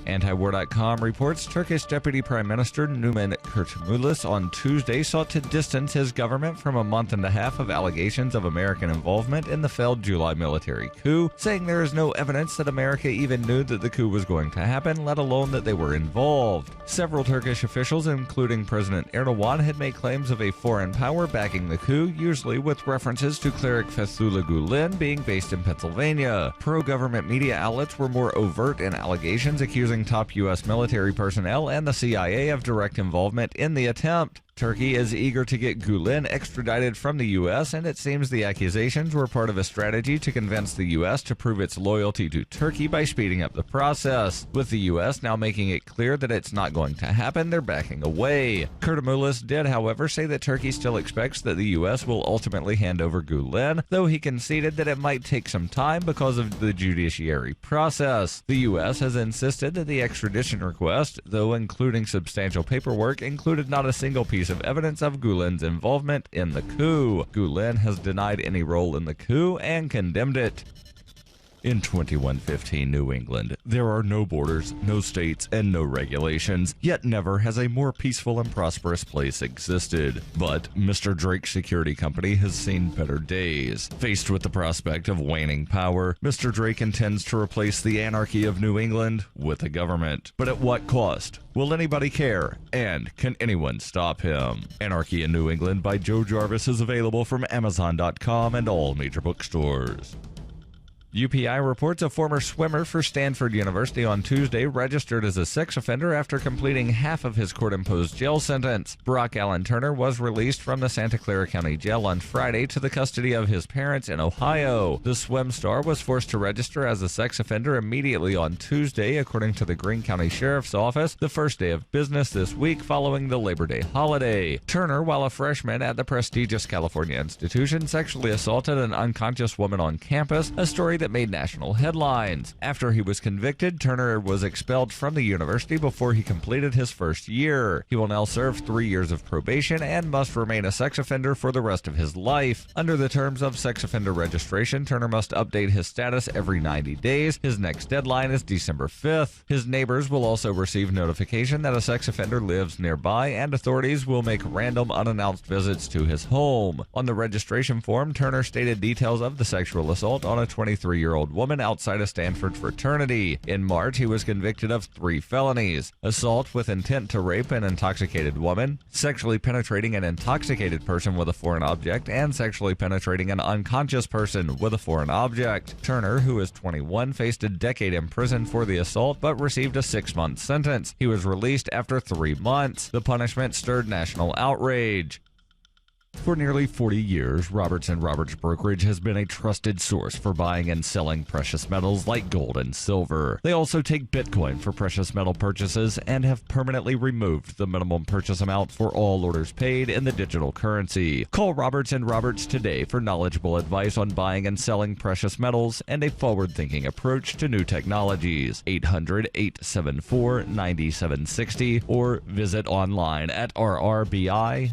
Antiwar.com reports Turkish Deputy Prime Minister Numan Kurtulmuş on Tuesday sought to distance his government from a month and a half of allegations of American involvement in the failed July military coup, saying there is no evidence that America even knew that the coup was going to happen, let alone that they were involved. Several Turkish officials, including President Erdogan, had made claims of a foreign power backing the coup, usually with references to cleric Fethullah Gulen being based in Pennsylvania. Pro-government media outlets were more overt in allegations accusing top U.S. military personnel and the CIA of direct involvement in the attempt. Turkey is eager to get Gulen extradited from the U.S., and it seems the accusations were part of a strategy to convince the U.S. to prove its loyalty to Turkey by speeding up the process. With the U.S. now making it clear that it's not going to happen, they're backing away. Kurtulmuş did, however, say that Turkey still expects that the U.S. will ultimately hand over Gulen, though he conceded that it might take some time because of the judiciary process. The U.S. has insisted that the extradition request, though including substantial paperwork, included not a single piece of evidence of Gulen's involvement in the coup. Gulen has denied any role in the coup and condemned it. In 2115 New England, there are no borders, no states, and no regulations, yet never has a more peaceful and prosperous place existed. But Mr. Drake's security company has seen better days. Faced with the prospect of waning power, Mr. Drake intends to replace the anarchy of New England with a government. But at what cost? Will anybody care? And can anyone stop him? Anarchy in New England by Joe Jarvis is available from Amazon.com and all major bookstores. UPI reports a former swimmer for Stanford University on Tuesday registered as a sex offender after completing half of his court-imposed jail sentence. Brock Allen Turner was released from the Santa Clara County Jail on Friday to the custody of his parents in Ohio. The swim star was forced to register as a sex offender immediately on Tuesday, according to the Greene County Sheriff's Office, the first day of business this week following the Labor Day holiday. Turner, while a freshman at the prestigious California institution, sexually assaulted an unconscious woman on campus, a story that made national headlines. After he was convicted, Turner was expelled from the university before he completed his first year. He will now serve 3 years of probation and must remain a sex offender for the rest of his life. Under the terms of sex offender registration, Turner must update his status every 90 days. His next deadline is December 5th. His neighbors will also receive notification that a sex offender lives nearby, and authorities will make random unannounced visits to his home. On the registration form, Turner stated details of the sexual assault on a 23-year-old woman outside a Stanford fraternity. In March, he was convicted of 3 felonies: assault with intent to rape an intoxicated woman, sexually penetrating an intoxicated person with a foreign object, and sexually penetrating an unconscious person with a foreign object. Turner, who is 21, faced a decade in prison for the assault but received a 6-month sentence. He was released after 3 months. The punishment stirred national outrage. For nearly 40 years, Roberts & Roberts Brokerage has been a trusted source for buying and selling precious metals like gold and silver. They also take Bitcoin for precious metal purchases and have permanently removed the minimum purchase amount for all orders paid in the digital currency. Call Roberts & Roberts today for knowledgeable advice on buying and selling precious metals and a forward-thinking approach to new technologies. 800-874-9760 or visit online at rrbi.co.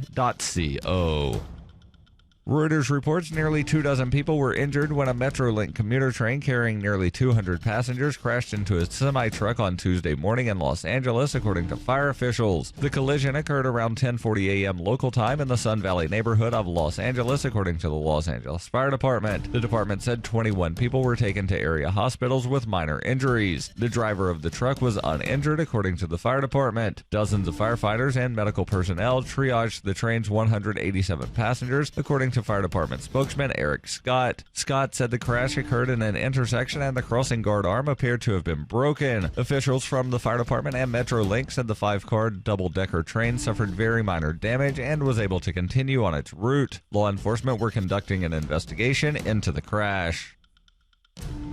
Reuters reports nearly 24 people were injured when a Metrolink commuter train carrying nearly 200 passengers crashed into a semi-truck on Tuesday morning in Los Angeles, according to fire officials. The collision occurred around 10:40 a.m. local time in the Sun Valley neighborhood of Los Angeles, according to the Los Angeles Fire Department. The department said 21 people were taken to area hospitals with minor injuries. The driver of the truck was uninjured, according to the fire department. Dozens of firefighters and medical personnel triaged the train's 187 passengers, according to fire department spokesman Eric Scott. Scott said the crash occurred in an intersection and the crossing guard arm appeared to have been broken. Officials from the fire department and Metrolink said the 5-car double-decker train suffered very minor damage and was able to continue on its route. Law enforcement were conducting an investigation into the crash.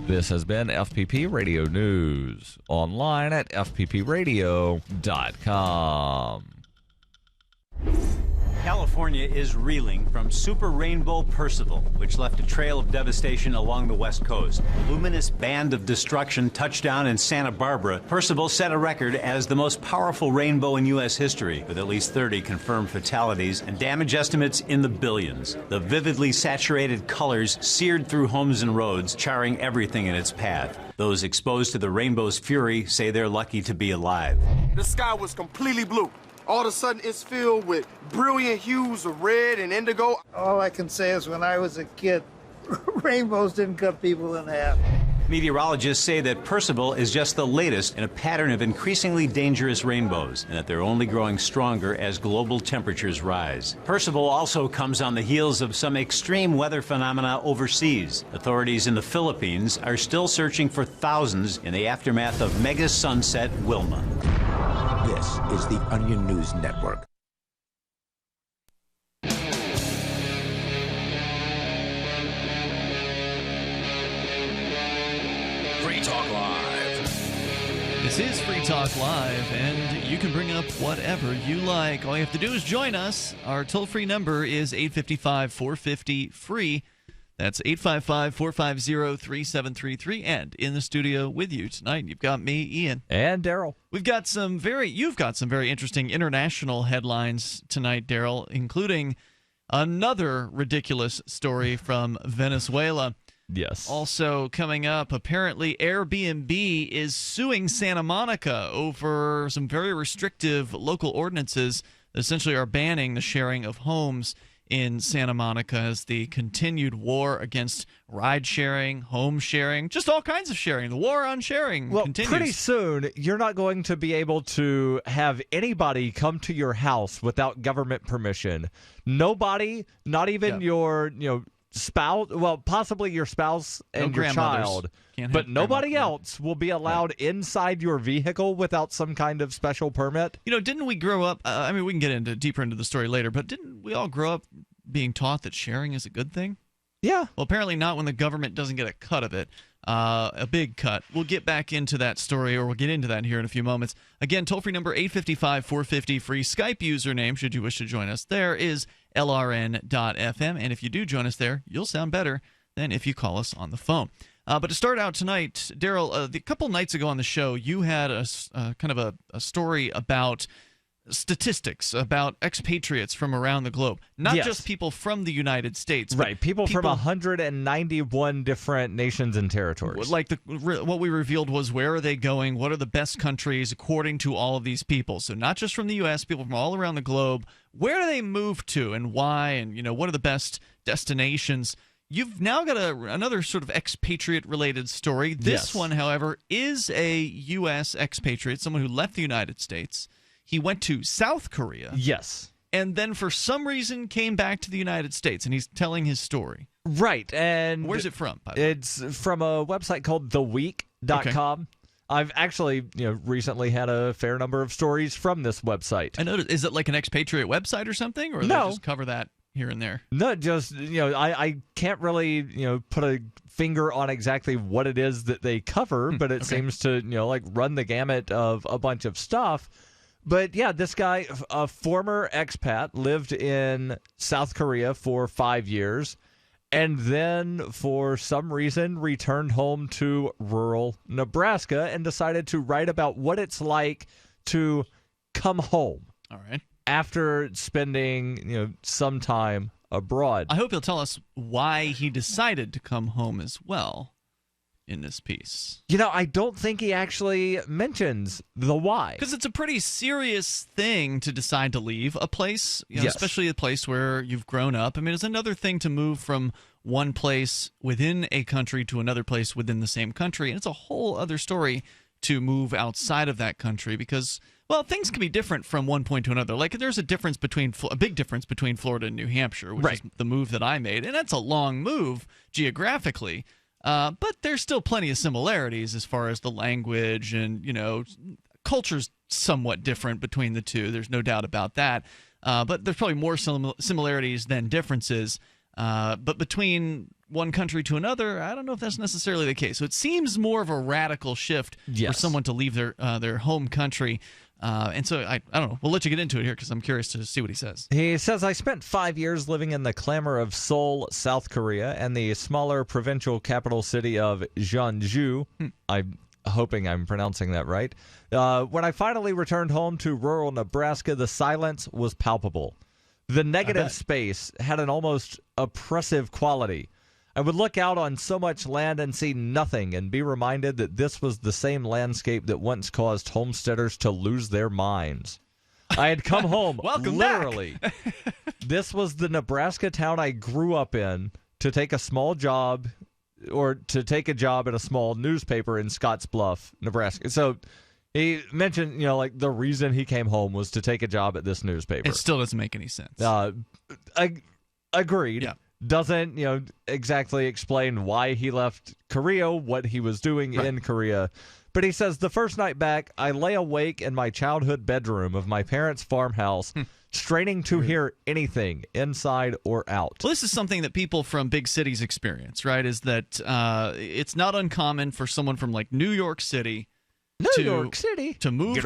This has been FPP Radio News, online at fppradio.com. California is reeling from Super Rainbow Percival, which left a trail of devastation along the West Coast. A luminous band of destruction touched down in Santa Barbara. Percival set a record as the most powerful rainbow in U.S. history, with at least 30 confirmed fatalities and damage estimates in the billions. The vividly saturated colors seared through homes and roads, charring everything in its path. Those exposed to the rainbow's fury say they're lucky to be alive. The sky was completely blue. All of a sudden, it's filled with brilliant hues of red and indigo. All I can say is when I was a kid, rainbows didn't cut people in half. Meteorologists say that Percival is just the latest in a pattern of increasingly dangerous rainbows, and that they're only growing stronger as global temperatures rise. Percival also comes on the heels of some extreme weather phenomena overseas. Authorities in the Philippines are still searching for thousands in the aftermath of mega sunset Wilma. This is the Onion News Network. Free Talk Live. This is Free Talk Live, and you can bring up whatever you like. All you have to do is join us. Our toll-free number is 855-450-FREE. That's 855-450-3733. And in the studio with you tonight, you've got me, Ian. And Darryl. You've got some very interesting international headlines tonight, Darryl, including another ridiculous story from Venezuela. Yes. Also coming up, apparently Airbnb is suing Santa Monica over some very restrictive local ordinances that essentially are banning the sharing of homes in Santa Monica as the continued war against ride sharing, home sharing, just all kinds of sharing. The war on sharing continues. Pretty soon, you're not going to be able to have anybody come to your house without government permission. Nobody, not even your, spouse, well, possibly your spouse and your child, but nobody else will be allowed inside your vehicle without some kind of special permit. Didn't we grow up, we can get deeper into the story later, but didn't we all grow up being taught that sharing is a good thing? Yeah. Well, apparently not when the government doesn't get a cut of it, a big cut. We'll get back into that story, or we'll get into that here in a few moments. Again, toll-free number 855-450-FREE. Skype username, should you wish to join us, there is LRN.FM. And if you do join us there, you'll sound better than if you call us on the phone. But to start out tonight, Darryl, a couple nights ago on the show, you had a story about statistics about expatriates from around the globe, not just people from the United States, right? People from 191 different nations and territories. Like what we revealed was, where are they going? What are the best countries according to all of these people? So not just from the U.S., people from all around the globe. Where do they move to, and why? And what are the best destinations? You've now got another sort of expatriate-related story. This one, however, is a U.S. expatriate, someone who left the United States. He went to South Korea. Yes. And then for some reason came back to the United States, and he's telling his story. Right. And where's it from? It's from a website called theweek.com. Okay. I've actually, recently had a fair number of stories from this website. I noticed. Is it like an expatriate website or something, or do they just cover that here and there? No, just, I can't really, put a finger on exactly what it is that they cover, but it seems to, run the gamut of a bunch of stuff. But yeah, this guy, a former expat, lived in South Korea for 5 years, and then for some reason returned home to rural Nebraska and decided to write about what it's like to come home. All right. After spending, some time abroad. I hope he'll tell us why he decided to come home as well in this piece. I don't think he actually mentions the why. Because it's a pretty serious thing to decide to leave a place, especially a place where you've grown up. I mean, it's another thing to move from one place within a country to another place within the same country. And it's a whole other story to move outside of that country because, well, things can be different from one point to another. Like, there's a big difference between Florida and New Hampshire, which is the move that I made. And that's a long move geographically. But there's still plenty of similarities as far as the language and, culture's somewhat different between the two. There's no doubt about that. But there's probably more similarities than differences. But between one country to another, I don't know if that's necessarily the case. So it seems more of a radical shift for someone to leave their home country. And so I don't know. We'll let you get into it here because I'm curious to see what he says. He says, I spent 5 years living in the clamor of Seoul, South Korea, and the smaller provincial capital city of Jeonju. I'm hoping I'm pronouncing that right. When I finally returned home to rural Nebraska, the silence was palpable. The negative space had an almost oppressive quality. I would look out on so much land and see nothing and be reminded that this was the same landscape that once caused homesteaders to lose their minds. I had come home, Welcome literally. This was the Nebraska town I grew up in to take a small job or to take a job in a small newspaper in Scottsbluff, Nebraska. So he mentioned, like the reason he came home was to take a job at this newspaper. It still doesn't make any sense. Agreed. Yeah. Doesn't, exactly explain why he left Korea, what he was doing in Korea. But he says, the first night back, I lay awake in my childhood bedroom of my parents' farmhouse, straining to hear anything, inside or out. Well, this is something that people from big cities experience, right? Is that it's not uncommon for someone from like New York City to move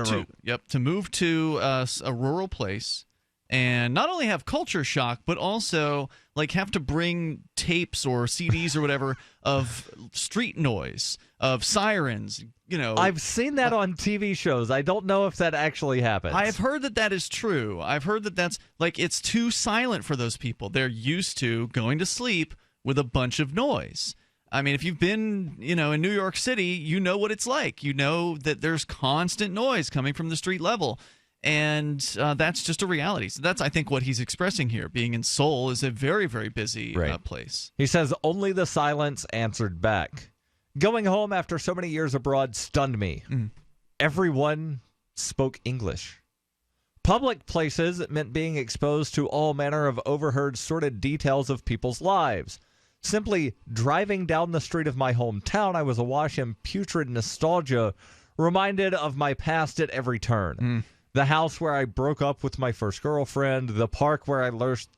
to a rural place and not only have culture shock, but also like have to bring tapes or CDs or whatever of street noise, of sirens. I've seen that on TV shows. I don't know if that actually happens. I've heard that is true. I've heard that's like it's too silent for those people. They're used to going to sleep with a bunch of noise. I mean, if you've been, in New York City, you know what it's like. You know that there's constant noise coming from the street level. And that's just a reality. So that's, I think, what he's expressing here. Being in Seoul is a very, very busy place. He says, only the silence answered back. Going home after so many years abroad stunned me. Everyone spoke English. Public places meant being exposed to all manner of overheard, sordid details of people's lives. Simply driving down the street of my hometown, I was awash in putrid nostalgia, reminded of my past at every turn. The house where I broke up with my first girlfriend, the park where I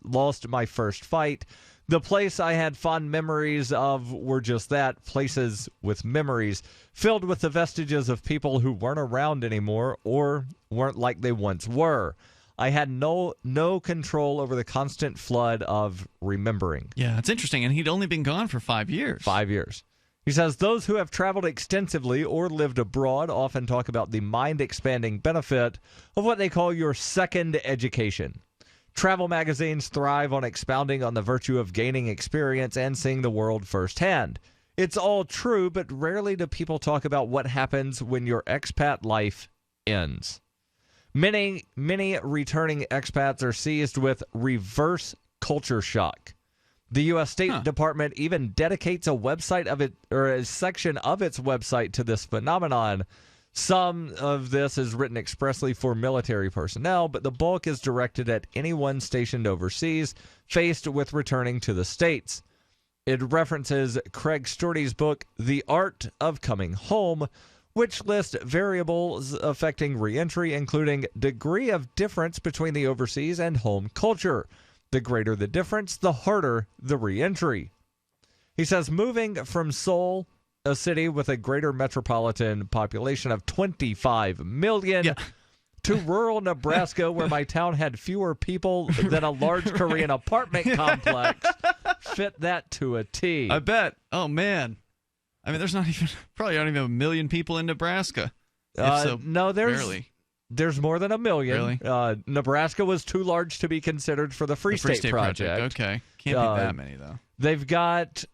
lost my first fight, the place I had fond memories of were just that, places with memories, filled with the vestiges of people who weren't around anymore or weren't like they once were. I had no control over the constant flood of remembering. Yeah, it's interesting, and he'd only been gone for 5 years. 5 years. He says, those who have traveled extensively or lived abroad often talk about the mind-expanding benefit of what they call your second education. Travel magazines thrive on expounding on the virtue of gaining experience and seeing the world firsthand. It's all true, but rarely do people talk about what happens when your expat life ends. Many returning expats are seized with reverse culture shock. The U.S. State Department even dedicates a website of it, or a section of its website, to this phenomenon. Some of this is written expressly for military personnel, but the bulk is directed at anyone stationed overseas faced with returning to the States. It references Craig Sturdy's book, The Art of Coming Home, which lists variables affecting reentry, including degree of difference between the overseas and home culture. The greater the difference, the harder the reentry. He says moving from Seoul, a city with a greater metropolitan population of 25 million, to rural Nebraska, where my town had fewer people than a large Korean apartment complex, fit that to a T. I bet. Oh, man. I mean, there's probably not even a million people in Nebraska. No, barely. There's more than a million. Really? Nebraska was too large to be considered for the Free State Project. Okay. Can't be that many, though. They've got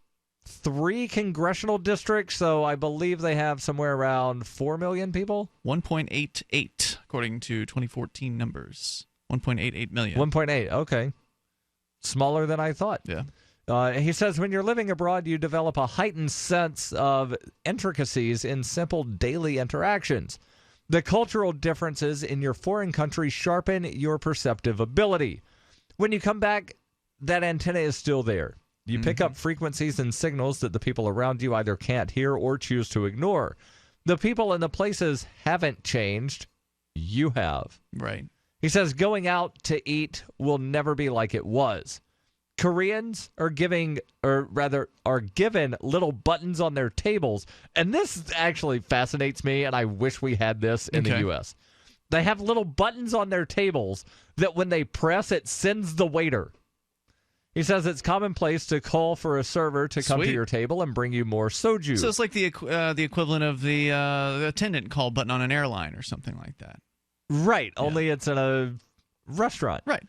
3 congressional districts, so I believe they have somewhere around 4 million people. 1.88, according to 2014 numbers. 1.88 million. 1.8, okay. Smaller than I thought. Yeah. He says, when you're living abroad, you develop a heightened sense of intricacies in simple daily interactions. The cultural differences in your foreign country sharpen your perceptive ability. When you come back, that antenna is still there. You pick up frequencies and signals that the people around you either can't hear or choose to ignore. The people and the places haven't changed. You have. Right. He says going out to eat will never be like it was. Koreans are given little buttons on their tables, and this actually fascinates me, and I wish we had this in the U.S. They have little buttons on their tables that when they press, it sends the waiter. He says it's commonplace to call for a server to come to your table and bring you more soju. So it's like the equivalent of the attendant call button on an airline or something like that. Right, only it's in a restaurant. Right.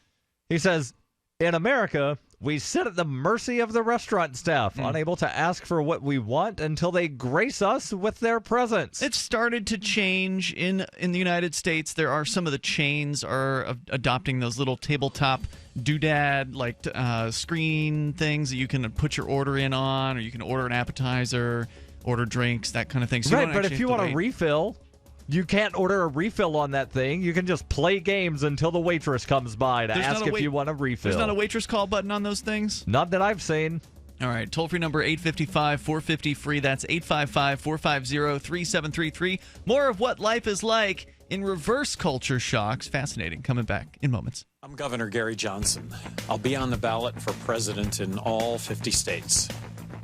He says, in America, we sit at the mercy of the restaurant staff, unable to ask for what we want until they grace us with their presence. It's started to change in the United States. There are some of the chains are adopting those little tabletop doodad like screen things that you can put your order in on, or you can order an appetizer, order drinks, that kind of thing. So right, but if you want a refill, you can't order a refill on that thing. You can just play games until the waitress comes by to ask if you want a refill. There's not a waitress call button on those things? Not that I've seen. All right, toll-free number 855-450-FREE. That's 855-450-3733. More of what life is like in reverse culture shocks. Fascinating. Coming back in moments. I'm Governor Gary Johnson. I'll be on the ballot for president in all 50 states.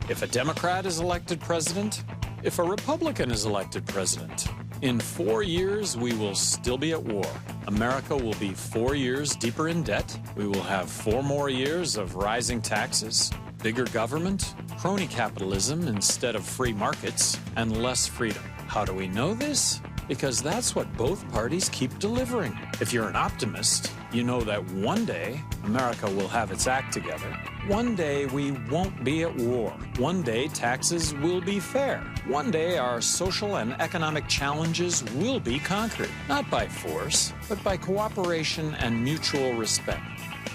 If a Democrat is elected president, if a Republican is elected president, in 4 years, we will still be at war. America will be 4 years deeper in debt. We will have 4 more years of rising taxes, bigger government, crony capitalism instead of free markets, and less freedom. How do we know this? Because that's what both parties keep delivering. If you're an optimist, you know that one day America will have its act together. One day we won't be at war. One day taxes will be fair. One day our social and economic challenges will be conquered, not by force, but by cooperation and mutual respect.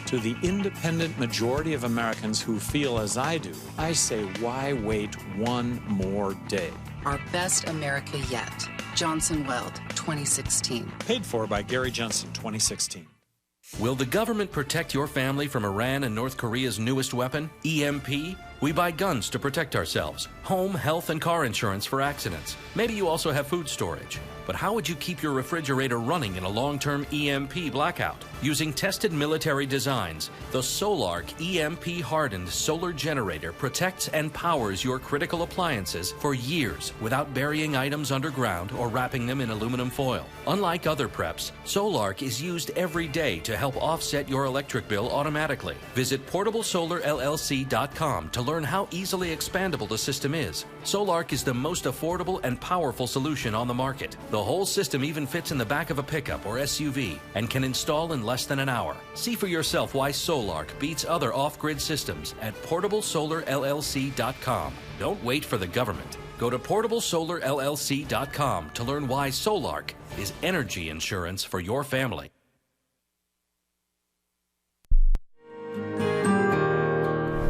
To the independent majority of Americans who feel as I do, I say, why wait one more day? Our best America yet. Johnson Weld, 2016. Paid for by Gary Johnson, 2016. Will the government protect your family from Iran and North Korea's newest weapon, EMP? We buy guns to protect ourselves, home, health, and car insurance for accidents. Maybe you also have food storage. But how would you keep your refrigerator running in a long-term EMP blackout? Using tested military designs, the Solarc EMP-hardened solar generator protects and powers your critical appliances for years without burying items underground or wrapping them in aluminum foil. Unlike other preps, Solarc is used every day to help offset your electric bill automatically. Visit PortableSolarLLC.com to learn how easily expandable the system is. Solarc is the most affordable and powerful solution on the market. The whole system even fits in the back of a pickup or SUV and can install in less than an hour. See for yourself why Solarc beats other off-grid systems at PortableSolarLLC.com. Don't wait for the government. Go to PortableSolarLLC.com to learn why Solarc is energy insurance for your family.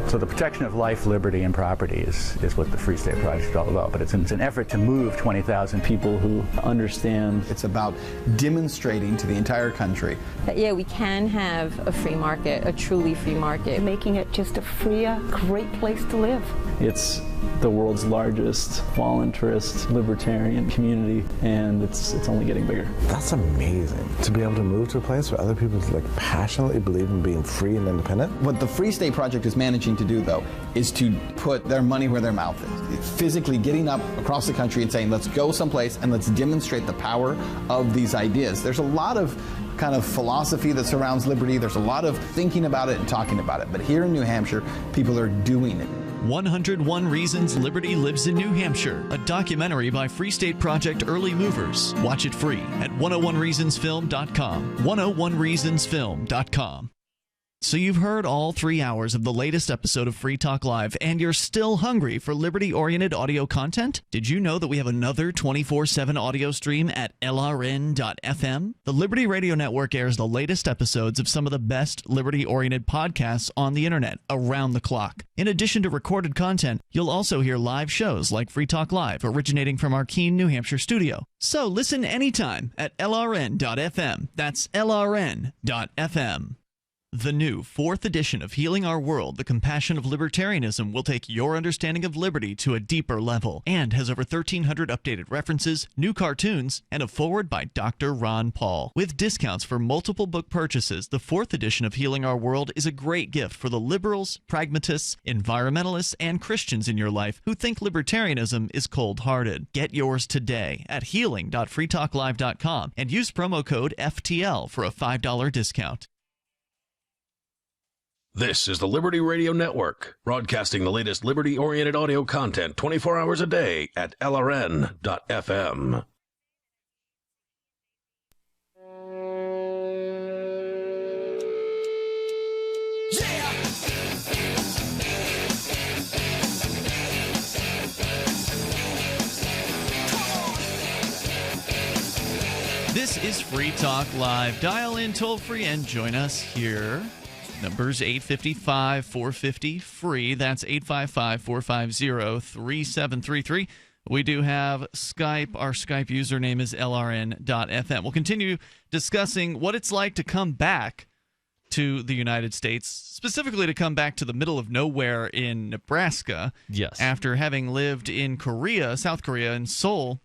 So the protection of life, liberty, and property is what the Free State Project is all about. But it's an effort to move 20,000 people who understand. It's about demonstrating to the entire country that, yeah, we can have a free market, a truly free market. Making it just a freer, great place to live. It's the world's largest voluntarist libertarian community, and it's only getting bigger. That's amazing, to be able to move to a place where other people passionately believe in being free and independent. What the Free State Project is managing to do, though, is to put their money where their mouth is. Physically getting up across the country and saying, let's go someplace and let's demonstrate the power of these ideas. There's a lot of kind of philosophy that surrounds liberty. There's a lot of thinking about it and talking about it. But here in New Hampshire, people are doing it. 101 Reasons Liberty Lives in New Hampshire, a documentary by Free State Project Early Movers. Watch it free at 101reasonsfilm.com. 101reasonsfilm.com. So you've heard all 3 hours of the latest episode of Free Talk Live, and you're still hungry for liberty-oriented audio content? Did you know that we have another 24/7 audio stream at LRN.FM? The Liberty Radio Network airs the latest episodes of some of the best liberty-oriented podcasts on the internet around the clock. In addition to recorded content, you'll also hear live shows like Free Talk Live, originating from our Keene, New Hampshire studio. So listen anytime at LRN.FM. That's LRN.FM. The new 4th edition of Healing Our World, The Compassion of Libertarianism, will take your understanding of liberty to a deeper level and has over 1,300 updated references, new cartoons, and a foreword by Dr. Ron Paul. With discounts for multiple book purchases, the 4th edition of Healing Our World is a great gift for the liberals, pragmatists, environmentalists, and Christians in your life who think libertarianism is cold-hearted. Get yours today at healing.freetalklive.com and use promo code FTL for a $5 discount. This is the Liberty Radio Network, broadcasting the latest liberty-oriented audio content 24 hours a day at LRN.FM. This is Free Talk Live. Dial in toll-free and join us here. Number's 855-450-FREE. That's 855-450-3733. We do have Skype. Our Skype username is LRN.FM. We'll continue discussing what it's like to come back to the United States, specifically to come back to the middle of nowhere in Nebraska. Yes. After having lived in Korea, South Korea, in Seoul,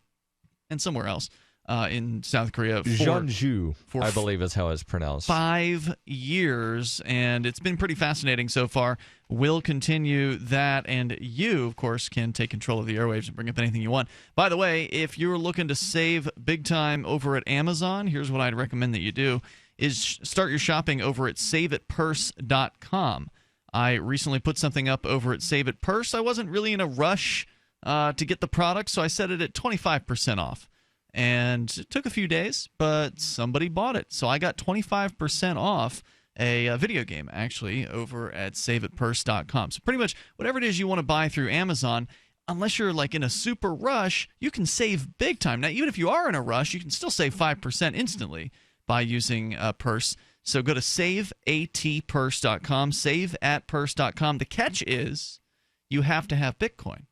and somewhere else. In South Korea. Jeonju, I believe is how it's pronounced. 5 years, and it's been pretty fascinating so far. We'll continue that, and you, of course, can take control of the airwaves and bring up anything you want. By the way, if you're looking to save big time over at Amazon, here's what I'd recommend that you do, is start your shopping over at saveitpurse.com. I recently put something up over at Save It Purse. I wasn't really in a rush to get the product, so I set it at 25% off. And it took a few days, but somebody bought it. So I got 25% off a video game, actually, over at saveitpurse.com. So pretty much whatever it is you want to buy through Amazon, unless you're like in a super rush, you can save big time. Now, even if you are in a rush, you can still save 5% instantly by using Purse. So go to saveatpurse.com, saveatpurse.com. The catch is you have to have Bitcoin.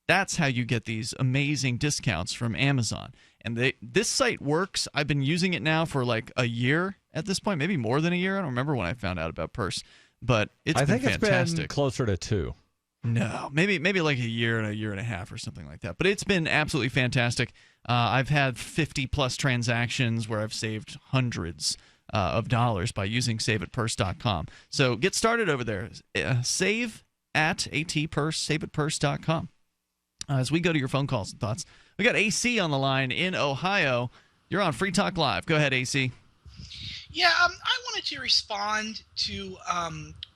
That's how you get these amazing discounts from Amazon. And this site works. I've been using it now for like a year at this point, maybe more than a year. I don't remember when I found out about Purse, but it's been fantastic. I think it's been closer to 2. No, maybe like a year and a half or something like that. But it's been absolutely fantastic. I've had 50-plus transactions where I've saved hundreds of dollars by using saveatpurse.com. So get started over there. Saveatpurse.com. As we go to your phone calls and thoughts, we got AC on the line in Ohio. You're on Free Talk Live. Go ahead, AC. Yeah, I wanted to respond to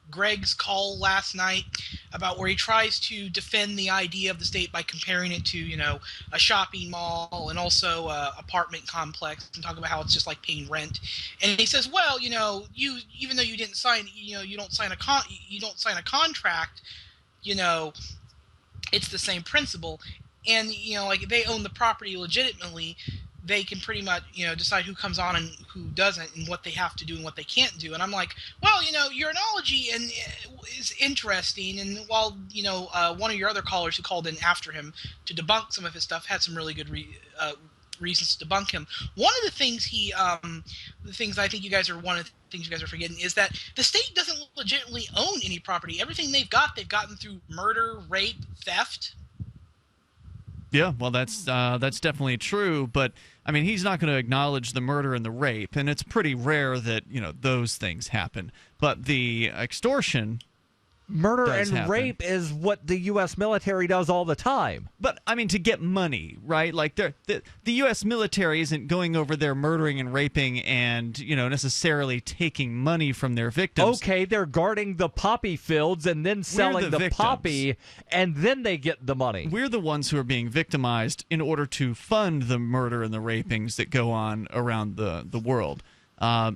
Greg's call last night about where he tries to defend the idea of the state by comparing it to, a shopping mall and also apartment complex, and talk about how it's just like paying rent. And he says, well, you even though you didn't sign, you don't sign a contract, it's the same principle. And, like they own the property legitimately, they can pretty much, decide who comes on and who doesn't and what they have to do and what they can't do. And I'm like, well, your analogy is interesting. And while, one of your other callers who called in after him to debunk some of his stuff had some really good reasons to debunk him. One of the things I think you guys are forgetting is that the state doesn't legitimately own any property. Everything they've gotten through murder, rape, theft. Yeah, well, that's definitely true, but I mean, he's not going to acknowledge the murder and the rape, and it's pretty rare that those things happen. But the extortion, murder and rape is what the U.S. military does all the time. But I mean, to get money, right? Like the U.S. military isn't going over there murdering and raping and necessarily taking money from their victims. Okay, they're guarding the poppy fields and then selling the poppy, and then they get the money. We're the ones who are being victimized in order to fund the murder and the rapings that go on around the world.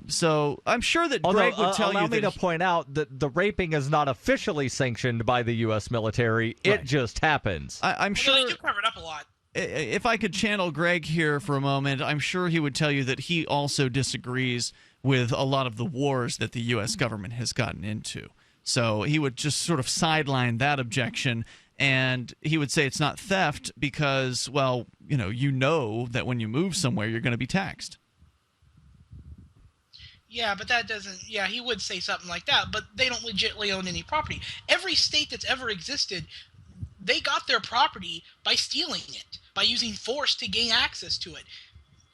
So I'm sure that Greg would tell you that... Allow me to point out that the raping is not officially sanctioned by the U.S. military. Right. It just happens. I'm sure... They do cover it up a lot. If I could channel Greg here for a moment, I'm sure he would tell you that he also disagrees with a lot of the wars that the U.S. government has gotten into. So he would just sort of sideline that objection, and he would say it's not theft because, well, you know that when you move somewhere, you're going to be taxed. Yeah, but that doesn't... Yeah, he would say something like that, but they don't legitimately own any property. Every state that's ever existed, they got their property by stealing it, by using force to gain access to it.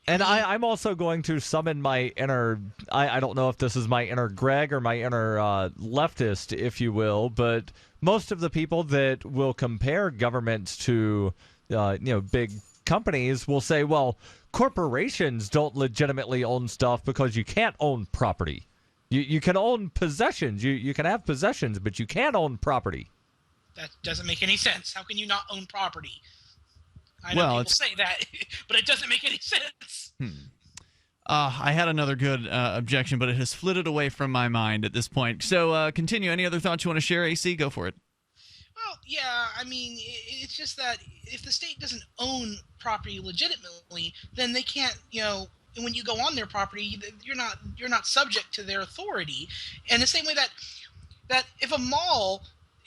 And I'm also going to summon my inner, I don't know if this is my inner Greg or my inner leftist, if you will, but most of the people that will compare governments to, big companies will say, well, corporations don't legitimately own stuff because you can't own property. You can own possessions. You can have possessions, but you can't own property. That doesn't make any sense. How can you not own property? I know people say that, but it doesn't make any sense. I had another good objection, but it has flitted away from my mind at this point. So continue. Any other thoughts you want to share, AC? Go for it. Well, yeah, I mean, it's just that if the state doesn't own property legitimately, then they can't, when you go on their property, you're not subject to their authority. And the same way that if a mall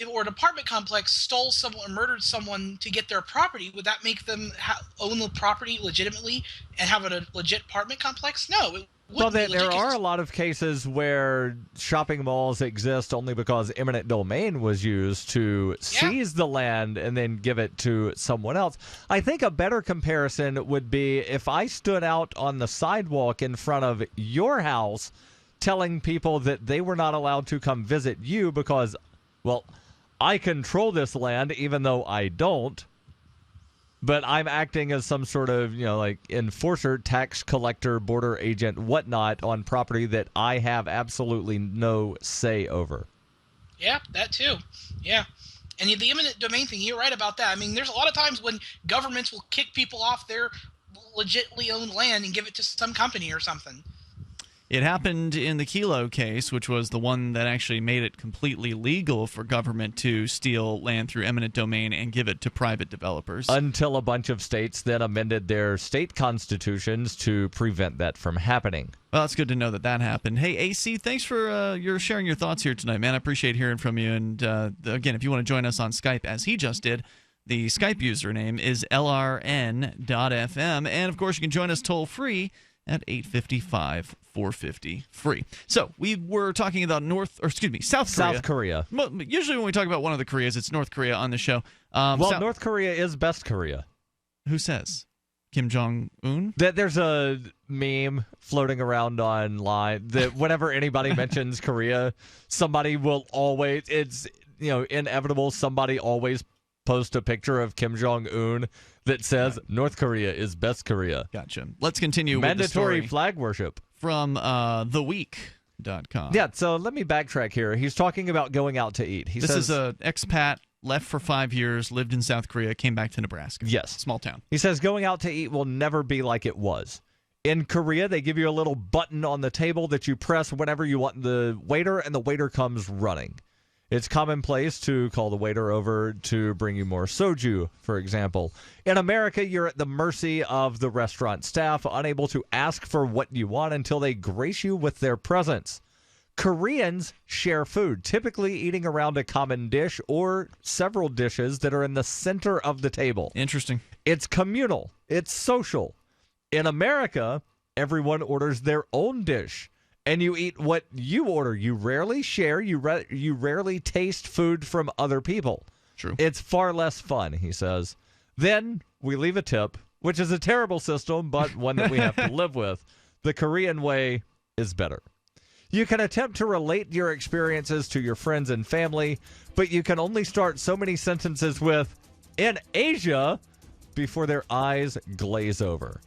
or an apartment complex stole someone or murdered someone to get their property, would that make them own the property legitimately and have a legit apartment complex? No, it well, wouldn't be there legit. are a lot of cases where shopping malls exist only because eminent domain was used to seize the land and then give it to someone else. I think a better comparison would be if I stood out on the sidewalk in front of your house telling people that they were not allowed to come visit you because, well, I control this land even though I don't, but I'm acting as some sort of, enforcer, tax collector, border agent, whatnot on property that I have absolutely no say over. Yeah, that too. Yeah. And the eminent domain thing, you're right about that. I mean, there's a lot of times when governments will kick people off their legitimately owned land and give it to some company or something. It happened in the Kelo case, which was the one that actually made it completely legal for government to steal land through eminent domain and give it to private developers. Until a bunch of states then amended their state constitutions to prevent that from happening. Well, it's good to know that happened. Hey, AC, thanks for your sharing your thoughts here tonight, man. I appreciate hearing from you. And again, if you want to join us on Skype, as he just did, the Skype username is lrn.fm. And, of course, you can join us toll-free at 855-450-FREE. So we were talking about South Korea. South Korea. Usually when we talk about one of the Koreas, it's North Korea on the show. North Korea is best Korea. Who says? Kim Jong-un? There's a meme floating around online that whenever anybody mentions Korea, somebody will always, it's inevitable, somebody always post a picture of Kim Jong-un that says North Korea is best Korea. Gotcha. Let's continue Mandatory with the story flag worship. From theweek.com. Yeah, so let me backtrack here. He's talking about going out to eat. This is an expat, left for 5 years, lived in South Korea, came back to Nebraska. Yes. Small town. He says going out to eat will never be like it was. In Korea, they give you a little button on the table that you press whenever you want the waiter, and the waiter comes running. It's commonplace to call the waiter over to bring you more soju, for example. In America, you're at the mercy of the restaurant staff, unable to ask for what you want until they grace you with their presence. Koreans share food, typically eating around a common dish or several dishes that are in the center of the table. Interesting. It's communal. It's social. In America, everyone orders their own dish. And you eat what you order. You rarely share. You rarely taste food from other people. True. It's far less fun, he says. Then we leave a tip, which is a terrible system, but one that we have to live with. The Korean way is better. You can attempt to relate your experiences to your friends and family, but you can only start so many sentences with, in Asia, before their eyes glaze over.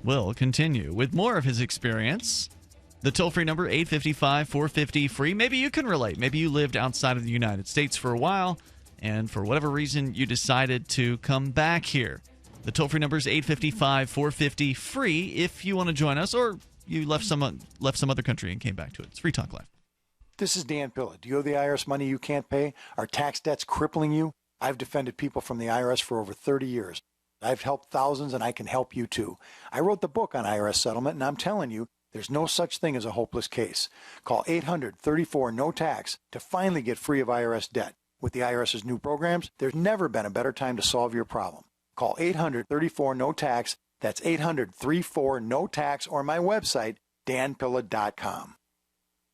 We'll continue with more of his experience. The toll-free number, 855-450-FREE. Maybe you can relate. Maybe you lived outside of the United States for a while, and for whatever reason, you decided to come back here. The toll-free number is 855-450-FREE if you want to join us, or you left some other country and came back to it. It's Free Talk Live. This is Dan Pilla. Do you owe the IRS money you can't pay? Are tax debts crippling you? I've defended people from the IRS for over 30 years. I've helped thousands, and I can help you too. I wrote the book on IRS settlement, and I'm telling you, there's no such thing as a hopeless case. Call 800-34-NO-TAX to finally get free of IRS debt. With the IRS's new programs, there's never been a better time to solve your problem. Call 800-34-NO-TAX. That's 800-34-NO-TAX, or my website, danpilla.com.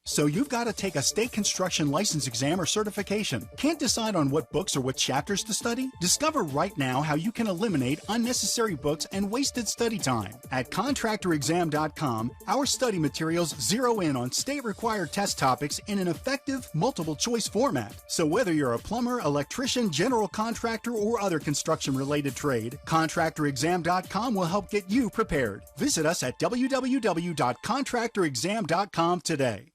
So you've got to take a state construction license exam or certification. Can't decide on what books or what chapters to study? Discover right now how you can eliminate unnecessary books and wasted study time. At contractorexam.com, our study materials zero in on state-required test topics in an effective, multiple-choice format. So whether you're a plumber, electrician, general contractor, or other construction-related trade, contractorexam.com will help get you prepared. Visit us at www.contractorexam.com today.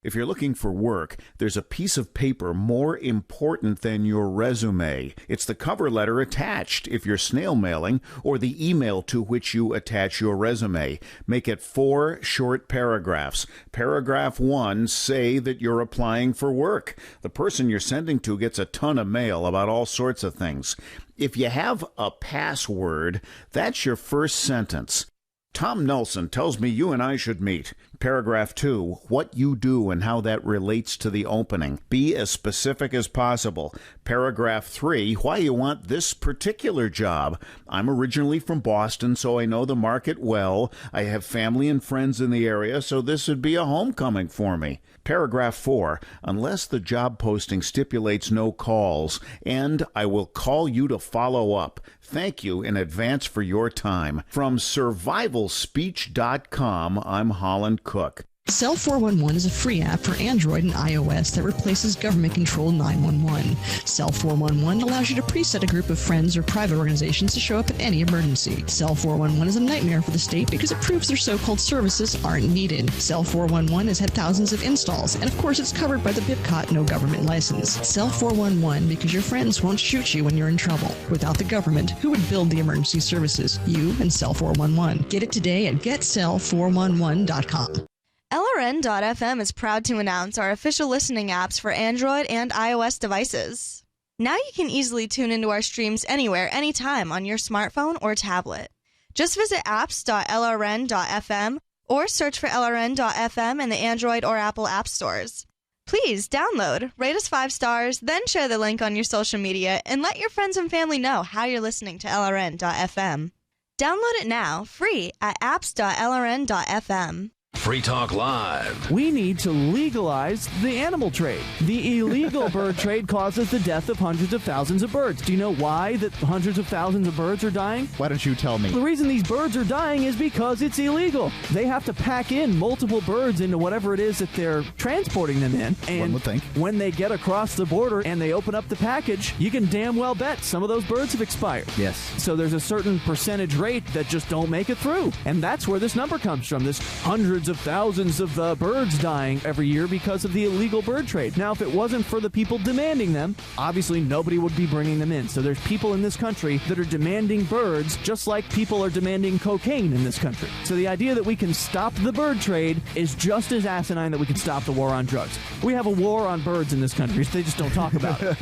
If you're looking for work, there's a piece of paper more important than your resume. It's the cover letter attached if you're snail mailing, or the email to which you attach your resume. Make it 4 short paragraphs. Paragraph 1, say that you're applying for work. The person you're sending to gets a ton of mail about all sorts of things. If you have a password, that's your first sentence. Tom Nelson tells me you and I should meet. Paragraph 2, what you do and how that relates to the opening. Be as specific as possible. Paragraph 3, why you want this particular job. I'm originally from Boston, so I know the market well. I have family and friends in the area, so this would be a homecoming for me. Paragraph 4, unless the job posting stipulates no calls, and I will call you to follow up. Thank you in advance for your time. From survivalspeech.com, I'm Holland Cook. Cell 411 is a free app for Android and iOS that replaces government-controlled 911. Cell 411 allows you to preset a group of friends or private organizations to show up in any emergency. Cell 411 is a nightmare for the state because it proves their so-called services aren't needed. Cell 411 has had thousands of installs, and of course it's covered by the BIPCOT no government license. Cell 411 because your friends won't shoot you when you're in trouble. Without the government, who would build the emergency services? You and Cell 411. Get it today at getcell411.com. LRN.FM is proud to announce our official listening apps for Android and iOS devices. Now you can easily tune into our streams anywhere, anytime on your smartphone or tablet. Just visit apps.lrn.fm or search for LRN.FM in the Android or Apple app stores. Please download, rate us 5 stars, then share the link on your social media and let your friends and family know how you're listening to LRN.FM. Download it now, free at apps.lrn.fm. Free Talk Live. We need to legalize the animal trade. The illegal bird trade causes the death of hundreds of thousands of birds. Do you know why that hundreds of thousands of birds are dying? Why don't you tell me? The reason these birds are dying is because it's illegal. They have to pack in multiple birds into whatever it is that they're transporting them in. And one would think. When they get across the border and they open up the package, you can damn well bet some of those birds have expired. Yes. So there's a certain percentage rate that just don't make it through. And that's where this number comes from, this hundreds of thousands of birds dying every year because of the illegal bird trade. Now, if it wasn't for the people demanding them, obviously nobody would be bringing them in. So there's people in this country that are demanding birds just like people are demanding cocaine in this country. So the idea that we can stop the bird trade is just as asinine that we can stop the war on drugs. We have a war on birds in this country. They just don't talk about it.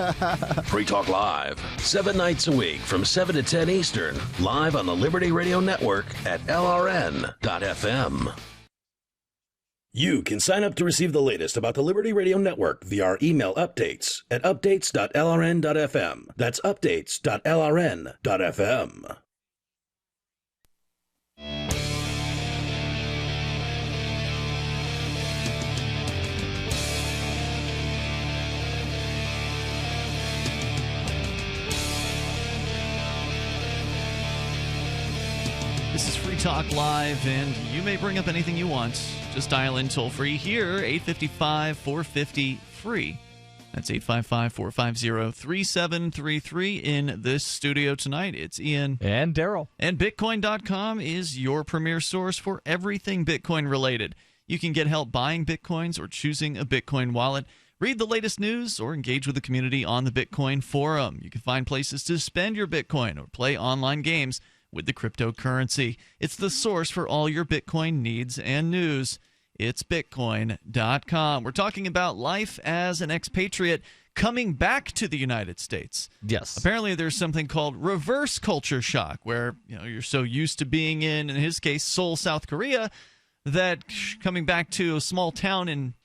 Free Talk Live, 7 nights a week from 7 to 10 Eastern, live on the Liberty Radio Network at LRN.FM. You can sign up to receive the latest about the Liberty Radio Network via our email updates at updates.lrn.fm. That's updates.lrn.fm. This is Free Talk Live, and you may bring up anything you want. Just dial in toll-free here, 855-450-FREE. That's 855-450-3733. In this studio tonight, it's Ian. And Darryl. And Bitcoin.com is your premier source for everything Bitcoin-related. You can get help buying Bitcoins or choosing a Bitcoin wallet. Read the latest news or engage with the community on the Bitcoin forum. You can find places to spend your Bitcoin or play online games with the cryptocurrency. It's the source for all your Bitcoin needs and news. It's Bitcoin.com. We're talking about life as an expatriate coming back to the United States. Yes. Apparently there's something called reverse culture shock, where you're so used to being in his case, Seoul, South Korea, that coming back to a small town in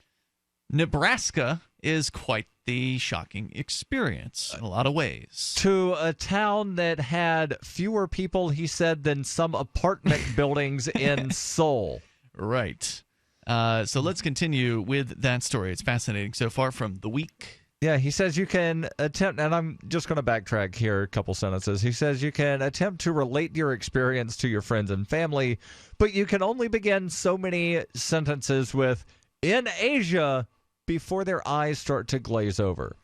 Nebraska is quite the shocking experience in a lot of ways. To a town that had fewer people, he said, than some apartment buildings in Seoul. Right. So let's continue with that story. It's fascinating so far from The Week. Yeah, he says you can attempt, and I'm just going to backtrack here a couple sentences. He says you can attempt to relate your experience to your friends and family, but you can only begin so many sentences with, in Asia, before their eyes start to glaze over.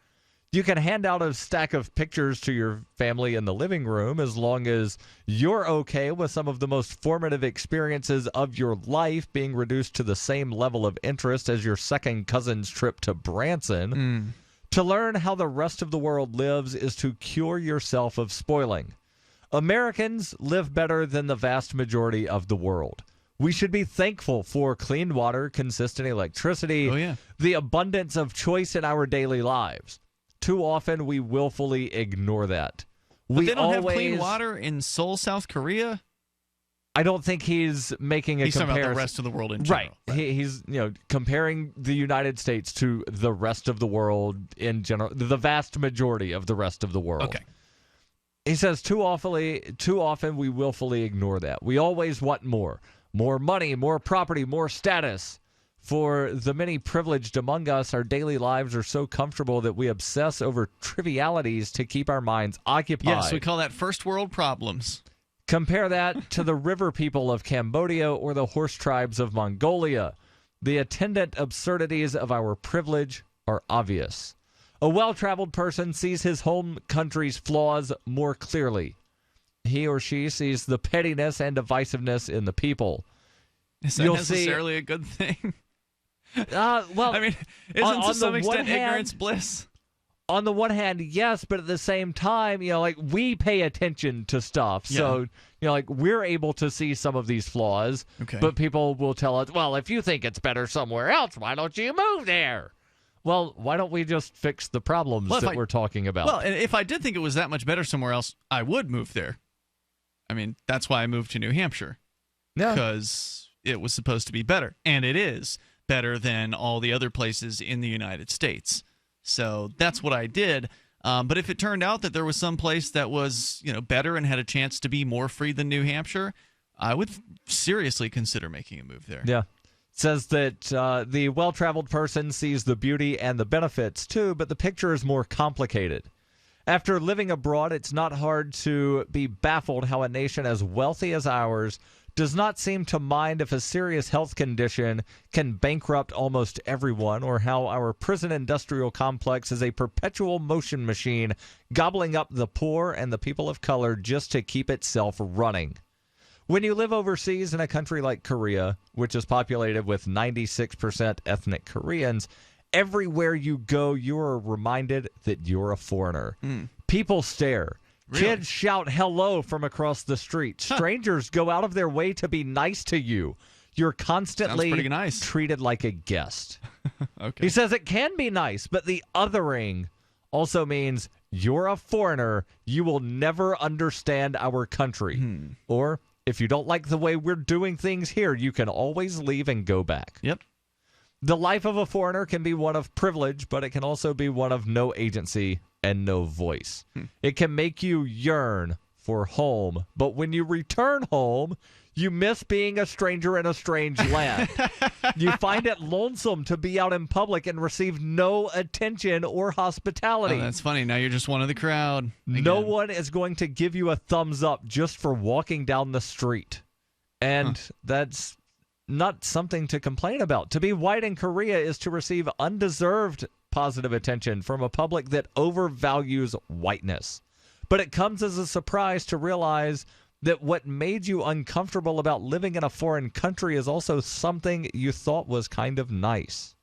You can hand out a stack of pictures to your family in the living room as long as you're okay with some of the most formative experiences of your life being reduced to the same level of interest as your second cousin's trip to Branson. To learn how the rest of the world lives is to cure yourself of spoiling. Americans live better than the vast majority of the world. We should be thankful for clean water, consistent electricity, the abundance of choice in our daily lives. Too often, we willfully ignore that. But they don't have clean water in Seoul, South Korea? I don't think he's making a comparison. He's talking about the rest of the world in general. Right. He's comparing the United States to the rest of the world in general, the vast majority of the rest of the world. Okay. He says too often we willfully ignore that. We always want more money, more property, more status. For the many privileged among us, our daily lives are so comfortable that we obsess over trivialities to keep our minds occupied. Yes, we call that first world problems. Compare that to the river people of Cambodia or the horse tribes of Mongolia. The attendant absurdities of our privilege are obvious. A well-traveled person sees his home country's flaws more clearly. He or she sees the pettiness and divisiveness in the people. Is that necessarily a good thing? Well, I mean, isn't to some extent ignorance bliss? On the one hand, yes, but at the same time, we pay attention to stuff. Yeah. So, we're able to see some of these flaws. Okay. But people will tell us, well, if you think it's better somewhere else, why don't you move there? Well, why don't we just fix the problems that we're talking about? Well, and if I did think it was that much better somewhere else, I would move there. I mean, that's why I moved to New Hampshire. Yeah. Because it was supposed to be better. And it is better than all the other places in the United States. So that's what I did. But if it turned out that there was some place that was, better and had a chance to be more free than New Hampshire, I would seriously consider making a move there. Yeah. It says that the well-traveled person sees the beauty and the benefits too, but the picture is more complicated. After living abroad, it's not hard to be baffled how a nation as wealthy as ours does not seem to mind if a serious health condition can bankrupt almost everyone, or how our prison industrial complex is a perpetual motion machine gobbling up the poor and the people of color just to keep itself running. When you live overseas in a country like Korea, which is populated with 96% ethnic Koreans, everywhere you go, you are reminded that you're a foreigner. People stare. Really? Kids shout hello from across the street. Strangers go out of their way to be nice to you. You're constantly treated like a guest. Okay. He says it can be nice, but the othering also means you're a foreigner. You will never understand our country. Or if you don't like the way we're doing things here, you can always leave and go back. Yep. The life of a foreigner can be one of privilege, but it can also be one of no agency and no voice. It can make you yearn for home, but when you return home, you miss being a stranger in a strange land. You find it lonesome to be out in public and receive no attention or hospitality. Oh, that's funny. Now you're just one of the crowd. Again. No one is going to give you a thumbs up just for walking down the street. And that's not something to complain about. To be white in Korea is to receive undeserved positive attention from a public that overvalues whiteness. But it comes as a surprise to realize that what made you uncomfortable about living in a foreign country is also something you thought was kind of nice.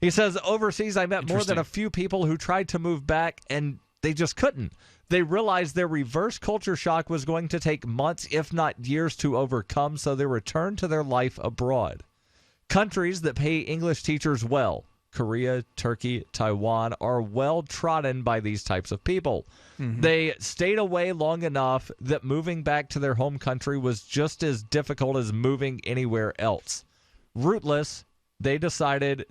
He says, overseas, I met more than a few people who tried to move back and they just couldn't. They realized their reverse culture shock was going to take months, if not years, to overcome, so they returned to their life abroad. Countries that pay English teachers well, Korea, Turkey, Taiwan, are well trodden by these types of people. They stayed away long enough that moving back to their home country was just as difficult as moving anywhere else. Rootless, they decided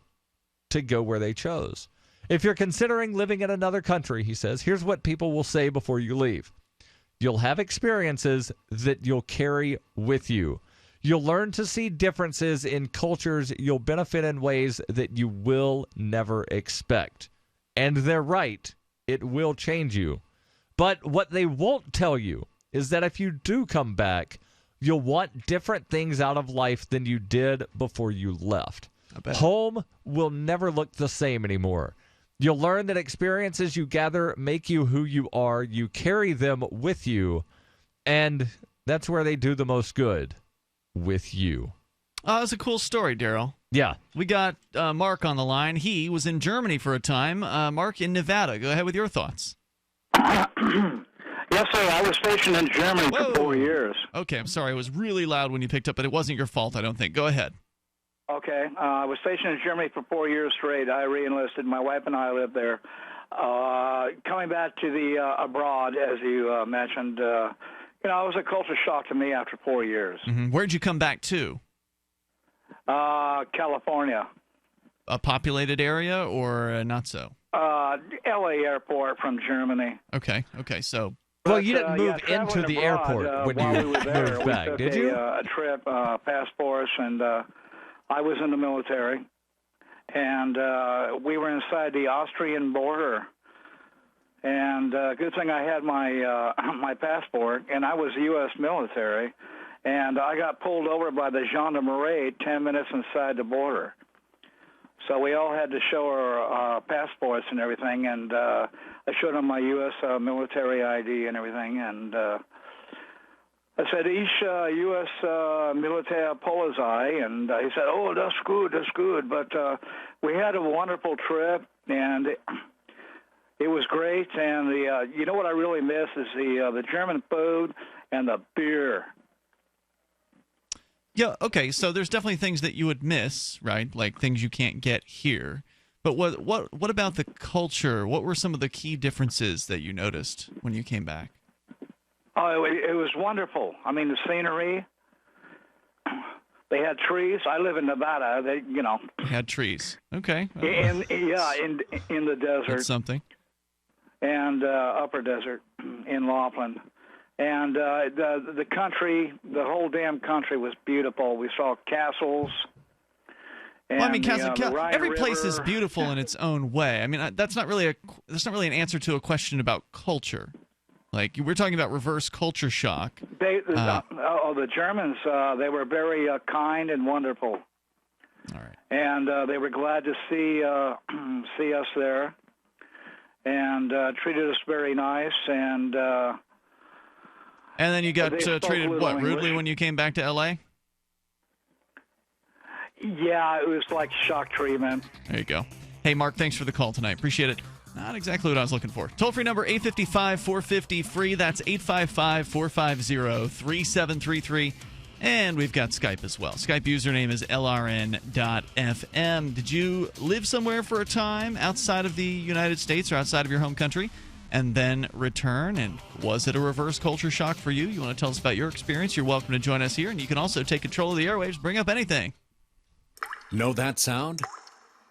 to go where they chose. If you're considering living in another country, he says, here's what people will say before you leave. You'll have experiences that you'll carry with you. You'll learn to see differences in cultures. You'll benefit in ways that you will never expect. And they're right. It will change you. But what they won't tell you is that if you do come back, you'll want different things out of life than you did before you left. Home will never look the same anymore. You'll learn that experiences you gather make you who you are. You carry them with you, and that's where they do the most good, with you. Oh, that's a cool story, Darryl. Yeah. We got Mark on the line. He was in Germany for a time. Mark, in Nevada. Go ahead with your thoughts. Yes, sir. I was stationed in Germany for 4 years. Okay, I'm sorry. It was really loud when you picked up, but it wasn't your fault, I don't think. Go ahead. Okay. I was stationed in Germany for 4 years straight. I re-enlisted. My wife and I lived there. Coming back to the abroad, as you mentioned, it was a culture shock to me after 4 years. Mm-hmm. Where'd you come back to? California. A populated area or not so? L.A. airport from Germany. Okay, so... Well, you didn't move into the airport when you moved back, did you? A trip, passports, and I was in the military. And we were inside the Austrian border. And good thing I had my my passport, and I was U.S. military. And I got pulled over by the gendarmerie 10 minutes inside the border. So we all had to show our passports and everything, and I showed them my U.S. Military ID and everything, and I said, "Ich U.S. Militär Polizei," and he said, "Oh, that's good." But we had a wonderful trip, and it was great. And you know what I really miss is the German food and the beer. Yeah, okay, so there's definitely things that you would miss, right? Like things you can't get here. But what about the culture? What were some of the key differences that you noticed when you came back? Oh, it was wonderful. I mean, the scenery. They had trees. I live in Nevada. They had trees. Okay. In the desert. That's something. And upper desert in Laughlin. And the country, the whole damn country was beautiful. We saw castles. And well, I mean, every place is beautiful in its own way. I mean, that's not really an answer to a question about culture. Like we're talking about reverse culture shock. The Germans, they were very kind and wonderful. All right. And they were glad to see us there, and treated us very nice. And then you got treated, rudely when you came back to L.A.? Yeah, it was like shock treatment. There you go. Hey, Mark, thanks for the call tonight. Appreciate it. Not exactly what I was looking for. Toll-free number, 855-450-FREE. That's 855-450-3733. And we've got Skype as well. Skype username is LRN.FM. Did you live somewhere for a time outside of the United States or outside of your home country? And then return, and was it a reverse culture shock for you? You want to tell us about your experience? You're welcome to join us here, and you can also take control of the airwaves, bring up anything. Know that sound?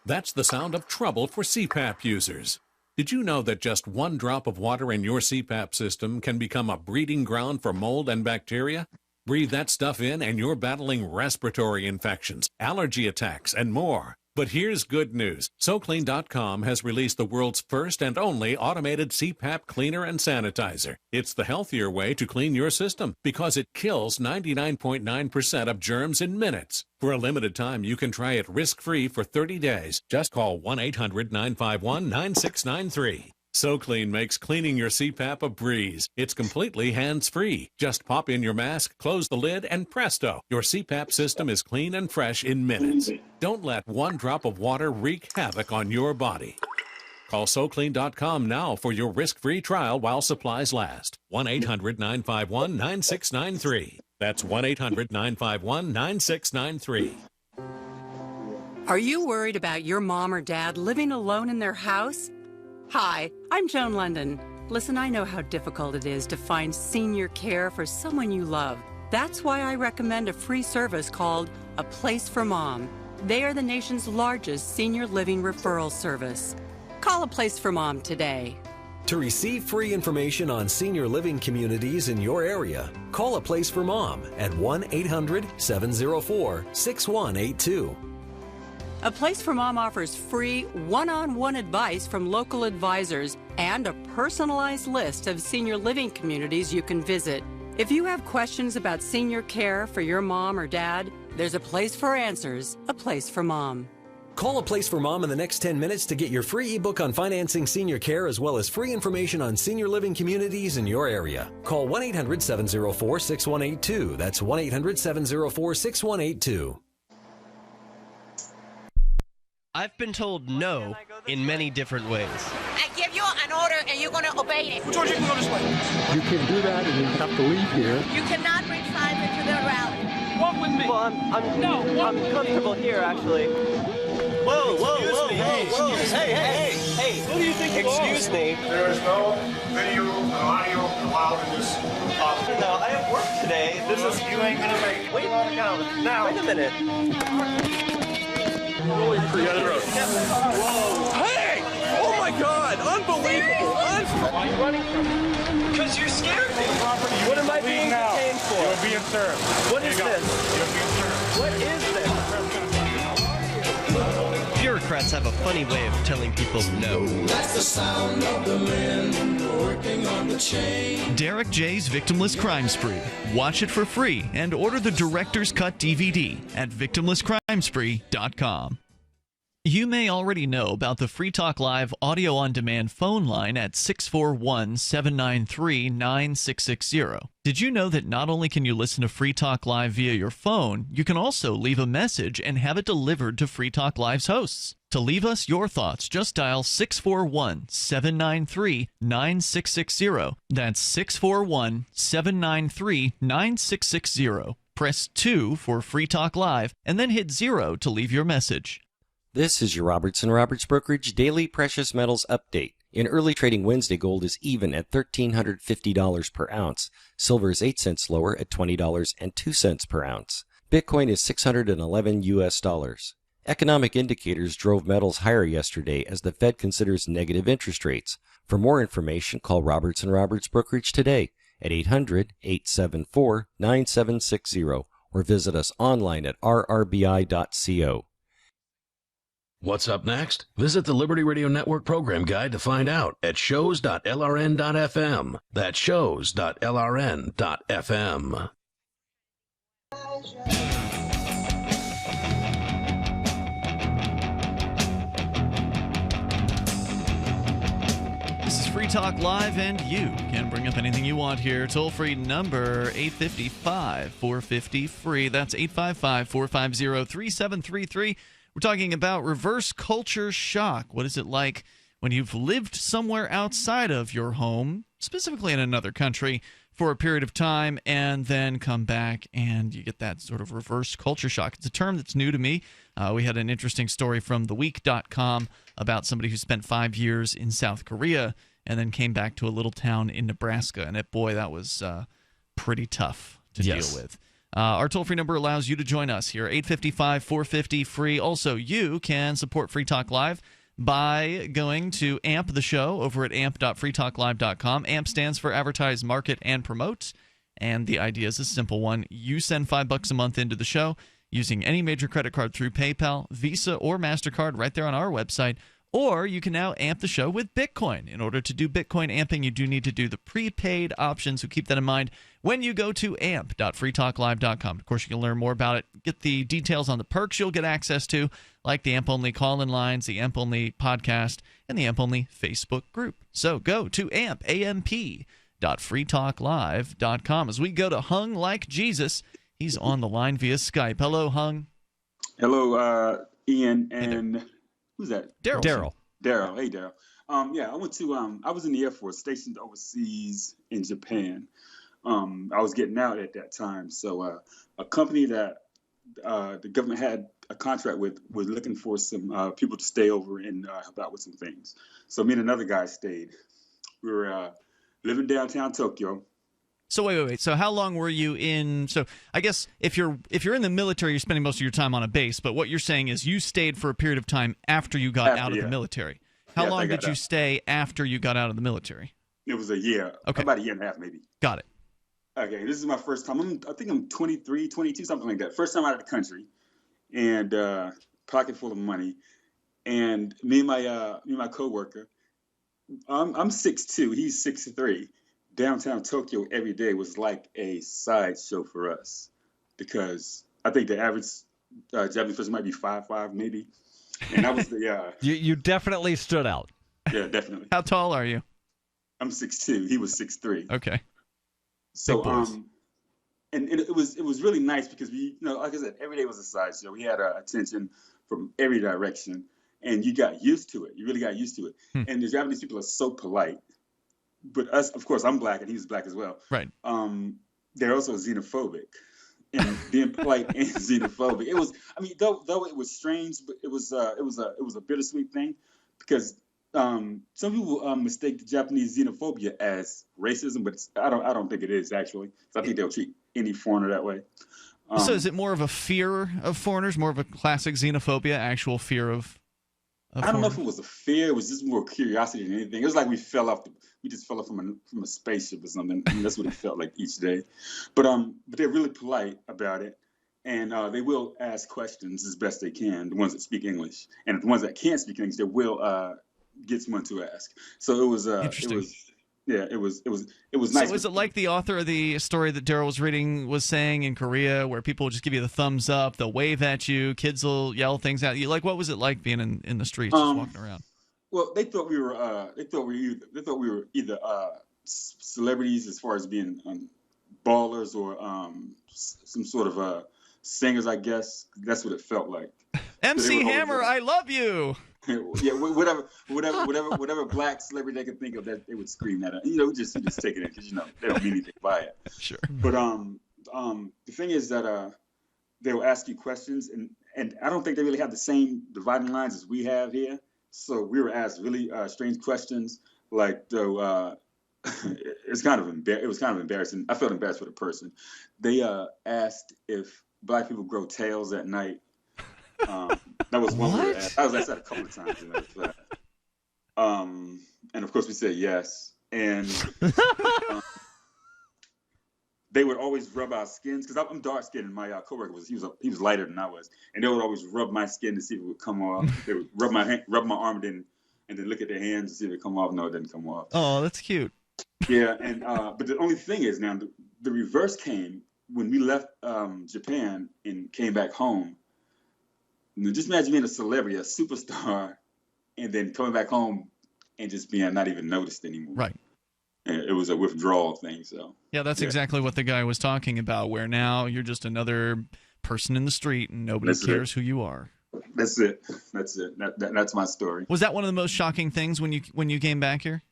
That's the sound of trouble for CPAP users. Did you know that just one drop of water in your CPAP system can become a breeding ground for mold and bacteria? Breathe that stuff in and you're battling respiratory infections, allergy attacks, and more. But here's good news. SoClean.com has released the world's first and only automated CPAP cleaner and sanitizer. It's the healthier way to clean your system because it kills 99.9% of germs in minutes. For a limited time, you can try it risk-free for 30 days. Just call 1-800-951-9693. SoClean makes cleaning your CPAP a breeze. It's completely hands-free. Just pop in your mask, close the lid, and presto, your CPAP system is clean and fresh in minutes. Don't let one drop of water wreak havoc on your body. Call SoClean.com now for your risk-free trial while supplies last. 1-800-951-9693. That's 1-800-951-9693. Are you worried about your mom or dad living alone in their house? Hi, I'm Joan London. Listen, I know how difficult it is to find senior care for someone you love. That's why I recommend a free service called A Place for Mom. They are the nation's largest senior living referral service. Call A Place for Mom today. To receive free information on senior living communities in your area, call A Place for Mom at 1-800-704-6182. A Place for Mom offers free one-on-one advice from local advisors and a personalized list of senior living communities you can visit. If you have questions about senior care for your mom or dad, there's a place for answers, A Place for Mom. Call A Place for Mom in the next 10 minutes to get your free ebook on financing senior care as well as free information on senior living communities in your area. Call 1-800-704-6182. That's 1-800-704-6182. I've been told no in many different ways. I give you an order and you're going to obey it. George, you can go this way. You can do that and you have to leave here. You cannot bring signs into the rally. Walk with me. Well, I'm comfortable here, actually. Whoa, Hey, who do you think you are? Excuse me. There is no video or audio allowed in this office. No, I have work today. You ain't gonna make it. Wait on account. Now. Wait a minute. Really forget it. Whoa. Hey! Oh my God! Unbelievable! Why are you running from me? Because you're scared me. What am I being detained for? You're being served. What is this? You're being served. What is this? Bureaucrats have a funny way of telling people no. That's the sound of the men working on the chain. Derek J's Victimless Crime Spree. Watch it for free and order the Director's Cut DVD at victimlesscrimespree.com. You may already know about the Free Talk Live audio-on-demand phone line at 641-793-9660. Did you know that not only can you listen to Free Talk Live via your phone, you can also leave a message and have it delivered to Free Talk Live's hosts? To leave us your thoughts, just dial 641-793-9660. That's 641-793-9660. Press 2 for Free Talk Live, and then hit 0 to leave your message. This is your Roberts Brokerage Daily Precious Metals Update. In early trading Wednesday, gold is even at $1,350 per ounce. Silver is 8 cents lower at $20.02 per ounce. Bitcoin is $611 US. Economic indicators drove metals higher yesterday as the Fed considers negative interest rates. For more information, call Roberts Brokerage today at 800-874-9760 or visit us online at rrbi.co. What's up next? Visit the Liberty Radio Network program guide to find out at shows.lrn.fm. That's shows.lrn.fm. This is Free Talk Live, and you can bring up anything you want here. Toll-free number 855-450-FREE. That's 855-450-3733. We're talking about reverse culture shock. What is it like when you've lived somewhere outside of your home, specifically in another country, for a period of time and then come back and you get that sort of reverse culture shock? It's a term that's new to me. We had an interesting story from theweek.com about somebody who spent 5 years in South Korea and then came back to a little town in Nebraska. And boy, that was pretty tough to deal with. Our toll-free number allows you to join us here, 855-450-FREE. Also, you can support Free Talk Live by going to AMP the show over at amp.freetalklive.com. AMP stands for Advertise, Market, and Promote. And the idea is a simple one. You send $5 a month into the show using any major credit card through PayPal, Visa, or MasterCard right there on our website. Or you can now amp the show with Bitcoin. In order to do Bitcoin amping, you do need to do the prepaid option, so keep that in mind when you go to amp.freetalklive.com. Of course, you can learn more about it, get the details on the perks you'll get access to, like the AMP-only call-in lines, the AMP-only podcast, and the AMP-only Facebook group. So go to amp.freetalklive.com. As we go to Hung Like Jesus, he's on the line via Skype. Hello, Hung. Hello, Ian and... Who's that? Darryl. Darryl. Hey, Darryl. I went to, I was in the Air Force stationed overseas in Japan. I was getting out at that time. So a company that the government had a contract with was looking for some people to stay over and help out with some things. So me and another guy stayed. We were living downtown Tokyo. So wait. So how long were you in? So I guess if you're in the military, you're spending most of your time on a base. But what you're saying is you stayed for a period of time after you got out of the military. How long did you stay after you got out of the military? It was a year. Okay. About a year and a half, maybe. Got it. Okay, this is my first time. I think I'm 23, 22, something like that. First time out of the country, and pocket full of money. And me and my coworker, I'm 6'2", he's 6'3". Downtown Tokyo every day was like a sideshow for us, because I think the average Japanese person might be 5'5", maybe. And that was the You definitely stood out. Yeah, definitely. How tall are you? I'm 6'2". He was 6'3". Okay. So and it was really nice because we, like I said, every day was a sideshow. We had attention from every direction, and you got used to it. You really got used to it. And the Japanese people are so polite. But us, of course, I'm black and he's black as well. Right. They're also xenophobic, and being polite and xenophobic. It was, though it was strange, but it was a bittersweet thing, because some people mistake the Japanese xenophobia as racism, but I don't think it is, actually. I think they'll treat any foreigner that way. So is it more of a fear of foreigners, more of a classic xenophobia, actual fear of I don't know if it was a fear. It was just more curiosity than anything. It was like we just fell off from a spaceship or something. That's what it felt like each day. But they're really polite about it, and they will ask questions as best they can. The ones that speak English, and the ones that can't speak English, they will get someone to ask. So it was interesting. It was nice. So is it like the author of the story that Darryl was reading was saying in Korea, where people will just give you the thumbs up, they'll wave at you, kids will yell things at you? Like, what was it like being in the streets, just walking around? Well, they thought we were either celebrities as far as being ballers, or some sort of singers, I guess. That's what it felt like. MC Hammer, I love you. Yeah, whatever black celebrity they could think of, that they would scream at it. We just take it in, because they don't mean anything by it. Sure. But the thing is that they will ask you questions, and I don't think they really have the same dividing lines as we have here. So we were asked really strange questions, like though it was kind of embarrassing. I felt embarrassed for the person. They asked if black people grow tails at night. That was one we were asked. I was asked that a couple of times in that class. And of course we said yes. And they would always rub our skins, because I'm dark skinned, and my coworker he was lighter than I was, and they would always rub my skin to see if it would come off. They would rub my arm, and then look at their hands to see if it come off. No, it didn't come off. Oh, that's cute. Yeah, and but the only thing is, now the reverse came when we left Japan and came back home. Just imagine being a celebrity, a superstar, and then coming back home and just being not even noticed anymore. Right. And it was a withdrawal thing. So yeah, that's exactly what the guy was talking about, where now you're just another person in the street and nobody cares who you are. That's it. That's my story. Was that one of the most shocking things when you came back here?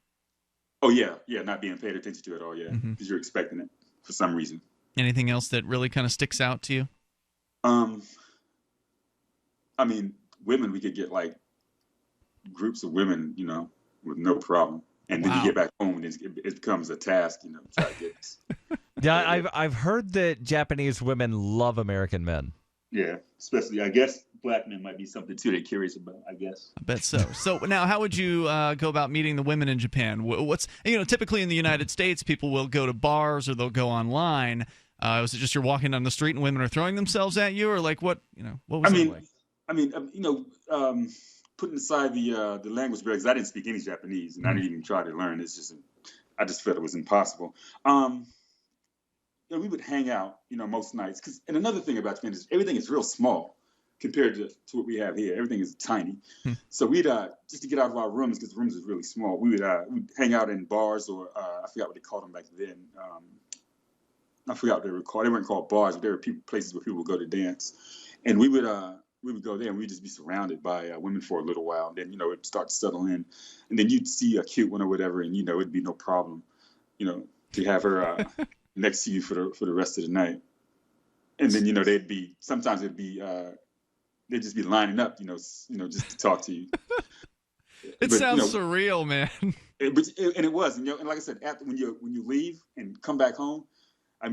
Oh, yeah, not being paid attention to it all, yeah, because you're expecting it for some reason. Anything else that really kind of sticks out to you? Women, we could get like groups of women, with no problem. And then you get back home and it becomes a task, try to get us. Yeah, I've heard that Japanese women love American men. Yeah, especially, I guess, black men might be something too they're curious about, I guess. I bet so. So now, how would you go about meeting the women in Japan? What's typically in the United States, people will go to bars or they'll go online. Was it just you're walking down the street and women are throwing themselves at you, or like what? What was it like? Putting aside the language barrier, because I didn't speak any Japanese and I didn't even try to learn. I just felt it was impossible. We would hang out, most nights. And another thing about Japan is everything is real small compared to what we have here. Everything is tiny. So we'd just to get out of our rooms, because the rooms was really small, we'd hang out in bars, or I forgot what they called them back then. I forgot what they were called. They weren't called bars, but they were places where people would go to dance. And we would go there and we'd just be surrounded by women for a little while. And then, it'd start to settle in. And then you'd see a cute one or whatever, and, it'd be no problem, to have her next to you for the rest of the night. And then, sometimes they'd just be lining up, just to talk to you. It sounds surreal, man. And it was, and like I said, after when you leave and come back home, I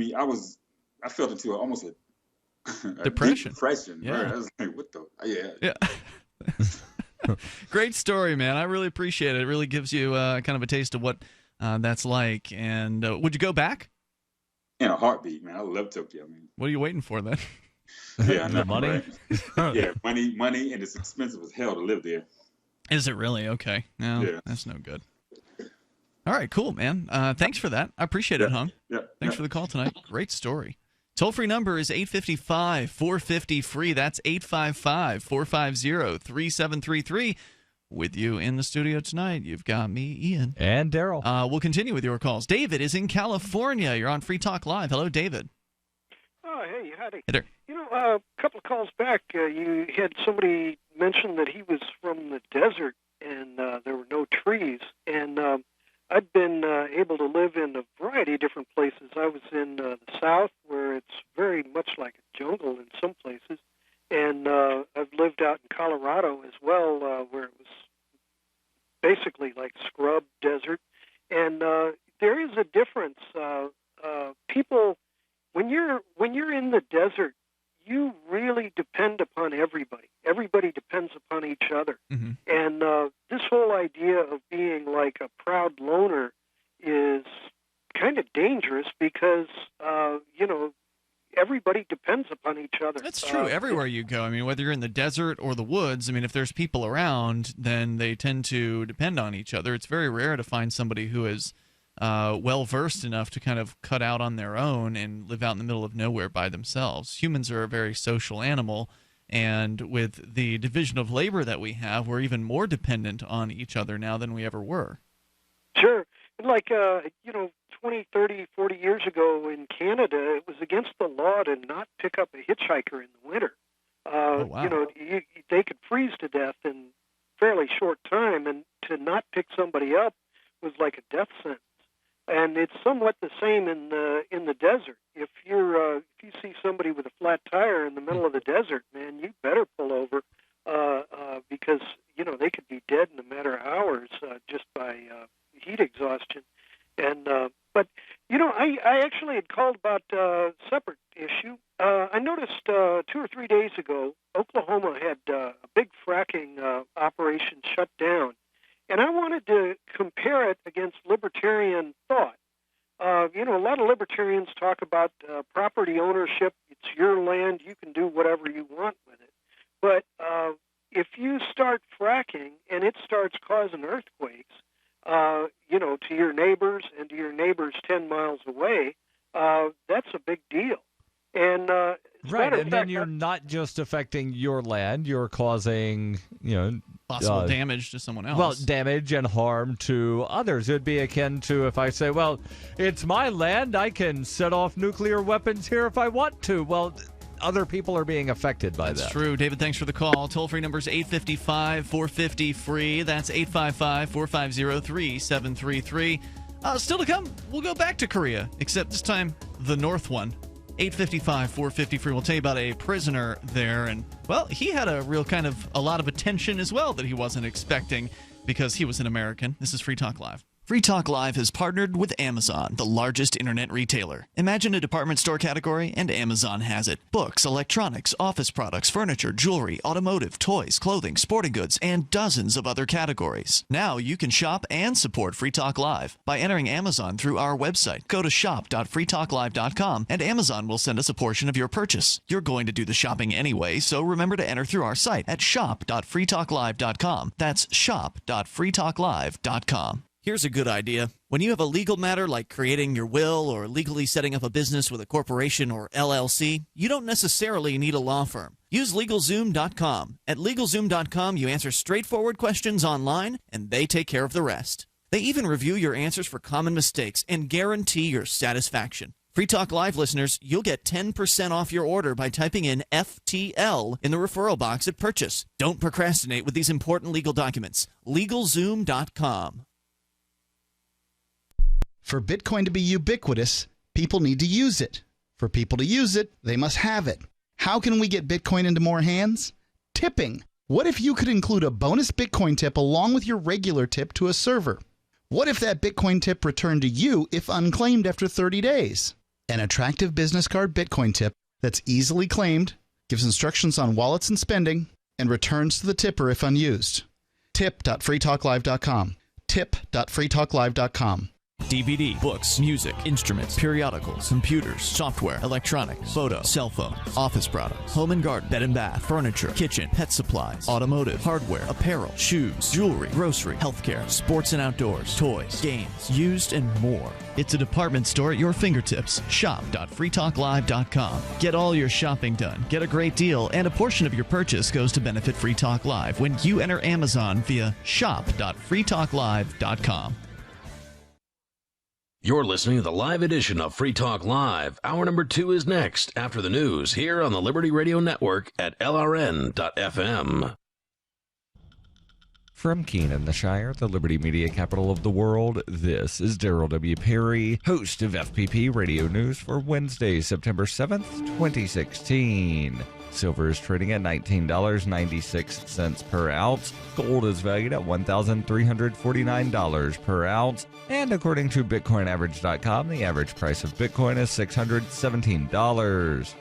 felt into almost a depression. Depression. Yeah. Right? I was like, what the? Yeah. Great story, man. I really appreciate it. It really gives you kind of a taste of what that's like. And would you go back? In a heartbeat, man. I love Tokyo, man. What are you waiting for then? Yeah, I know, money. Right? Yeah, money, and it's expensive as hell to live there. Is it really? Okay. No, Yeah. that's no good. All right, cool, man. Thanks for that. I appreciate it, Hung. Yeah. Thanks for the call tonight. Great story. Toll-free number is 855-450-FREE. That's 855-450-3733. With you in the studio tonight, you've got me, Ian. And Darryl. We'll continue with your calls. David is in California. You're on Free Talk Live. Hello, David. Oh, hey, howdy. Hey there. You know, a couple of calls back, you had somebody mention that he was from the desert and there were no trees. And I've been able to live in a variety of different places. I was in the South, where it's very much like a jungle in some places. And I've lived out in Colorado as well, where it was basically like scrub desert. And there is a difference. People, when you're in the desert, you really depend upon everybody. Everybody depends upon each other. Mm-hmm. And this whole idea of being like a proud loner is kind of dangerous because, everybody depends upon each other. That's true. Everywhere you go. I mean, whether you're in the desert or the woods, I mean, if there's people around, then they tend to depend on each other. It's very rare to find somebody who is well-versed enough to kind of cut out on their own and live out in the middle of nowhere by themselves. Humans are a very social animal, and with the division of labor that we have, we're even more dependent on each other now than we ever were. Sure. And like, 20, 30, 40 years ago in Canada, it was against the law to not pick up a hitchhiker in the winter. Oh, wow. They could freeze to death in fairly short time, and to not pick somebody up was like a death sentence. And it's somewhat the same in the desert. If you see somebody with a flat tire in the middle of the desert, man, you better pull over because they could be dead in a matter of hours just by heat exhaustion. And but I actually had called about a separate issue. I noticed 2 or 3 days ago, Oklahoma had a big fracking operation shut down. And I wanted to compare it against libertarian thought. A lot of libertarians talk about property ownership. It's your land. You can do whatever you want with it. But if you start fracking and it starts causing earthquakes, to your neighbors and to your neighbors 10 miles away, that's a big deal. And right, and then you're not just affecting your land, you're causing, possible damage to someone else. Well, damage and harm to others. It would be akin to if I say, well, it's my land, I can set off nuclear weapons here if I want to. Well, other people are being affected by that. That's true. David, thanks for the call. Toll-free number is 855-450-FREE. That's 855-450-3733. Still to come, we'll go back to Korea, except this time the North one. 855-450-FREE. We'll tell you about a prisoner there. And, well, he had a lot of attention as well that he wasn't expecting because he was an American. This is Free Talk Live. Free Talk Live has partnered with Amazon, the largest internet retailer. Imagine a department store category, and Amazon has it. Books, electronics, office products, furniture, jewelry, automotive, toys, clothing, sporting goods, and dozens of other categories. Now you can shop and support Free Talk Live by entering Amazon through our website. Go to shop.freetalklive.com, and Amazon will send us a portion of your purchase. You're going to do the shopping anyway, so remember to enter through our site at shop.freetalklive.com. That's shop.freetalklive.com. Here's a good idea. When you have a legal matter like creating your will or legally setting up a business with a corporation or LLC, you don't necessarily need a law firm. Use LegalZoom.com. At LegalZoom.com, you answer straightforward questions online, and they take care of the rest. They even review your answers for common mistakes and guarantee your satisfaction. Free Talk Live listeners, you'll get 10% off your order by typing in FTL in the referral box at purchase. Don't procrastinate with these important legal documents. LegalZoom.com. For Bitcoin to be ubiquitous, people need to use it. For people to use it, they must have it. How can we get Bitcoin into more hands? Tipping. What if you could include a bonus Bitcoin tip along with your regular tip to a server? What if that Bitcoin tip returned to you if unclaimed after 30 days? An attractive business card Bitcoin tip that's easily claimed, gives instructions on wallets and spending, and returns to the tipper if unused. tip.freetalklive.com. tip.freetalklive.com. DVD, books, music, instruments, periodicals, computers, software, electronics, photo, cell phone, office products, home and garden, bed and bath, furniture, kitchen, pet supplies, automotive, hardware, apparel, shoes, jewelry, grocery, healthcare, sports and outdoors, toys, games, used, and more. It's a department store at your fingertips. Shop.freetalklive.com. Get all your shopping done, get a great deal, and a portion of your purchase goes to benefit Free Talk Live when you enter Amazon via shop.freetalklive.com. You're listening to the live edition of Free Talk Live. Hour number 2 is next after the news here on the Liberty Radio Network at LRN.FM. From Keene in the Shire, the Liberty Media capital of the world, this is Darryl W. Perry, host of FPP Radio News for Wednesday, September 7th, 2016. Silver is trading at $19.96 per ounce. Gold is valued at $1,349 per ounce. And according to BitcoinAverage.com, the average price of Bitcoin is $617.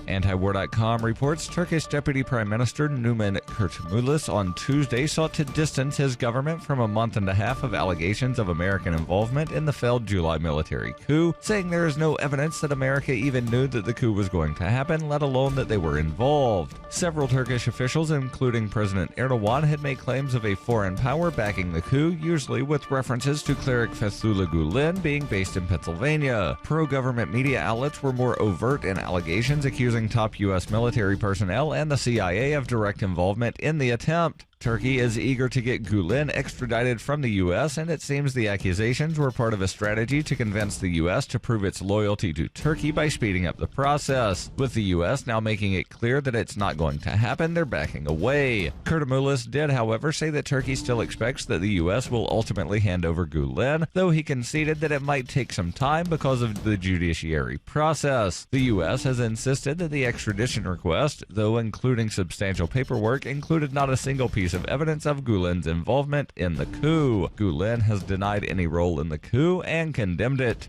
Antiwar.com reports Turkish Deputy Prime Minister Numan Kurtulmuş on Tuesday sought to distance his government from a month and a half of allegations of American involvement in the failed July military coup, saying there is no evidence that America even knew that the coup was going to happen, let alone that they were involved. Several Turkish officials, including President Erdogan, had made claims of a foreign power backing the coup, usually with references to cleric Fethullah Gulen being based in Pennsylvania. Pro-government media outlets were more overt in allegations accusing top U.S. military personnel and the CIA of direct involvement in the attempt. Turkey is eager to get Gulen extradited from the U.S., and it seems the accusations were part of a strategy to convince the U.S. to prove its loyalty to Turkey by speeding up the process. With the U.S. now making it clear that it's not going to happen, they're backing away. Kurtulmuş did, however, say that Turkey still expects that the U.S. will ultimately hand over Gulen, though he conceded that it might take some time because of the judiciary process. The U.S. has insisted that the extradition request, though including substantial paperwork, included not a single piece of evidence of Gulen's involvement in the coup. Gulen has denied any role in the coup and condemned it.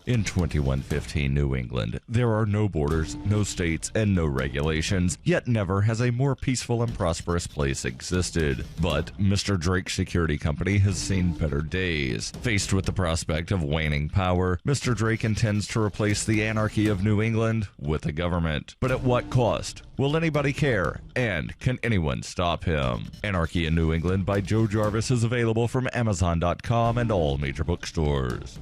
In 2115 New England, there are no borders, no states, and no regulations, yet never has a more peaceful and prosperous place existed. But Mr. Drake's security company has seen better days. Faced with the prospect of waning power, Mr. Drake intends to replace the anarchy of New England with a government. But at what cost? Will anybody care? And can anyone stop him? Anarchy in New England by Joe Jarvis is available from Amazon.com and all major bookstores.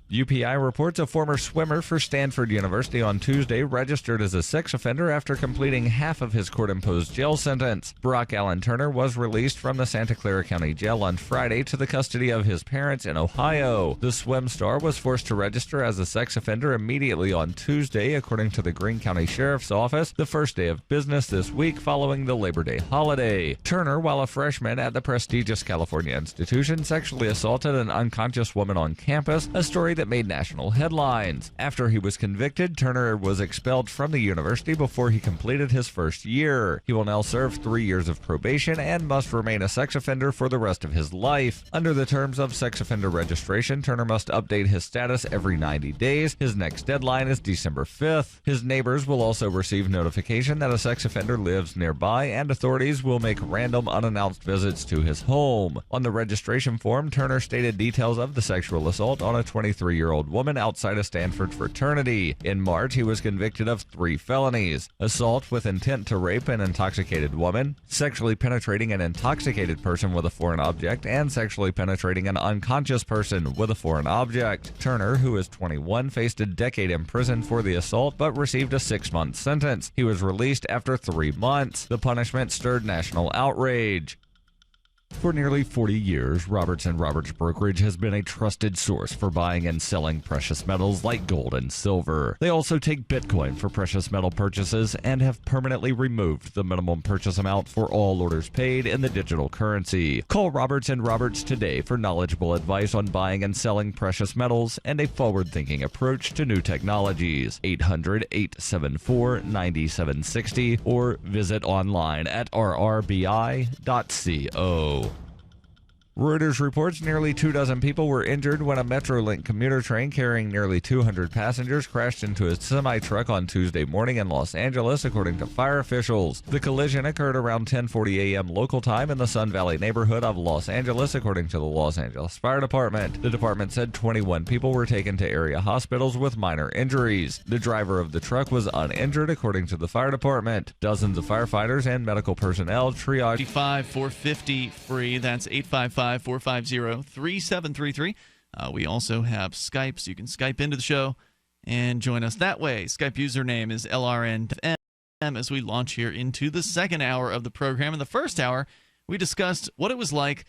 UPI reports a former swimmer for Stanford University on Tuesday registered as a sex offender after completing half of his court-imposed jail sentence. Brock Allen Turner was released from the Santa Clara County Jail on Friday to the custody of his parents in Ohio. The swim star was forced to register as a sex offender immediately on Tuesday, according to the Greene County Sheriff's Office, the first day of business this week following the Labor Day holiday. Turner, while a freshman at the prestigious California institution, sexually assaulted an unconscious woman on campus, a story that made national headlines. After he was convicted, Turner was expelled from the university before he completed his first year. He will now serve 3 years of probation and must remain a sex offender for the rest of his life. Under the terms of sex offender registration, Turner must update his status every 90 days. His next deadline is December 5th. His neighbors will also receive notification that a sex offender lives nearby, and authorities will make random unannounced visits to his home. On the registration form, Turner stated details of the sexual assault on a 23-year-old woman outside a Stanford fraternity. In March, he was convicted of 3 felonies: assault with intent to rape an intoxicated woman, sexually penetrating an intoxicated person with a foreign object, and sexually penetrating an unconscious person with a foreign object. Turner, who is 21, faced a decade in prison for the assault but received a 6-month sentence. He was released after 3 months. The punishment stirred national outrage. For nearly 40 years, Roberts & Roberts Brokerage has been a trusted source for buying and selling precious metals like gold and silver. They also take Bitcoin for precious metal purchases and have permanently removed the minimum purchase amount for all orders paid in the digital currency. Call Roberts & Roberts today for knowledgeable advice on buying and selling precious metals and a forward-thinking approach to new technologies. 800-874-9760 or visit online at rrbi.co. Reuters reports nearly 24 people were injured when a Metrolink commuter train carrying nearly 200 passengers crashed into a semi-truck on Tuesday morning in Los Angeles, according to fire officials. The collision occurred around 10:40 a.m. local time in the Sun Valley neighborhood of Los Angeles, according to the Los Angeles Fire Department. The department said 21 people were taken to area hospitals with minor injuries. The driver of the truck was uninjured, according to the fire department. Dozens of firefighters and medical personnel triaged. 450 free. That's 855-450-3733. We also have Skype, so you can Skype into the show and join us that way. Skype username is LRN as we launch here into the second hour of the program. In the first hour, we discussed what it was like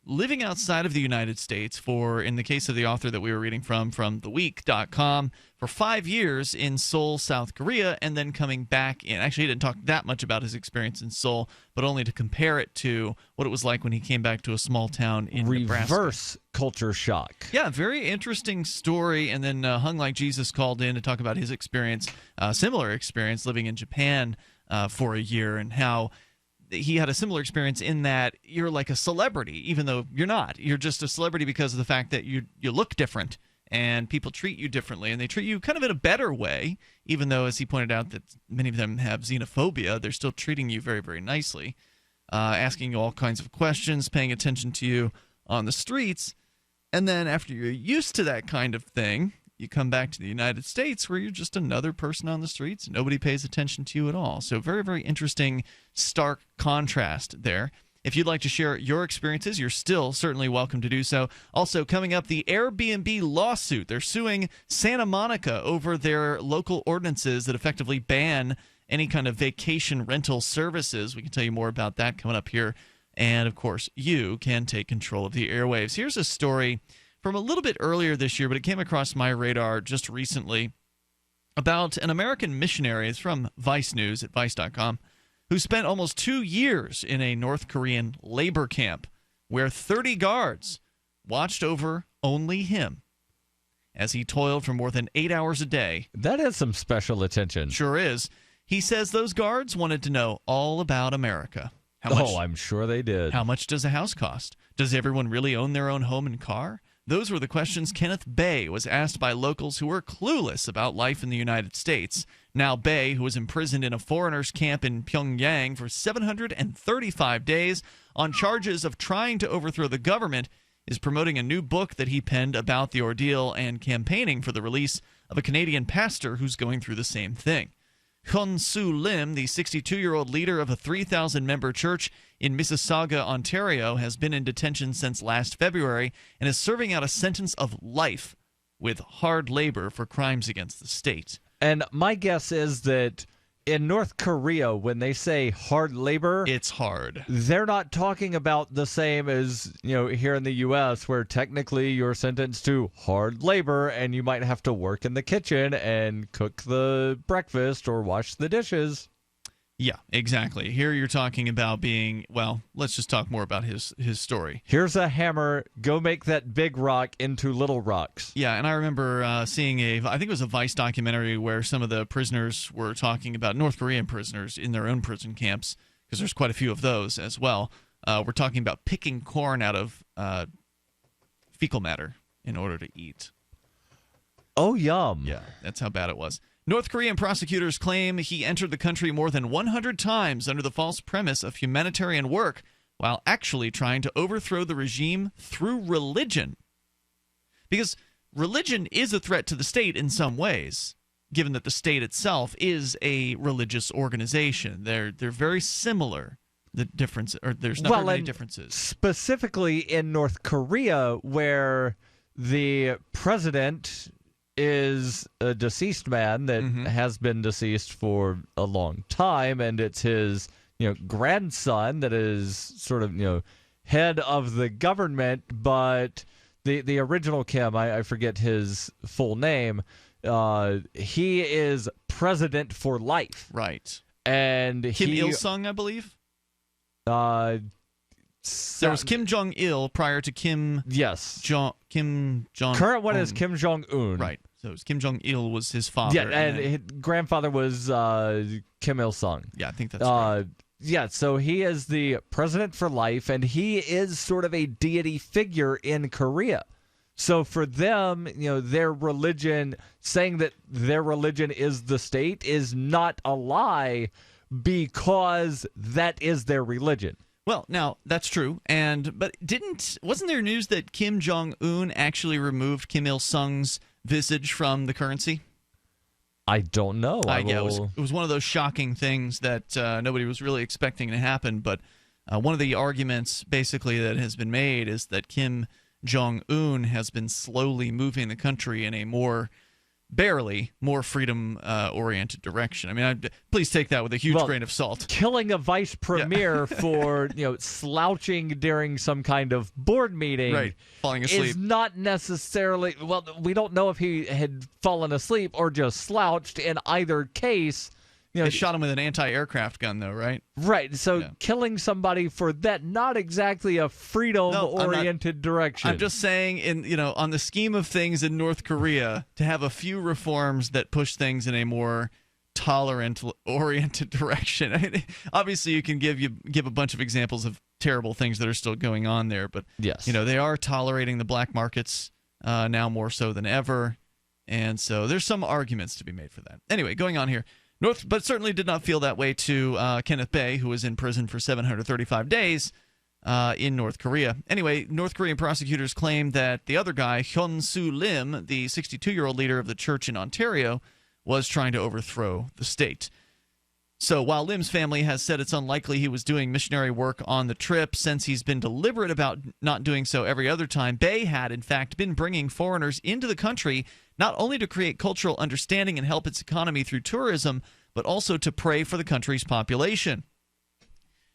living outside of the United States for, in the case of the author that we were reading from theweek.com, for 5 years in Seoul, South Korea, and then coming back in. Actually, he didn't talk that much about his experience in Seoul, but only to compare it to what it was like when he came back to a small town in Nebraska. Reverse culture shock. Yeah, very interesting story. And then Hung Like Jesus called in to talk about his experience, similar experience living in Japan for a year, and how he had a similar experience in that you're like a celebrity, even though you're not. You're just a celebrity because of the fact that you look different and people treat you differently, and they treat you kind of in a better way, even though, as he pointed out, that many of them have xenophobia. They're still treating you very, very nicely, asking you all kinds of questions, paying attention to you on the streets. And then after you're used to that kind of thing, you come back to the United States where you're just another person on the streets. Nobody pays attention to you at all. So very, very interesting, stark contrast there. If you'd like to share your experiences, you're still certainly welcome to do so. Also, coming up, the Airbnb lawsuit. They're suing Santa Monica over their local ordinances that effectively ban any kind of vacation rental services. We can tell you more about that coming up here. And, of course, you can take control of the airwaves. Here's a story from a little bit earlier this year, but it came across my radar just recently, about an American missionary. It's from Vice News at Vice.com, who spent almost 2 years in a North Korean labor camp where 30 guards watched over only him as he toiled for more than 8 hours a day. That is some special attention. Sure is. He says those guards wanted to know all about America. I'm sure they did. How much does a house cost? Does everyone really own their own home and car? Those were the questions Kenneth Bay was asked by locals who were clueless about life in the United States. Now Bay, who was imprisoned in a foreigners' camp in Pyongyang for 735 days on charges of trying to overthrow the government, is promoting a new book that he penned about the ordeal and campaigning for the release of a Canadian pastor who's going through the same thing. Hyun Soo Lim, the 62-year-old leader of a 3,000-member church in Mississauga, Ontario, has been in detention since last February and is serving out a sentence of life with hard labor for crimes against the state. And my guess is that in North Korea, when they say hard labor, it's hard. They're not talking about the same as, here in the U.S., where technically you're sentenced to hard labor and you might have to work in the kitchen and cook the breakfast or wash the dishes. Yeah, exactly. Here you're talking about being, well, let's just talk more about his story. Here's a hammer. Go make that big rock into little rocks. Yeah, and I remember seeing I think it was a Vice documentary where some of the prisoners were talking about, North Korean prisoners in their own prison camps, because there's quite a few of those as well. We're talking about picking corn out of fecal matter in order to eat. Oh, yum. Yeah, that's how bad it was. North Korean prosecutors claim he entered the country more than 100 times under the false premise of humanitarian work, while actually trying to overthrow the regime through religion. Because religion is a threat to the state in some ways, given that the state itself is a religious organization. They're very similar. The difference, or there's not very many differences. Specifically in North Korea, where the president is a deceased man that has been deceased for a long time, and it's his grandson that is sort of head of the government, but the original Kim, I forget his full name, he is president for life. Right. And Kim Il-sung, I believe? There was Kim Jong-il prior to Kim Jong. Current one is Kim Jong-un. Right. So it was Kim Jong-il was his father. Yeah, and his grandfather was Kim Il-sung. Yeah, I think that's right. Yeah, so he is the president for life, and he is sort of a deity figure in Korea. So for them, their religion, saying that their religion is the state is not a lie because that is their religion. Well, now that's true, but wasn't there news that Kim Jong-un actually removed Kim Il-sung's visage from the currency? I don't know. Yeah, it was one of those shocking things that nobody was really expecting to happen. But one of the arguments, basically, that has been made is that Kim Jong-un has been slowly moving the country in a more freedom-oriented direction. I mean, please take that with a huge grain of salt. Killing a vice premier for slouching during some kind of board meeting, right, falling asleep, is not necessarily. Well, we don't know if he had fallen asleep or just slouched. In either case, they shot him with an anti-aircraft gun, though, right? Right. So killing somebody for that, not exactly a freedom-oriented direction. I'm just saying, on the scheme of things in North Korea, to have a few reforms that push things in a more tolerant-oriented direction. I mean, obviously, you can give a bunch of examples of terrible things that are still going on there, but yes, they are tolerating the black markets now more so than ever, and so there's some arguments to be made for that. Anyway, going on here. But certainly did not feel that way to Kenneth Bae, who was in prison for 735 days in North Korea. Anyway, North Korean prosecutors claim that the other guy, Hyun-soo Lim, the 62-year-old leader of the church in Ontario, was trying to overthrow the state. So while Lim's family has said it's unlikely he was doing missionary work on the trip, since he's been deliberate about not doing so every other time, Bae had, in fact, been bringing foreigners into the country not only to create cultural understanding and help its economy through tourism, but also to pray for the country's population.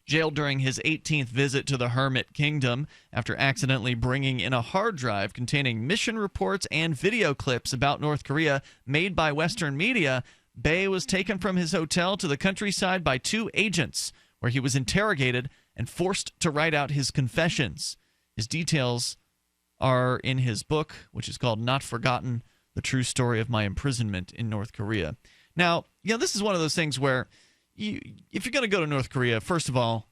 Jailed during his 18th visit to the Hermit Kingdom after accidentally bringing in a hard drive containing mission reports and video clips about North Korea made by Western media, Bae was taken from his hotel to the countryside by 2 agents, where he was interrogated and forced to write out his confessions. His details are in his book, which is called Not Forgotten: The True Story of My Imprisonment in North Korea. Now, this is one of those things where if you're going to go to North Korea, first of all,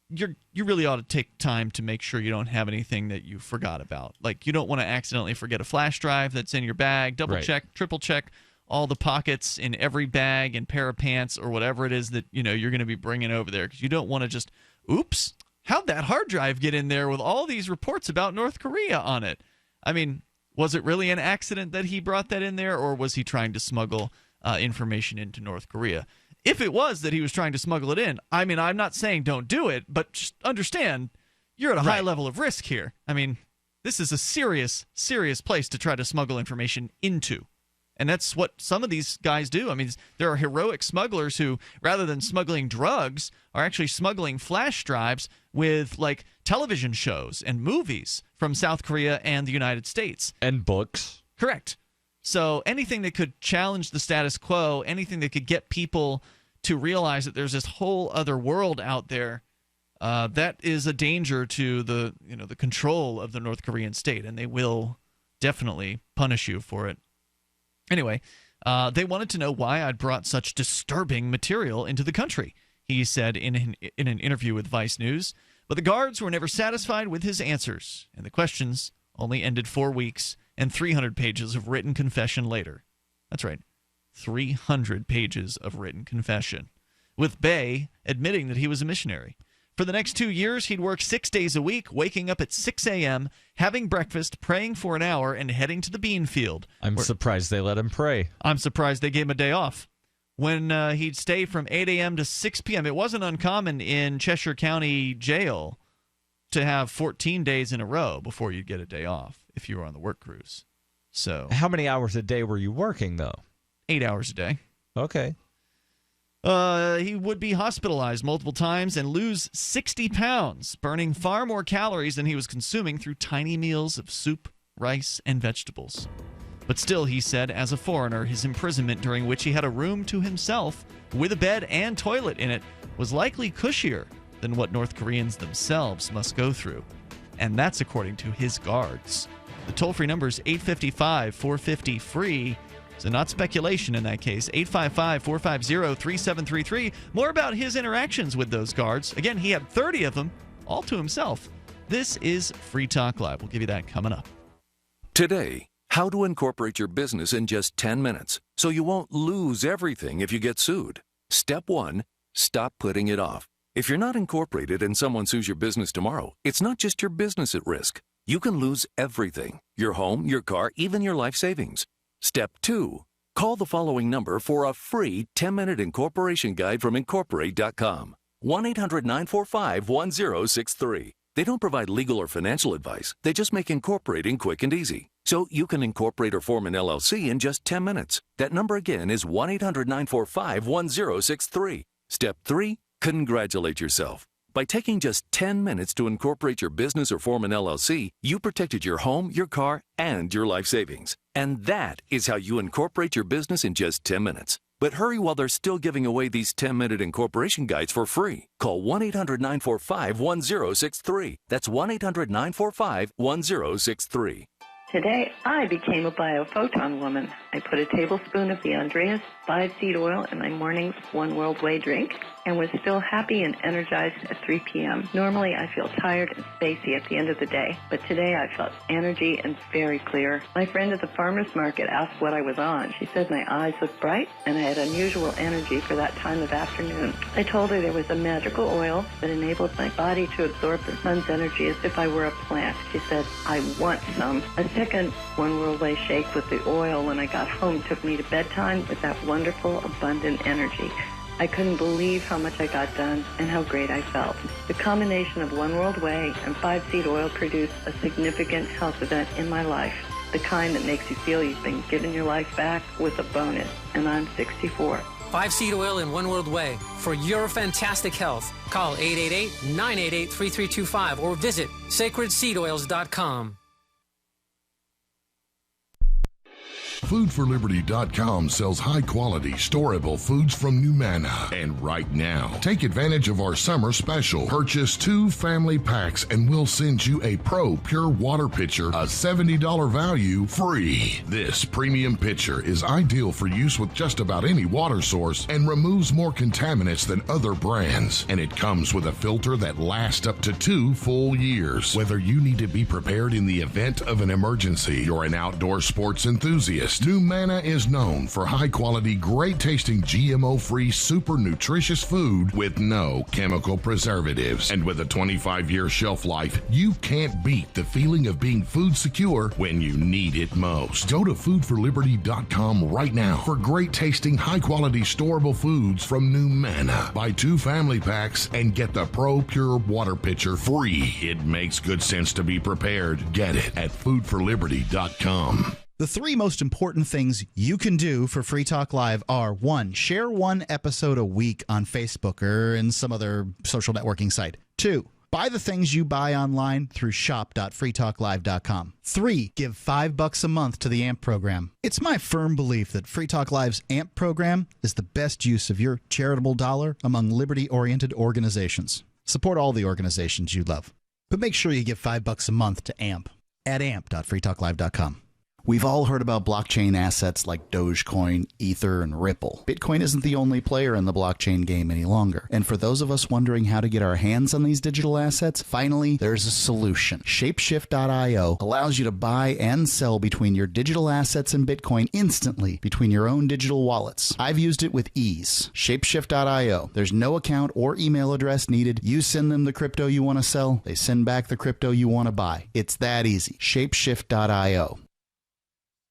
you really ought to take time to make sure you don't have anything that you forgot about. Like, you don't want to accidentally forget a flash drive that's in your bag. Double check, triple check all the pockets in every bag and pair of pants or whatever it is that you're going to be bringing over there, because you don't want to just, oops, how'd that hard drive get in there with all these reports about North Korea on it? I mean, was it really an accident that he brought that in there, or was he trying to smuggle information into North Korea? If it was that he was trying to smuggle it in, I mean, I'm not saying don't do it, but just understand you're at a high level of risk here. I mean, this is a serious, serious place to try to smuggle information into. And that's what some of these guys do. I mean, there are heroic smugglers who, rather than smuggling drugs, are actually smuggling flash drives with, like, television shows and movies from South Korea and the United States. And books. Correct. So anything that could challenge the status quo, anything that could get people to realize that there's this whole other world out there, that is a danger to the control of the North Korean state, and they will definitely punish you for it. Anyway, they wanted to know why I'd brought such disturbing material into the country, he said in an interview with Vice News. But the guards were never satisfied with his answers, and the questions only ended 4 weeks and 300 pages of written confession later. That's right, 300 pages of written confession, with Bae admitting that he was a missionary. For the next 2 years, he'd work 6 days a week, waking up at 6 a.m., having breakfast, praying for an hour, and heading to the bean field. I'm surprised they let him pray. I'm surprised they gave him a day off. When he'd stay from 8 a.m. to 6 p.m., it wasn't uncommon in Cheshire County Jail to have 14 days in a row before you'd get a day off if you were on the work cruise. So, how many hours a day were you working, though? 8 hours a day. Okay. He would be hospitalized multiple times and lose 60 pounds, burning far more calories than he was consuming through tiny meals of soup, rice, and vegetables. But still, he said, as a foreigner, his imprisonment, during which he had a room to himself with a bed and toilet in it, was likely cushier than what North Koreans themselves must go through. And that's according to his guards. The toll-free number is 855-450-FREE. So not speculation in that case. 855-450-3733. More about his interactions with those guards. Again, he had 30 of them, all to himself. This is Free Talk Live. We'll give you that coming up. Today, how to incorporate your business in just 10 minutes so you won't lose everything if you get sued. Step 1, stop putting it off. If you're not incorporated and someone sues your business tomorrow, it's not just your business at risk. You can lose everything: your home, your car, even your life savings. Step 2, call the following number for a free 10-minute incorporation guide from Incorporate.com. 1-800-945-1063. They don't provide legal or financial advice. They just make incorporating quick and easy. So you can incorporate or form an LLC in just 10 minutes. That number again is 1-800-945-1063. Step 3, congratulate yourself. By taking just 10 minutes to incorporate your business or form an LLC, you protected your home, your car, and your life savings. And that is how you incorporate your business in just 10 minutes. But hurry while they're still giving away these 10-minute incorporation guides for free. Call 1-800-945-1063. That's 1-800-945-1063. Today, I became a biophoton woman. I put a tablespoon of the Andreas 5-seed oil in my morning's One World Way drink and was still happy and energized at 3 p.m. Normally, I feel tired and spacey at the end of the day, but today I felt energy and very clear. My friend at the farmer's market asked what I was on. She said my eyes looked bright and I had unusual energy for that time of afternoon. I told her there was a magical oil that enabled my body to absorb the sun's energy as if I were a plant. She said, I want some. A second One World Way shake with the oil when I got home took me to bedtime with that wonderful, abundant energy. I couldn't believe how much I got done and how great I felt. The combination of One World Way and 5-seed oil produced a significant health event in my life, the kind that makes you feel you've been given your life back with a bonus, and I'm 64. 5-seed oil in One World Way. For your fantastic health, call 888-988-3325 or visit sacredseedoils.com. FoodForLiberty.com sells high-quality, storable foods from Numana. And right now, take advantage of our summer special. Purchase 2 family packs and we'll send you a Pro Pure Water Pitcher, a $70 value, free. This premium pitcher is ideal for use with just about any water source and removes more contaminants than other brands. And it comes with a filter that lasts up to 2 full years. Whether you need to be prepared in the event of an emergency, you're an outdoor sports enthusiast, Numana is known for high-quality, great-tasting, GMO-free, super nutritious food with no chemical preservatives. And with a 25-year shelf life, you can't beat the feeling of being food secure when you need it most. Go to foodforliberty.com right now for great-tasting, high-quality, storable foods from Numana. Buy 2 family packs and get the Pro Pure Water Pitcher free. It makes good sense to be prepared. Get it at foodforliberty.com. The 3 most important things you can do for Free Talk Live are: 1, share 1 episode a week on Facebook or in some other social networking site. 2, buy the things you buy online through shop.freetalklive.com. 3, give $5 a month to the AMP program. It's my firm belief that Free Talk Live's AMP program is the best use of your charitable dollar among liberty-oriented organizations. Support all the organizations you love, but make sure you give $5 a month to AMP at amp.freetalklive.com. We've all heard about blockchain assets like Dogecoin, Ether, and Ripple. Bitcoin isn't the only player in the blockchain game any longer. And for those of us wondering how to get our hands on these digital assets, finally, there's a solution. Shapeshift.io allows you to buy and sell between your digital assets and Bitcoin instantly between your own digital wallets. I've used it with ease. Shapeshift.io. There's no account or email address needed. You send them the crypto you want to sell. They send back the crypto you want to buy. It's that easy. Shapeshift.io.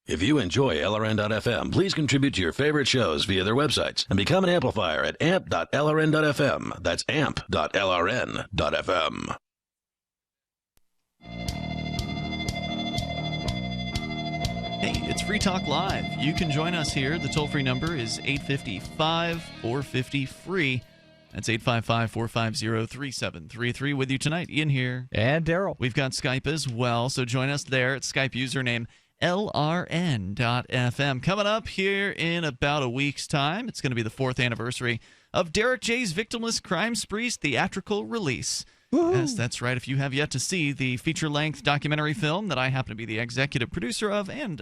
If you enjoy LRN.FM, please contribute to your favorite shows via their websites and become an amplifier at amp.lrn.fm. That's amp.lrn.fm. Hey, it's Free Talk Live. You can join us here. The toll-free number is 855-450-FREE. That's 855-450-3733. With you tonight, Ian here. And Darryl. We've got Skype as well, so join us there at Skype username LRN.FM. Coming up here in about a week's time, it's going to be the 4th anniversary of Derek J's Victimless Crime Spree's theatrical release. Yes, that's right. If you have yet to see the feature-length documentary film that I happen to be the executive producer of and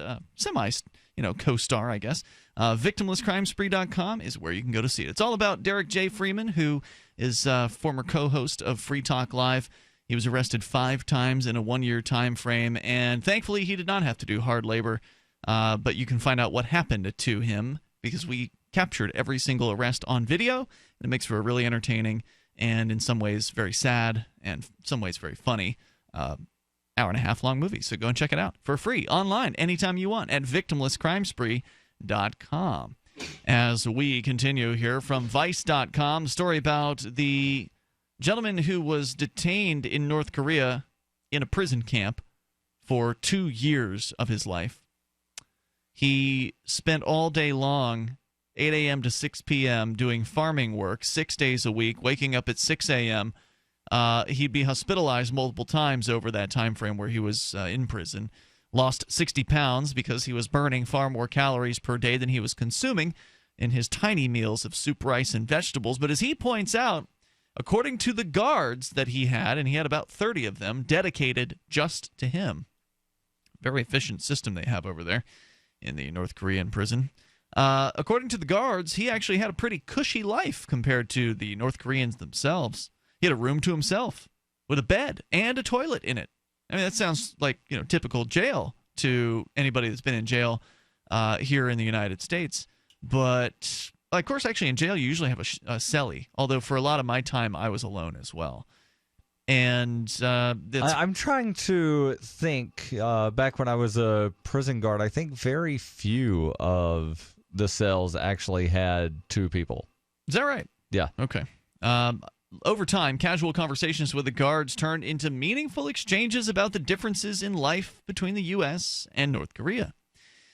co-star, I guess, victimlesscrimespree.com is where you can go to see it. It's all about Derek J. Freeman, who is former co-host of Free Talk Live. He was arrested 5 times in a 1-year time frame, and thankfully he did not have to do hard labor. But you can find out what happened to him because we captured every single arrest on video. And it makes for a really entertaining and in some ways very sad and in some ways very funny hour-and-a-half long movie. So go and check it out for free online anytime you want at victimlesscrimespree.com. As we continue here from Vice.com, the story about the gentleman who was detained in North Korea in a prison camp for 2 years of his life. He spent all day long, 8 a.m. to 6 p.m., doing farming work 6 days a week, waking up at 6 a.m. He'd be hospitalized multiple times over that time frame where he was in prison. Lost 60 pounds because he was burning far more calories per day than he was consuming in his tiny meals of soup, rice, and vegetables. But as he points out, according to the guards that he had, and he had about 30 of them dedicated just to him. Very efficient system they have over there in the North Korean prison. According to the guards, he actually had a pretty cushy life compared to the North Koreans themselves. He had a room to himself with a bed and a toilet in it. I mean, that sounds like, typical jail to anybody that's been in jail here in the United States. But, of course, actually in jail you usually have a cellie, although for a lot of my time I was alone as well. And I'm trying to think, back when I was a prison guard, I think very few of the cells actually had 2 people. Is that right? Yeah. Okay. Over time, casual conversations with the guards turned into meaningful exchanges about the differences in life between the U.S. and North Korea.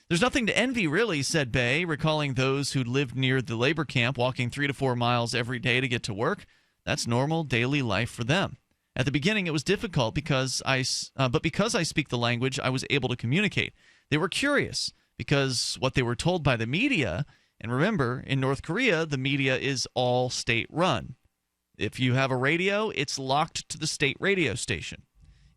There's nothing to envy, really, said Bay, recalling those who lived near the labor camp walking 3 to 4 miles every day to get to work. That's normal daily life for them. At the beginning, it was difficult because I speak the language, I was able to communicate. They were curious because what they were told by the media, and remember, in North Korea, the media is all state-run. If you have a radio, it's locked to the state radio station.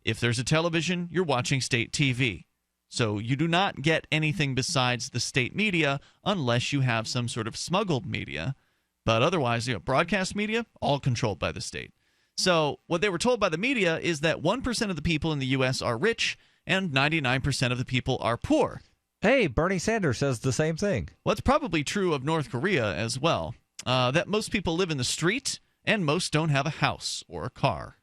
If there's a television, you're watching state TV. So you do not get anything besides the state media unless you have some sort of smuggled media. But otherwise, broadcast media, all controlled by the state. So what they were told by the media is that 1% of the people in the U.S. are rich and 99% of the people are poor. Hey, Bernie Sanders says the same thing. Well, it's probably true of North Korea as well, that most people live in the street and most don't have a house or a car.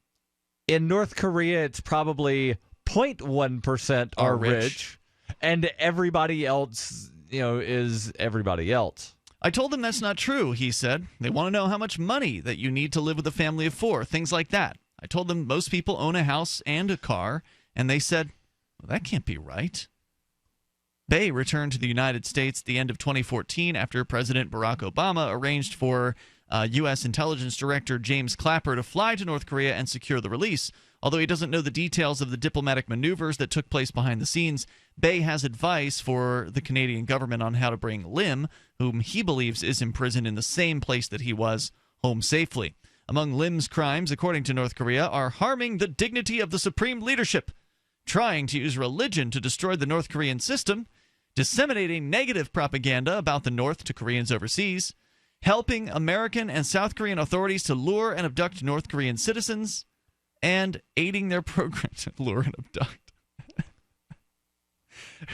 In North Korea, it's probably 0.1% are rich, and everybody else, is everybody else. I told them that's not true, he said. They want to know how much money that you need to live with a family of 4, things like that. I told them most people own a house and a car, and they said, well, that can't be right. Bay returned to the United States at the end of 2014 after President Barack Obama arranged for U.S. Intelligence Director James Clapper to fly to North Korea and secure the release. Although he doesn't know the details of the diplomatic maneuvers that took place behind the scenes, Bay has advice for the Canadian government on how to bring Lim, whom he believes is imprisoned in the same place that he was, home safely. Among Lim's crimes, according to North Korea, are harming the dignity of the supreme leadership, trying to use religion to destroy the North Korean system, disseminating negative propaganda about the North to Koreans overseas, helping American and South Korean authorities to lure and abduct North Korean citizens, and aiding their program to lure and abduct.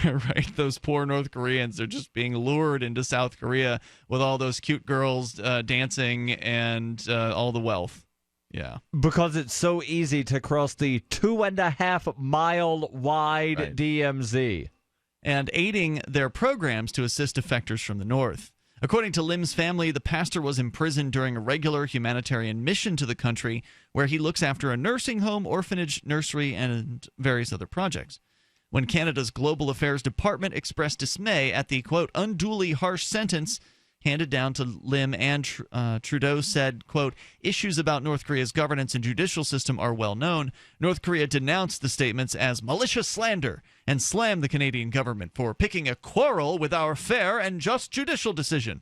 Right, those poor North Koreans are just being lured into South Korea with all those cute girls dancing and all the wealth. Yeah. Because it's so easy to cross the 2.5 mile wide DMZ. And aiding their programs to assist defectors from the North. According to Lim's family, the pastor was imprisoned during a regular humanitarian mission to the country where he looks after a nursing home, orphanage, nursery, and various other projects. When Canada's Global Affairs Department expressed dismay at the, quote, unduly harsh sentence handed down to Lim, and Trudeau said, quote, issues about North Korea's governance and judicial system are well known. North Korea denounced the statements as malicious slander and slammed the Canadian government for picking a quarrel with our fair and just judicial decision.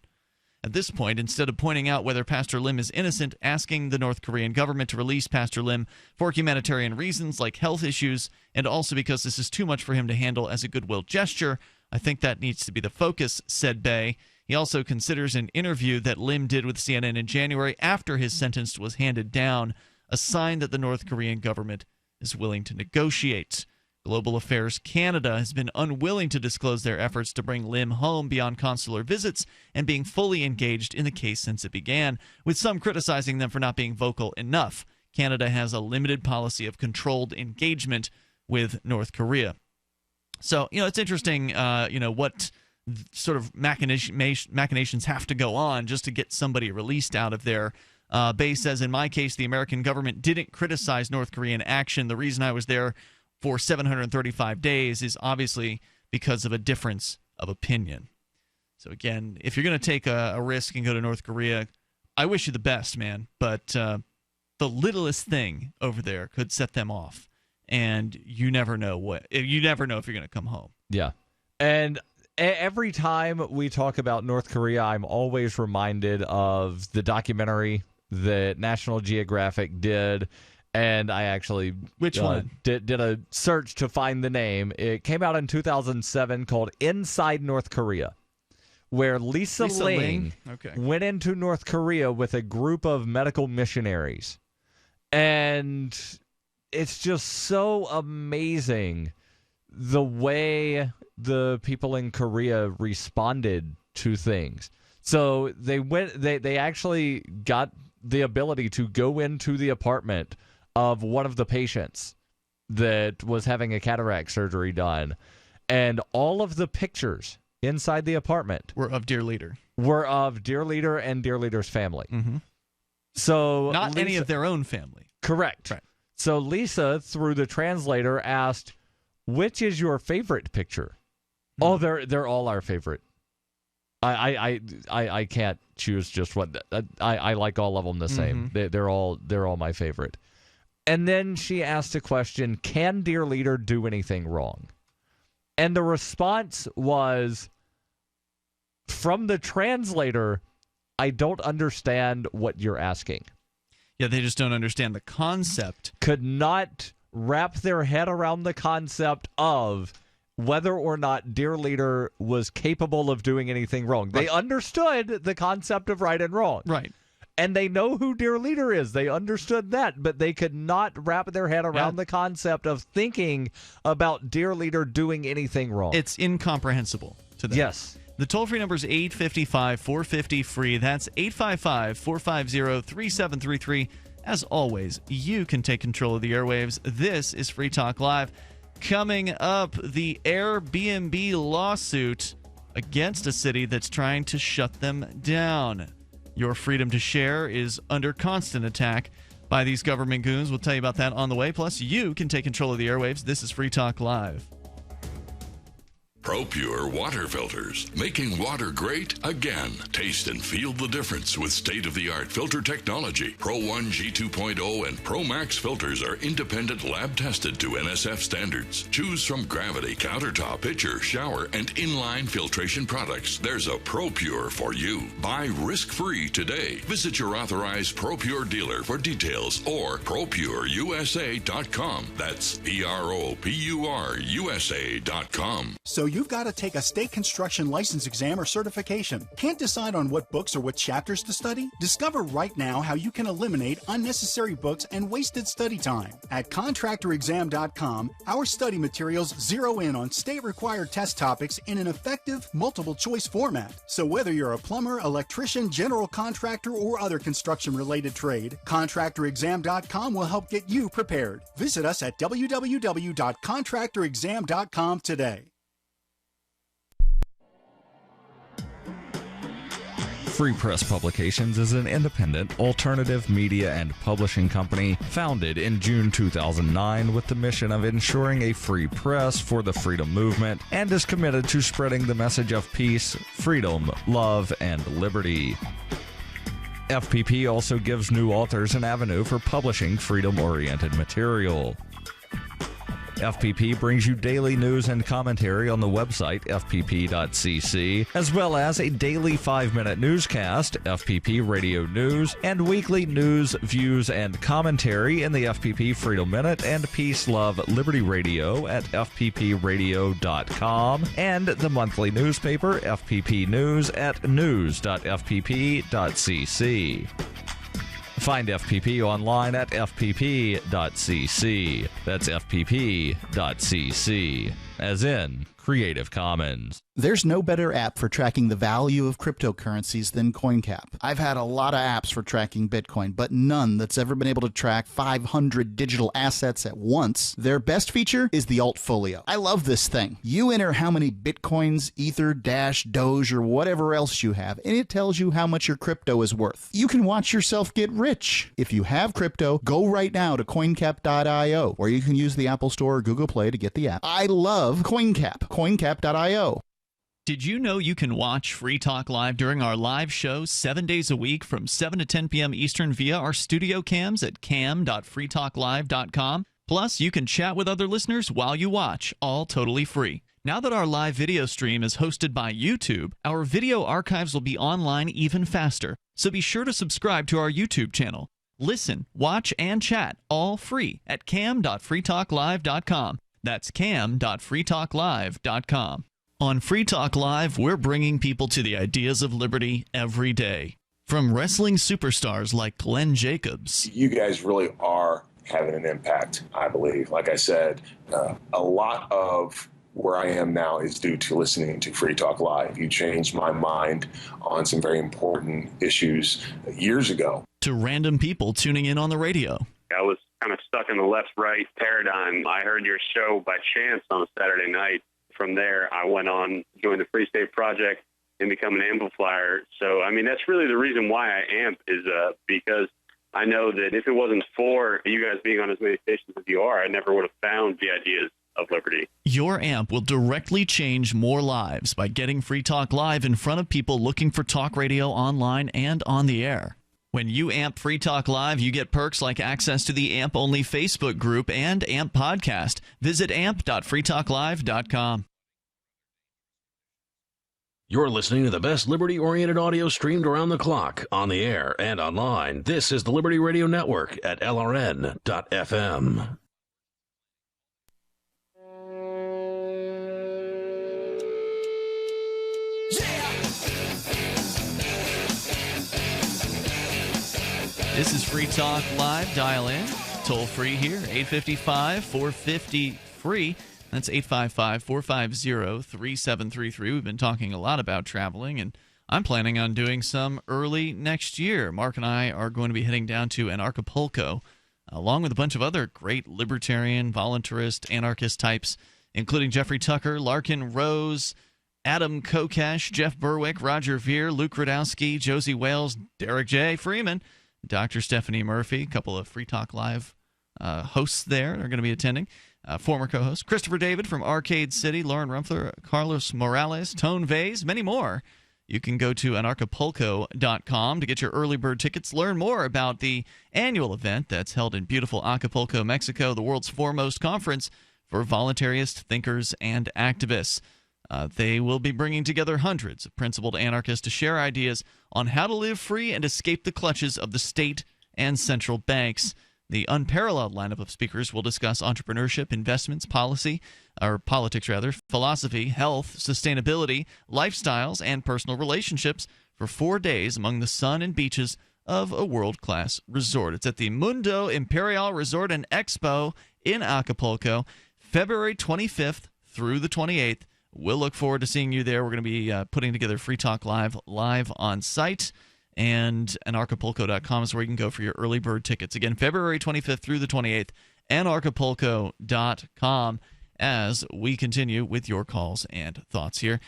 At this point, instead of pointing out whether Pastor Lim is innocent, asking the North Korean government to release Pastor Lim for humanitarian reasons like health issues, and also because this is too much for him to handle as a goodwill gesture. I think that needs to be the focus, said Bae. He also considers an interview that Lim did with CNN in January after his sentence was handed down a sign that the North Korean government is willing to negotiate. Global Affairs Canada has been unwilling to disclose their efforts to bring Lim home beyond consular visits and being fully engaged in the case since it began, with some criticizing them for not being vocal enough. Canada has a limited policy of controlled engagement with North Korea. So, it's interesting, what sort of machinations have to go on just to get somebody released out of there. Bae says, in my case, the American government didn't criticize North Korean action. The reason I was there for 735 days is obviously because of a difference of opinion. So again, if you're going to take a risk and go to North Korea, I wish you the best, man. But the littlest thing over there could set them off, and you never know if you're going to come home. Yeah, and every time we talk about North Korea, I'm always reminded of the documentary that National Geographic did. And I actually did a search to find the name. It came out in 2007 called Inside North Korea, where Lisa Ling went into North Korea with a group of medical missionaries. And it's just so amazing the way the people in Korea responded to things. So they actually got the ability to go into the apartment of one of the patients that was having a cataract surgery done. And all of the pictures inside the apartment were of Dear Leader. And Dear Leader's family. Mm-hmm. So not any of their own family. Correct. Right. So Lisa, through the translator, asked, which is your favorite picture? Oh, they're all our favorite. I can't choose just one. I like all of them the same. Mm-hmm. They're all my favorite. And then she asked a question, can Dear Leader do anything wrong? And the response was, from the translator, I don't understand what you're asking. Yeah, they just don't understand the concept. Could not wrap their head around the concept of whether or not Dear Leader was capable of doing anything wrong. Right. They understood the concept of right and wrong. Right. And they know who Dear Leader is. They understood that, but they could not wrap their head around the concept of thinking about Dear Leader doing anything wrong. It's incomprehensible to them. Yes. The toll-free number is 855-450-FREE. That's 855-450-3733. As always, you can take control of the airwaves. This is Free Talk Live. Coming up, the AirBnB lawsuit against a city that's trying to shut them down. Your freedom to share is under constant attack by these government goons. We'll tell you about that on the way. Plus, you can take control of the airwaves. This is Free Talk Live. ProPure water filters, making water great again. Taste and feel the difference with state-of-the-art filter technology. Pro 1 G2.0 and Pro Max filters are independent lab-tested to NSF standards. Choose from Gravity, Countertop, Pitcher, Shower, and Inline filtration products. There's a ProPure for you. Buy risk-free today. Visit your authorized ProPure dealer for details or ProPureUSA.com. That's ProPureUSA.com. So you've got to take a state construction license exam or certification. Can't decide on what books or what chapters to study? Discover right now how you can eliminate unnecessary books and wasted study time. At contractorexam.com, our study materials zero in on state-required test topics in an effective, multiple-choice format. So whether you're a plumber, electrician, general contractor, or other construction-related trade, contractorexam.com will help get you prepared. Visit us at www.contractorexam.com today. Free Press Publications is an independent, alternative media and publishing company founded in June 2009 with the mission of ensuring a free press for the freedom movement and is committed to spreading the message of peace, freedom, love, and liberty. FPP also gives new authors an avenue for publishing freedom-oriented material. FPP brings you daily news and commentary on the website, fpp.cc, as well as a daily 5-minute newscast, FPP Radio News, and weekly news, views, and commentary in the FPP Freedom Minute and Peace, Love, Liberty Radio at fppradio.com, and the monthly newspaper, FPP News, at news.fpp.cc. Find FPP online at fpp.cc. That's fpp.cc, as in Creative Commons. There's no better app for tracking the value of cryptocurrencies than CoinCap. I've had a lot of apps for tracking Bitcoin, but none that's ever been able to track 500 digital assets at once. Their best feature is the Altfolio. I love this thing. You enter how many Bitcoins, Ether, Dash, Doge, or whatever else you have, and it tells you how much your crypto is worth. You can watch yourself get rich. If you have crypto, go right now to coincap.io, or you can use the Apple Store or Google Play to get the app. I love CoinCap. coincap.io. Did you know you can watch Free Talk Live during our live shows 7 days a week from 7 to 10 p.m. Eastern via our studio cams at cam.freetalklive.com? Plus, you can chat with other listeners while you watch, all totally free. Now that our live video stream is hosted by YouTube, our video archives will be online even faster. So be sure to subscribe to our YouTube channel. Listen, watch, and chat all free at cam.freetalklive.com. That's cam.freetalklive.com. On Free Talk Live, we're bringing people to the ideas of liberty every day. From wrestling superstars like Glenn Jacobs. You guys really are having an impact, I believe. Like I said, a lot of where I am now is due to listening to Free Talk Live. You changed my mind on some very important issues years ago. To random people tuning in on the radio. I was kind of stuck in the left-right paradigm. I heard your show by chance on a Saturday night. From there, I went on, joined the Free State Project, and become an amplifier. So, I mean, that's really the reason why I amp is because I know that if it wasn't for you guys being on as many stations as you are, I never would have found the ideas of liberty. Your amp will directly change more lives by getting Free Talk Live in front of people looking for talk radio online and on the air. When you amp Free Talk Live, you get perks like access to the AMP-only Facebook group and AMP podcast. Visit amp.freetalklive.com. You're listening to the best liberty-oriented audio streamed around the clock, on the air and online. This is the Liberty Radio Network at LRN.FM. This is Free Talk Live. Dial in. Toll free here, 855-450-FREE. That's 855-450-3733. We've been talking a lot about traveling, and I'm planning on doing some early next year. Mark and I are going to be heading down to Anarchapulco, along with a bunch of other great libertarian, voluntarist, anarchist types, including Jeffrey Tucker, Larkin Rose, Adam Kokesh, Jeff Berwick, Roger Veer, Luke Rudowski, Josie Wales, Derek J. Freeman, Dr. Stephanie Murphy, a couple of Free Talk Live hosts there are going to be attending. Former co-host Christopher David from Arcade City, Lauren Rumpler, Carlos Morales, Tone Vase, many more. You can go to anarchapulco.com to get your early bird tickets. Learn more about the annual event that's held in beautiful Acapulco, Mexico, the world's foremost conference for voluntarist thinkers and activists. They will be bringing together hundreds of principled anarchists to share ideas on how to live free and escape the clutches of the state and central banks. The unparalleled lineup of speakers will discuss entrepreneurship, investments, politics, philosophy, health, sustainability, lifestyles, and personal relationships for 4 days among the sun and beaches of a world-class resort. It's at the Mundo Imperial Resort and Expo in Acapulco, February 25th through the 28th. We'll look forward to seeing you there. We're going to be putting together Free Talk Live on site. And anarchapulco.com is where you can go for your early bird tickets. Again, February 25th through the 28th, anarchapulco.com, as we continue with your calls and thoughts here.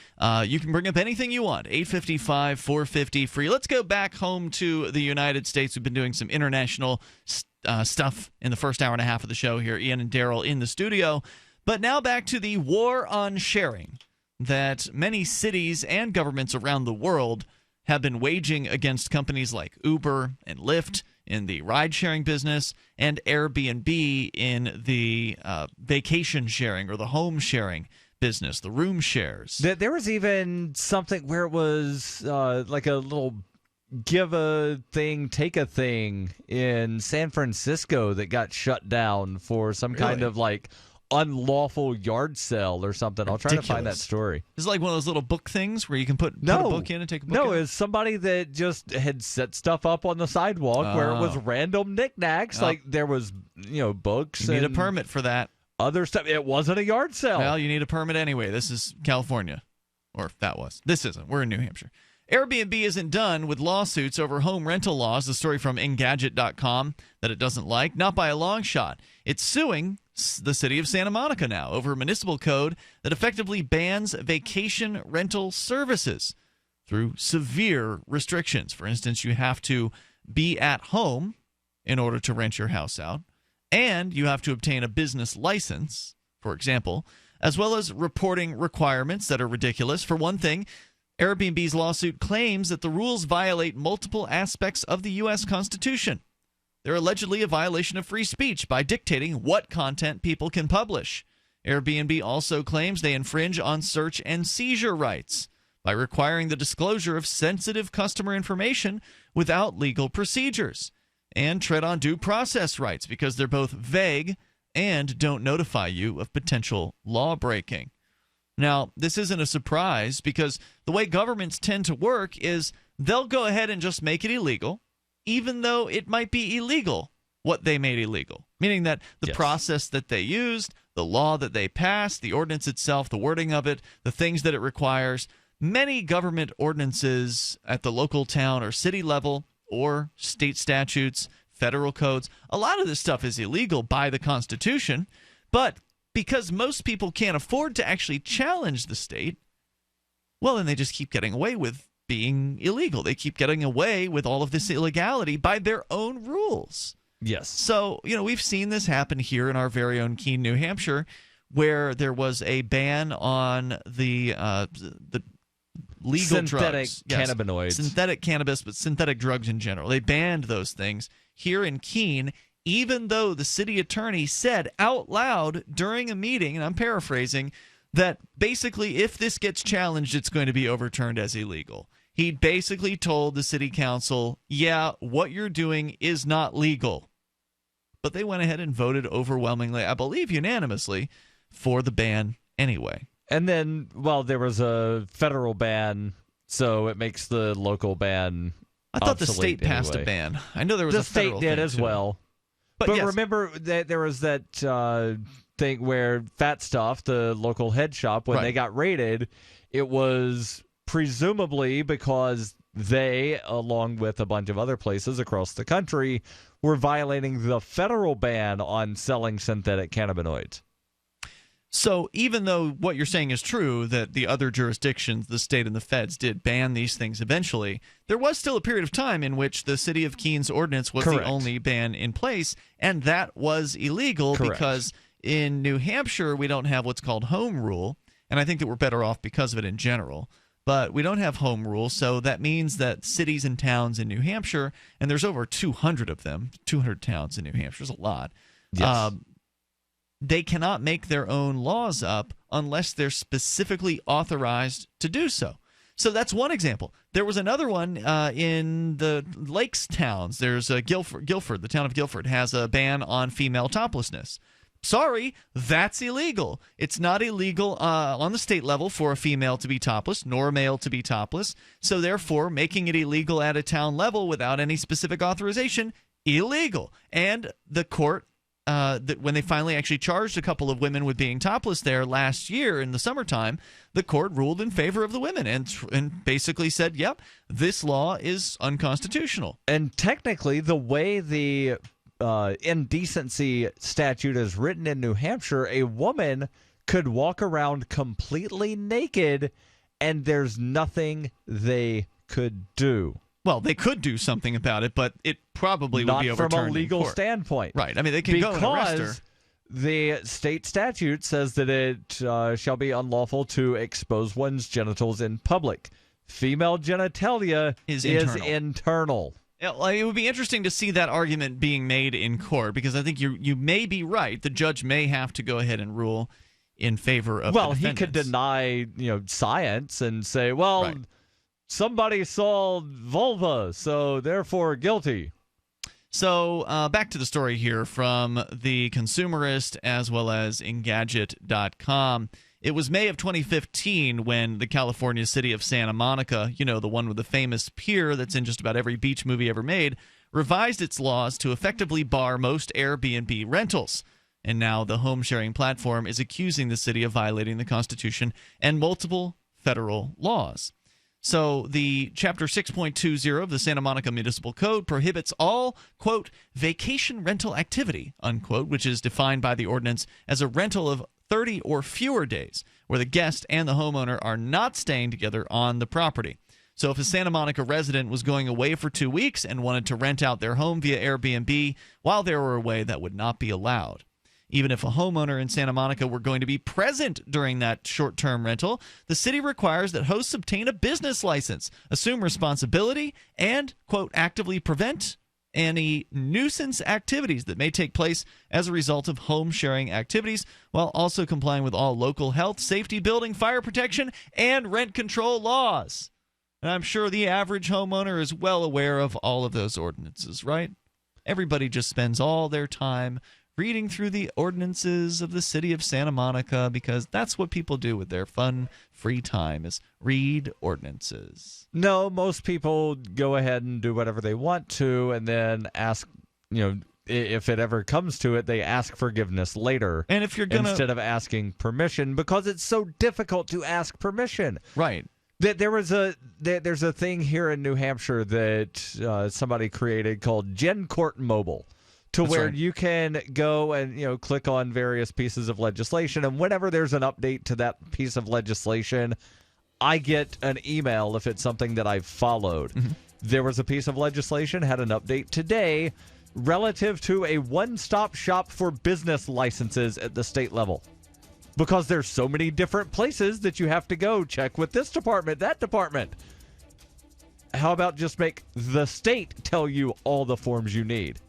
You can bring up anything you want, 855-450-FREE. Let's go back home to the United States. We've been doing some international stuff in the first hour and a half of the show here. Ian and Darryl in the studio. But now back to the war on sharing that many cities and governments around the world have been waging against companies like Uber and Lyft in the ride-sharing business, and Airbnb in the vacation sharing or the home sharing business, the room shares. There was even something where it was like a little give a thing, take a thing in San Francisco that got shut down for some kind of like unlawful yard sale or something. I'll try to find that story. It's like one of those little book things where you can put a book in and take a book in? No, it's somebody that just had set stuff up on the sidewalk where it was random knickknacks. Like there was, books. You need a permit for that. Other stuff. It wasn't a yard sale. Well, you need a permit anyway. This is California. Or that was. This isn't. We're in New Hampshire. Airbnb isn't done with lawsuits over home rental laws. The story from Engadget.com that it doesn't like. Not by a long shot. It's suing the city of Santa Monica now over a municipal code that effectively bans vacation rental services through severe restrictions. For instance, you have to be at home in order to rent your house out, and you have to obtain a business license, for example, as well as reporting requirements that are ridiculous. For one thing, Airbnb's lawsuit claims that the rules violate multiple aspects of the U.S. Constitution. They're allegedly a violation of free speech by dictating what content people can publish. Airbnb also claims they infringe on search and seizure rights by requiring the disclosure of sensitive customer information without legal procedures, and tread on due process rights because they're both vague and don't notify you of potential law breaking. Now, this isn't a surprise because the way governments tend to work is they'll go ahead and just make it illegal, even though it might be illegal what they made illegal. Meaning that the process that they used, the law that they passed, the ordinance itself, the wording of it, the things that it requires, many government ordinances at the local town or city level or state statutes, federal codes, a lot of this stuff is illegal by the Constitution, but because most people can't afford to actually challenge the state, well, then they just keep getting away with being illegal. They keep getting away with all of this illegality by their own rules. Yes. So, we've seen this happen here in our very own Keene, New Hampshire, where there was a ban on the legal synthetic drugs. cannabinoids. Synthetic cannabis, but synthetic drugs in general. They banned those things here in Keene, even though the city attorney said out loud during a meeting, and I'm paraphrasing, that basically if this gets challenged, it's going to be overturned as illegal. He basically told the city council, yeah, what you're doing is not legal. But they went ahead and voted overwhelmingly, I believe unanimously, for the ban anyway. And then, there was a federal ban, so it makes the local ban I thought the obsolete state passed anyway. a ban. I know there was a federal state did thing as too. well. But yes. remember that there was that thing where Fat Stuff, the local head shop, when they got raided, it was presumably because they, along with a bunch of other places across the country, were violating the federal ban on selling synthetic cannabinoids. So even though what you're saying is true, that the other jurisdictions, the state and the feds, did ban these things eventually, there was still a period of time in which the city of Keene's ordinance was the only ban in place, and that was illegal because in New Hampshire we don't have what's called home rule, and I think that we're better off because of it in general. But we don't have home rule, so that means that cities and towns in New Hampshire, and there's over 200 of them, 200 towns in New Hampshire, is a lot. Yes. They cannot make their own laws up unless they're specifically authorized to do so. So that's one example. There was another one in the Lakes towns. There's Guilford, the town of Guilford, has a ban on female toplessness. Sorry, that's illegal. It's not illegal on the state level for a female to be topless, nor a male to be topless. So therefore, making it illegal at a town level without any specific authorization, illegal. And the court, when they finally actually charged a couple of women with being topless there last year in the summertime, the court ruled in favor of the women and basically said, yep, this law is unconstitutional. And technically, the way the indecency statute is written in New Hampshire, a woman could walk around completely naked and there's nothing they could do. Well, they could do something about it, but it probably would be overturned from a legal in court. standpoint. Right. I mean, they can go and arrest her. The state statute says that it shall be unlawful to expose one's genitals in public. Female genitalia is internal. It would be interesting to see that argument being made in court, because I think you may be right. The judge may have to go ahead and rule in favor of the he could deny science and say, well, somebody saw vulva, so therefore guilty. So back to the story here from The Consumerist as well as Engadget.com. It was May of 2015 when the California city of Santa Monica, the one with the famous pier that's in just about every beach movie ever made, revised its laws to effectively bar most Airbnb rentals. And now the home-sharing platform is accusing the city of violating the Constitution and multiple federal laws. So the Chapter 6.20 of the Santa Monica Municipal Code prohibits all, quote, vacation rental activity, unquote, which is defined by the ordinance as a rental of 30 or fewer days where the guest and the homeowner are not staying together on the property. So if a Santa Monica resident was going away for 2 weeks and wanted to rent out their home via Airbnb while they were away, that would not be allowed. Even if a homeowner in Santa Monica were going to be present during that short-term rental, the city requires that hosts obtain a business license, assume responsibility, and, quote, actively prevent any nuisance activities that may take place as a result of home-sharing activities, while also complying with all local health, safety, building, fire protection, and rent control laws. And I'm sure the average homeowner is well aware of all of those ordinances, right? Everybody just spends all their time reading through the ordinances of the city of Santa Monica, because that's what people do with their fun, free time, is read ordinances. No, most people go ahead and do whatever they want to and then ask, if it ever comes to it, they ask forgiveness later. And if you're instead of asking permission, because it's so difficult to ask permission. Right. There's a thing here in New Hampshire that somebody created called Gen Court Mobile. Where you can go and click on various pieces of legislation, and whenever there's an update to that piece of legislation, I get an email if it's something that I've followed. Mm-hmm. There was a piece of legislation, had an update today relative to a one-stop shop for business licenses at the state level. Because there's so many different places that you have to go check with this department, that department. How about just make the state tell you all the forms you need?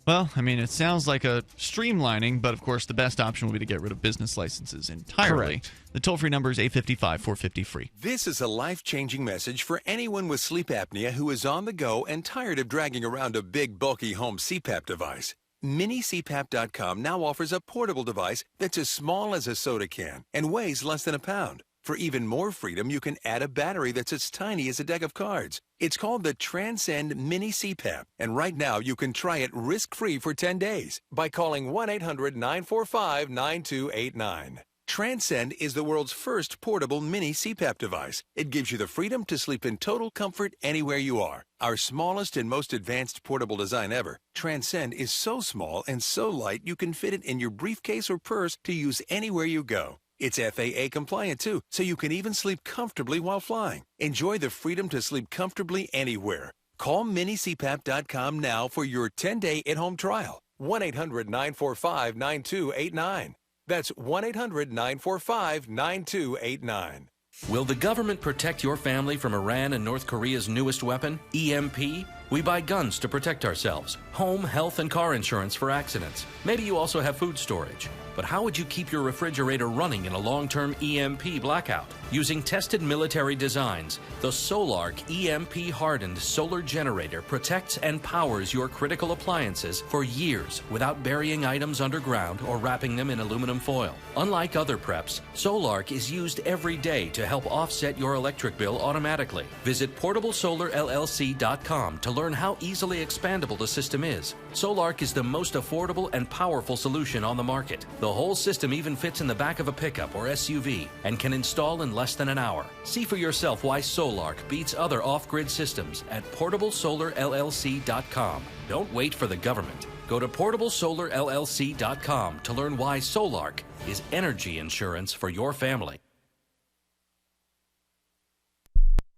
Well, I mean, it sounds like a streamlining, but of course the best option would be to get rid of business licenses entirely. Correct. The toll-free number is 855-450-FREE. This is a life-changing message for anyone with sleep apnea who is on the go and tired of dragging around a big, bulky home CPAP device. MiniCPAP.com now offers a portable device that's as small as a soda can and weighs less than a pound. For even more freedom, you can add a battery that's as tiny as a deck of cards. It's called the Transcend Mini CPAP, and right now you can try it risk-free for 10 days by calling 1-800-945-9289. Transcend is the world's first portable mini CPAP device. It gives you the freedom to sleep in total comfort anywhere you are. Our smallest and most advanced portable design ever, Transcend is so small and so light you can fit it in your briefcase or purse to use anywhere you go. It's FAA compliant too, so you can even sleep comfortably while flying. Enjoy the freedom to sleep comfortably anywhere. Call minicpap.com now for your 10-day at-home trial. 1-800-945-9289. That's 1-800-945-9289. Will the government protect your family from Iran and North Korea's newest weapon, EMP? We buy guns to protect ourselves, home, health, and car insurance for accidents. Maybe you also have food storage. But how would you keep your refrigerator running in a long-term EMP blackout? Using tested military designs, the Solark EMP-hardened solar generator protects and powers your critical appliances for years without burying items underground or wrapping them in aluminum foil. Unlike other preps, Solark is used every day to help offset your electric bill automatically. Visit PortableSolarLLC.com to learn how easily expandable the system is. Solark is the most affordable and powerful solution on the market. The whole system even fits in the back of a pickup or SUV and can install in less than an hour. See for yourself why Solark beats other off-grid systems at PortableSolarLLC.com. Don't wait for the government. Go to PortableSolarLLC.com to learn why Solark is energy insurance for your family.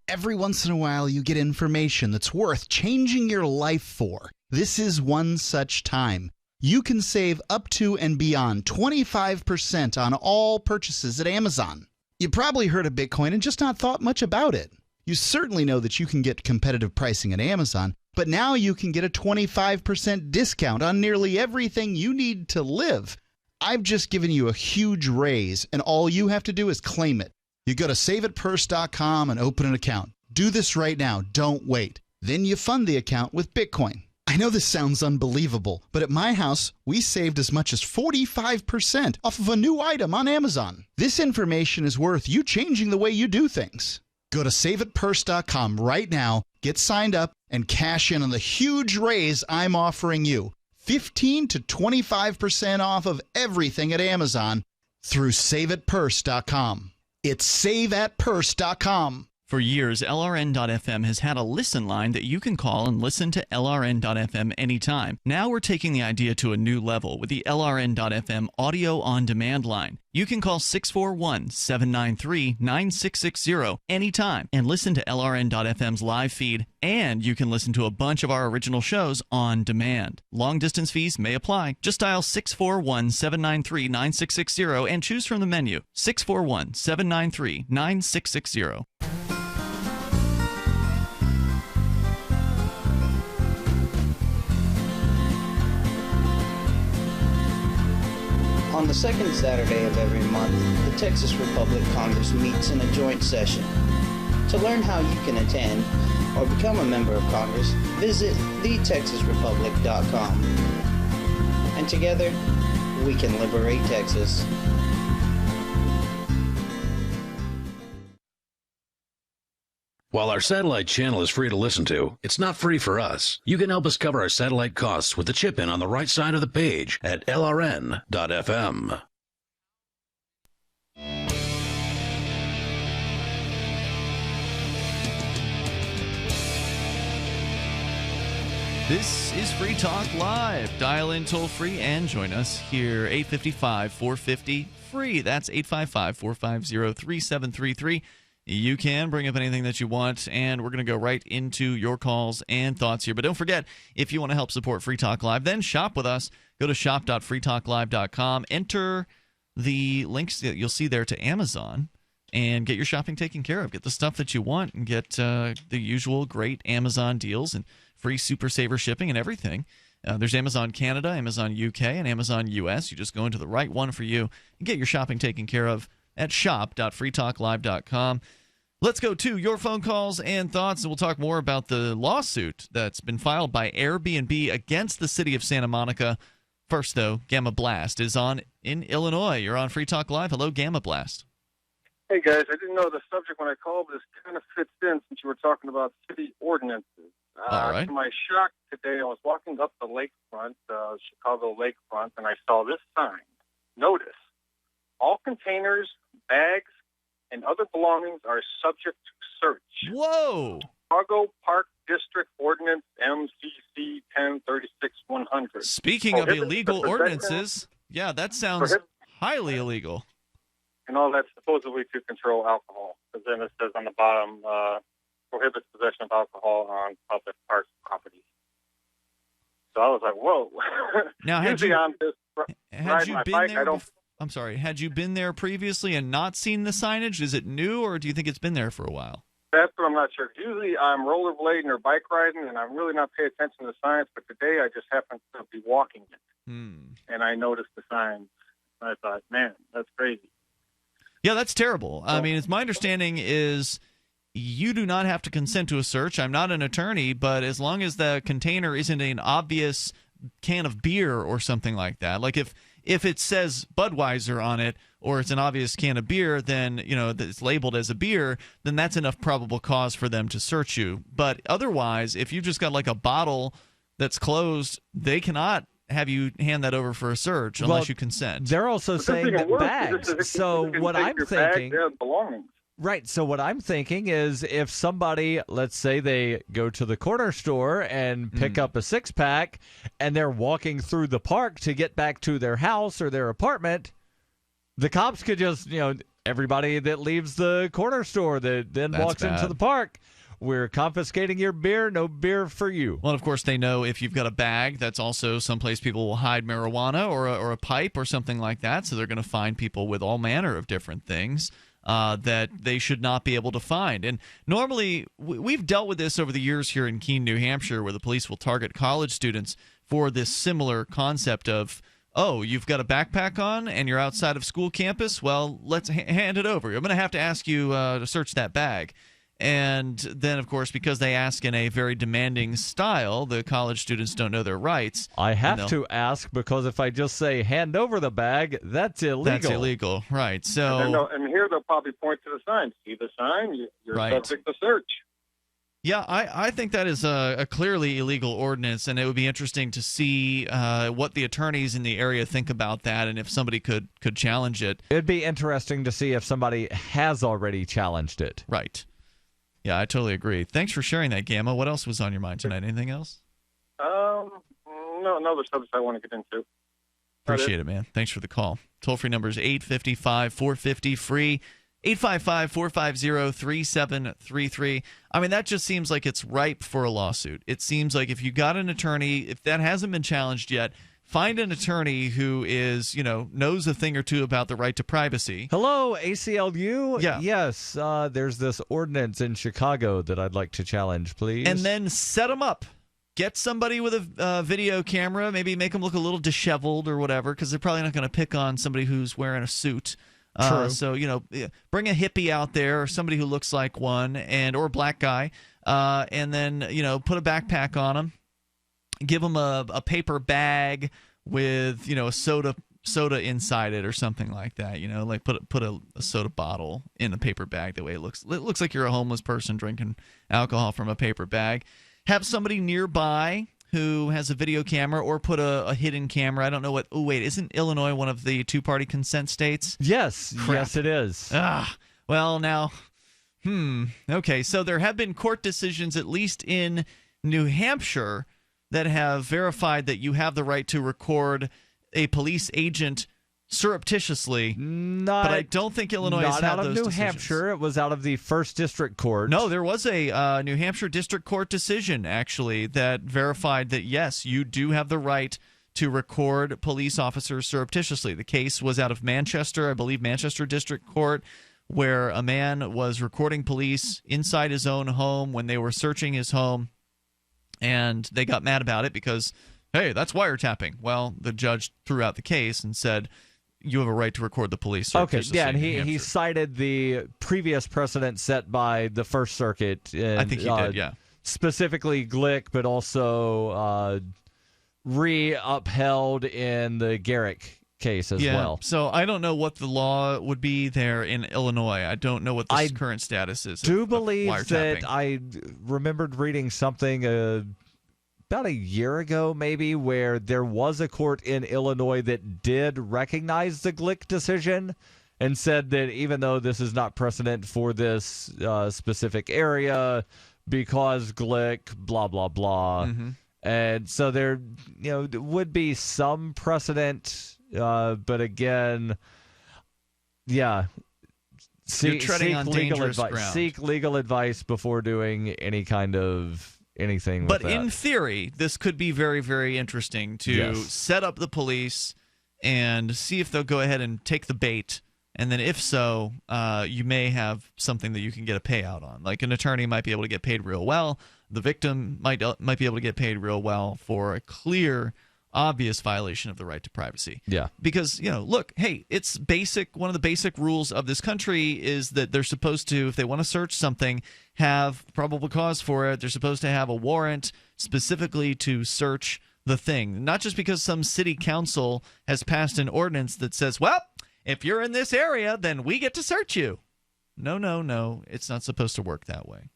Every once in a while, you get information that's worth changing your life for. This is one such time. You can save up to and beyond 25% on all purchases at Amazon. You probably heard of Bitcoin and just not thought much about it. You certainly know that you can get competitive pricing at Amazon, but now you can get a 25% discount on nearly everything you need to live. I've just given you a huge raise, and all you have to do is claim it. You go to saveitpurse.com and open an account. Do this right now. Don't wait. Then you fund the account with Bitcoin. I know this sounds unbelievable, but at my house, we saved as much as 45% off of a new item on Amazon. This information is worth you changing the way you do things. Go to saveitpurse.com right now, get signed up, and cash in on the huge raise I'm offering you. 15 to 25% off of everything at Amazon through saveitpurse.com. It's saveatpurse.com. For years, LRN.FM has had a listen line that you can call and listen to LRN.FM anytime. Now we're taking the idea to a new level with the LRN.FM audio on demand line. You can call 641-793-9660 anytime and listen to LRN.FM's live feed, and you can listen to a bunch of our original shows on demand. Long distance fees may apply. Just dial 641-793-9660 and choose from the menu. 641-793-9660. On the second Saturday of every month, the Texas Republic Congress meets in a joint session. To learn how you can attend or become a member of Congress, visit thetexasrepublic.com. And together, we can liberate Texas. While our satellite channel is free to listen to, it's not free for us. You can help us cover our satellite costs with the chip-in on the right side of the page at lrn.fm. This is Free Talk Live. Dial in toll-free and join us here, 855-450-FREE. That's 855-450-3733. You can bring up anything that you want, and we're going to go right into your calls and thoughts here. But don't forget, if you want to help support Free Talk Live, then shop with us. Go to shop.freetalklive.com. Enter the links that you'll see there to Amazon and get your shopping taken care of. Get the stuff that you want and get the usual great Amazon deals and free Super Saver shipping and everything. There's Amazon Canada, Amazon UK, and Amazon US. You just go into the right one for you and get your shopping taken care of at shop.freetalklive.com. Let's go to your phone calls and thoughts, and we'll talk more about the lawsuit that's been filed by Airbnb against the city of Santa Monica. First, though, Gamma Blast is on in Illinois. You're on Free Talk Live. Hello, Gamma Blast. Hey, guys. I didn't know the subject when I called, but this kind of fits in since you were talking about city ordinances. All right. To my shock today, I was walking up the lakefront, Chicago lakefront, and I saw this sign. Notice, all containers, bags, and other belongings are subject to search. Whoa! Chicago Park District Ordinance MCC 1036-100. Speaking of illegal ordinances, yeah, that sounds highly illegal. And all that's supposedly to control alcohol. Because then it says on the bottom, prohibits possession of alcohol on public park property. So I was like, whoa. Now, had Usually you, I'm just had you my been bike, there? I don't. I'm sorry. Had you been there previously and not seen the signage? Is it new, or do you think it's been there for a while? That's what I'm not sure. Usually I'm rollerblading or bike riding, and I'm really not paying attention to the signs. But today I just happened to be walking it, and I noticed the signs. I thought, man, that's crazy. Yeah, that's terrible. I mean, it's my understanding is you do not have to consent to a search. I'm not an attorney, but as long as the container isn't an obvious can of beer or something like that, like if it says Budweiser on it or it's an obvious can of beer, then, you know, it's labeled as a beer, then that's enough probable cause for them to search you. But otherwise, if you've just got like a bottle that's closed, they cannot have you hand that over for a search unless you consent. They're also saying that bags. So what I'm thinking, right? So what I'm thinking is, if somebody, let's say they go to the corner store and pick up a 6-pack, and they're walking through the park to get back to their house or their apartment, the cops could just, you know, everybody that leaves the corner store that then walks into the park, we're confiscating your beer, no beer for you. Well, of course, they know if you've got a bag, that's also someplace people will hide marijuana or a pipe or something like that, so they're going to find people with all manner of different things. that they should not be able to find. And normally, we've dealt with this over the years here in Keene, New Hampshire, where the police will target college students for this similar concept of, oh, you've got a backpack on and you're outside of school campus? Well, let's hand it over. I'm going to have to ask you to search that bag. And then, of course, because they ask in a very demanding style, the college students don't know their rights. I have to ask because if I just say hand over the bag, that's illegal. That's illegal, right. So, and here they'll probably point to the sign. See the sign? You're subject to search. Yeah, I think that is a clearly illegal ordinance, and it would be interesting to see what the attorneys in the area think about that and if somebody could challenge it. It'd be interesting to see if somebody has already challenged it. Right. Yeah, I totally agree. Thanks for sharing that, Gamma. What else was on your mind tonight? Anything else? No other subjects I want to get into. Appreciate it, man. Thanks for the call. Toll-free number is 855-450-FREE, 855-450-3733. I mean, that just seems like it's ripe for a lawsuit. It seems like if you got an attorney, if that hasn't been challenged yet, find an attorney who is, knows a thing or two about the right to privacy. Hello, ACLU? Yeah. Yes, there's this ordinance in Chicago that I'd like to challenge, please. And then set them up. Get somebody with a video camera, maybe make them look a little disheveled or whatever, because they're probably not going to pick on somebody who's wearing a suit. True. So, bring a hippie out there or somebody who looks like one or a black guy, and then, put a backpack on them. Give them a paper bag with a soda inside it or something like that. Like put a soda bottle in a paper bag. The way it looks like you're a homeless person drinking alcohol from a paper bag. Have somebody nearby who has a video camera or put a hidden camera. I don't know what. Oh wait, isn't Illinois one of the two-party consent states? Yes, yes it is. Well now, okay. So there have been court decisions, at least in New Hampshire, that have verified that you have the right to record a police agent surreptitiously. But I don't think Illinois has had those decisions. Not out of New Hampshire. It was out of the First District Court. No, there was a New Hampshire District Court decision, actually, that verified that, yes, you do have the right to record police officers surreptitiously. The case was out of Manchester, I believe Manchester District Court, where a man was recording police inside his own home when they were searching his home. And they got mad about it because, hey, that's wiretapping. Well, the judge threw out the case and said, you have a right to record the police. Okay, yeah, and he cited the previous precedent set by the First Circuit. And, I think he did, yeah. Specifically Glick, but also re-upheld in the Garrick case as well. So I don't know what the law would be there in Illinois. I don't know what the current status is. I do believe that I remembered reading something about a year ago maybe where there was a court in Illinois that did recognize the Glick decision and said that even though this is not precedent for this specific area because Glick, blah, blah, blah. Mm-hmm. And so there would be some precedent. But again, yeah, you're treading on dangerous ground. Seek legal advice before doing any kind of anything. But with that. In theory, this could be very, very interesting to set up the police and see if they'll go ahead and take the bait. And then if so, you may have something that you can get a payout on. Like an attorney might be able to get paid real well. The victim might be able to get paid real well for a clear, obvious violation of the right to privacy. Yeah. Because, look, hey, it's basic. One of the basic rules of this country is that they're supposed to, if they want to search something, have probable cause for it. They're supposed to have a warrant specifically to search the thing. Not just because some city council has passed an ordinance that says, well, if you're in this area, then we get to search you. No. It's not supposed to work that way.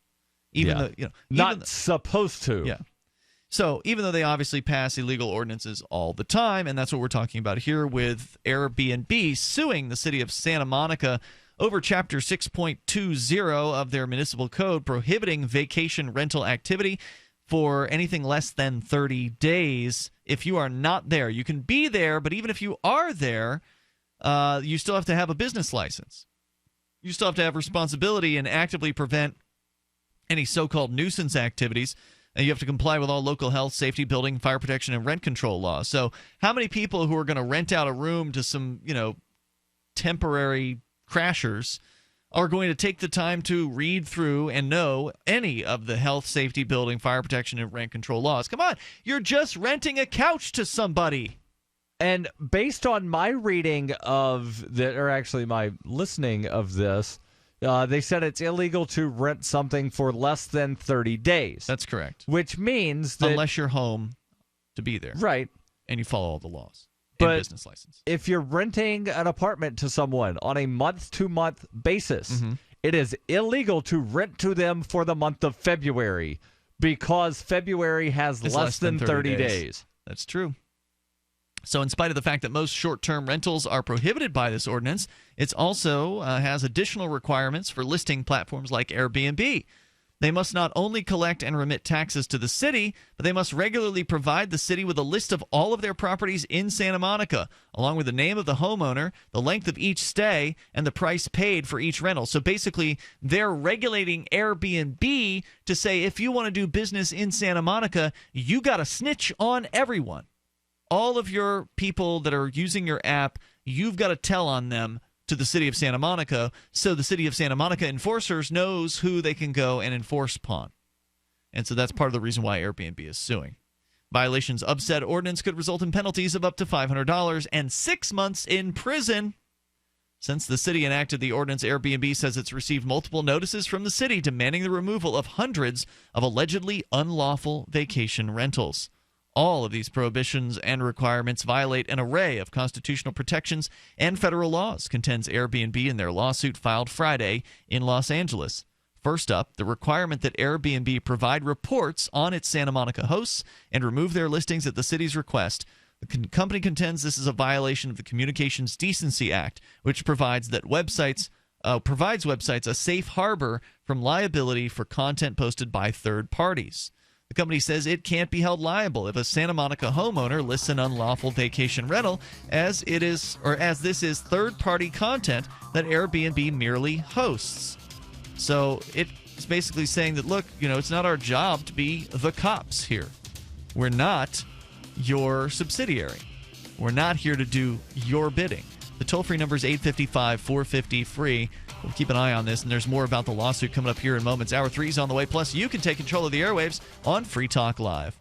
Supposed to. Yeah. So even though they obviously pass illegal ordinances all the time, and that's what we're talking about here with Airbnb suing the city of Santa Monica over Chapter 6.20 of their municipal code prohibiting vacation rental activity for anything less than 30 days. If you are not there, you can be there, but even if you are there, you still have to have a business license. You still have to have responsibility and actively prevent any so-called nuisance activities. And you have to comply with all local health, safety, building, fire protection, and rent control laws. So how many people who are going to rent out a room to some, temporary crashers are going to take the time to read through and know any of the health, safety, building, fire protection, and rent control laws. Come on, you're just renting a couch to somebody. And based on my reading of or actually my listening of this, they said it's illegal to rent something for less than 30 days. That's correct. Which means that... Unless you're home to be there. Right. And you follow all the laws. But business license. If you're renting an apartment to someone on a month-to-month basis, it is illegal to rent to them for the month of February because February has less than 30 days. That's true. So in spite of the fact that most short-term rentals are prohibited by this ordinance, it also has additional requirements for listing platforms like Airbnb. They must not only collect and remit taxes to the city, but they must regularly provide the city with a list of all of their properties in Santa Monica, along with the name of the homeowner, the length of each stay, and the price paid for each rental. So basically, they're regulating Airbnb to say if you want to do business in Santa Monica, you got to snitch on everyone. All of your people that are using your app, you've got to tell on them to the city of Santa Monica, so the city of Santa Monica enforcers knows who they can go and enforce upon. And so that's part of the reason why Airbnb is suing. Violations of said ordinance could result in penalties of up to $500 and 6 months in prison. Since the city enacted the ordinance, Airbnb says it's received multiple notices from the city demanding the removal of hundreds of allegedly unlawful vacation rentals. All of these prohibitions and requirements violate an array of constitutional protections and federal laws, contends Airbnb in their lawsuit filed Friday in Los Angeles. First up, the requirement that Airbnb provide reports on its Santa Monica hosts and remove their listings at the city's request. The company contends this is a violation of the Communications Decency Act, which provides websites a safe harbor from liability for content posted by third parties. The company says it can't be held liable if a Santa Monica homeowner lists an unlawful vacation rental, as this is third-party content that Airbnb merely hosts. So it's basically saying that, look, it's not our job to be the cops here. We're not your subsidiary. We're not here to do your bidding. The toll-free number is 855-450-FREE. We'll keep an eye on this, and there's more about the lawsuit coming up here in moments. Hour 3 is on the way. Plus, you can take control of the airwaves on Free Talk Live.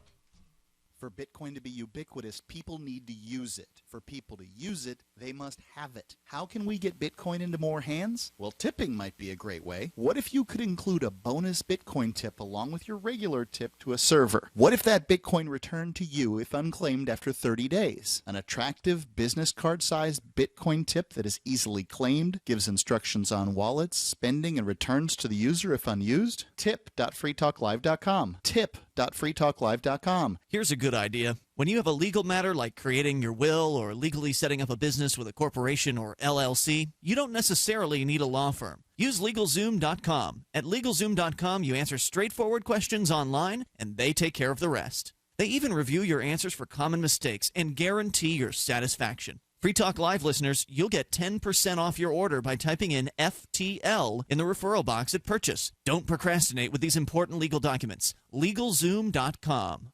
For Bitcoin to be ubiquitous, people need to use it. For people to use it, they must have it. How can we get Bitcoin into more hands? Well, tipping might be a great way. What if you could include a bonus Bitcoin tip along with your regular tip to a server? What if that Bitcoin returned to you if unclaimed after 30 days? An attractive business card-sized Bitcoin tip that is easily claimed, gives instructions on wallets, spending, and returns to the user if unused? Tip.freetalklive.com. Tip.freetalklive.com. Here's a good idea. When you have a legal matter like creating your will or legally setting up a business with a corporation or LLC, you don't necessarily need a law firm. Use LegalZoom.com. At LegalZoom.com, you answer straightforward questions online, and they take care of the rest. They even review your answers for common mistakes and guarantee your satisfaction. Free Talk Live listeners, you'll get 10% off your order by typing in FTL in the referral box at purchase. Don't procrastinate with these important legal documents. LegalZoom.com.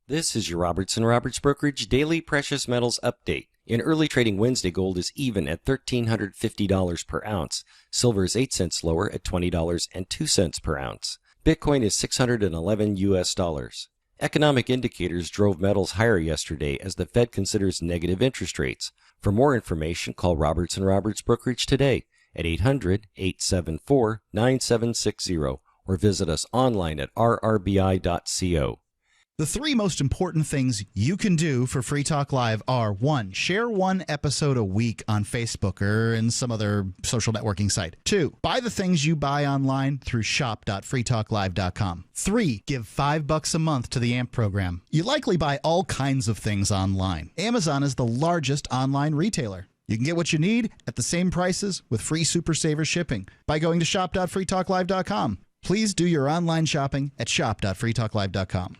This is your Robertson Roberts Brokerage Daily Precious Metals Update. In early trading Wednesday, gold is even at $1,350 per ounce. Silver is 8 cents lower at $20.02 per ounce. Bitcoin is $611 US. Economic indicators drove metals higher yesterday as the Fed considers negative interest rates. For more information, call Robertson Roberts Brokerage today at 800-874-9760 or visit us online at rrbi.co. The 3 most important things you can do for Free Talk Live are: 1. Share 1 episode a week on Facebook or in some other social networking site. 2. Buy the things you buy online through shop.freetalklive.com. 3. Give $5 a month to the AMP program. You likely buy all kinds of things online. Amazon is the largest online retailer. You can get what you need at the same prices with free Super Saver shipping by going to shop.freetalklive.com. Please do your online shopping at shop.freetalklive.com.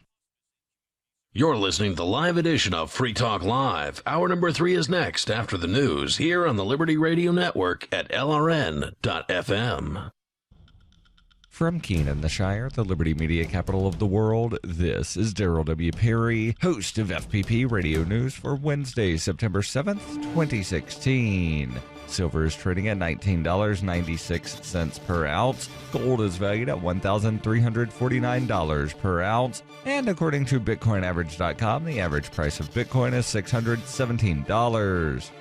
You're listening to the live edition of Free Talk Live. Hour number 3 is next after the news here on the Liberty Radio Network at LRN.FM. From Keenan, the Shire, the Liberty Media capital of the world, this is Darryl W. Perry, host of FPP Radio News for Wednesday, September 7th, 2016. Silver is trading at $19.96 per ounce. Gold is valued at $1,349 per ounce. And according to BitcoinAverage.com, the average price of Bitcoin is $617.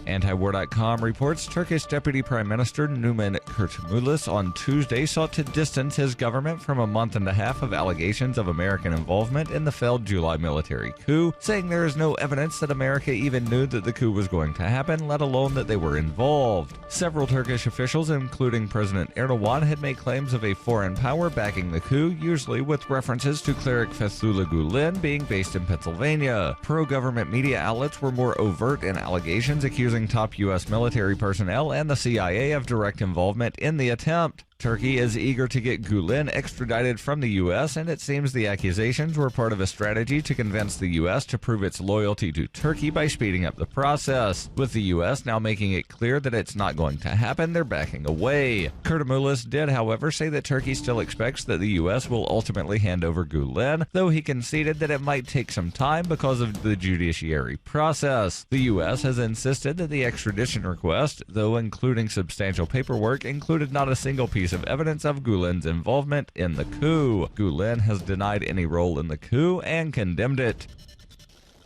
Antiwar.com reports Turkish Deputy Prime Minister Numan Kurtulmuş on Tuesday sought to distance his government from a month and a half of allegations of American involvement in the failed July military coup, saying there is no evidence that America even knew that the coup was going to happen, let alone that they were involved. Several Turkish officials, including President Erdogan, had made claims of a foreign power backing the coup, usually with references to cleric Fethullah Gulen being based in Pennsylvania. Pro-government media outlets were more overt in allegations, accusing top U.S. military personnel and the CIA of direct involvement in the attempt. Turkey is eager to get Gulen extradited from the U.S., and it seems the accusations were part of a strategy to convince the U.S. to prove its loyalty to Turkey by speeding up the process. With the U.S. now making it clear that it's not going to happen, they're backing away. Kurtulmuş did, however, say that Turkey still expects that the U.S. will ultimately hand over Gulen, though he conceded that it might take some time because of the judiciary process. The U.S. has insisted that the extradition request, though including substantial paperwork, included not a single piece of evidence of Gulen's involvement in the coup. Gulen has denied any role in the coup and condemned it.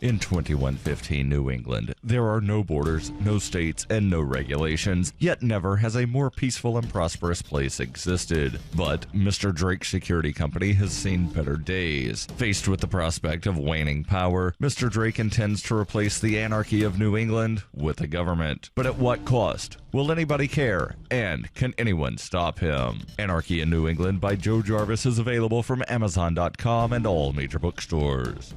In 2115 New England, there are no borders, no states, and no regulations, yet never has a more peaceful and prosperous place existed. But Mr. Drake's security company has seen better days. Faced with the prospect of waning power, Mr. Drake intends to replace the anarchy of New England with a government. But at what cost? Will anybody care? And can anyone stop him? Anarchy in New England by Joe Jarvis is available from Amazon.com and all major bookstores.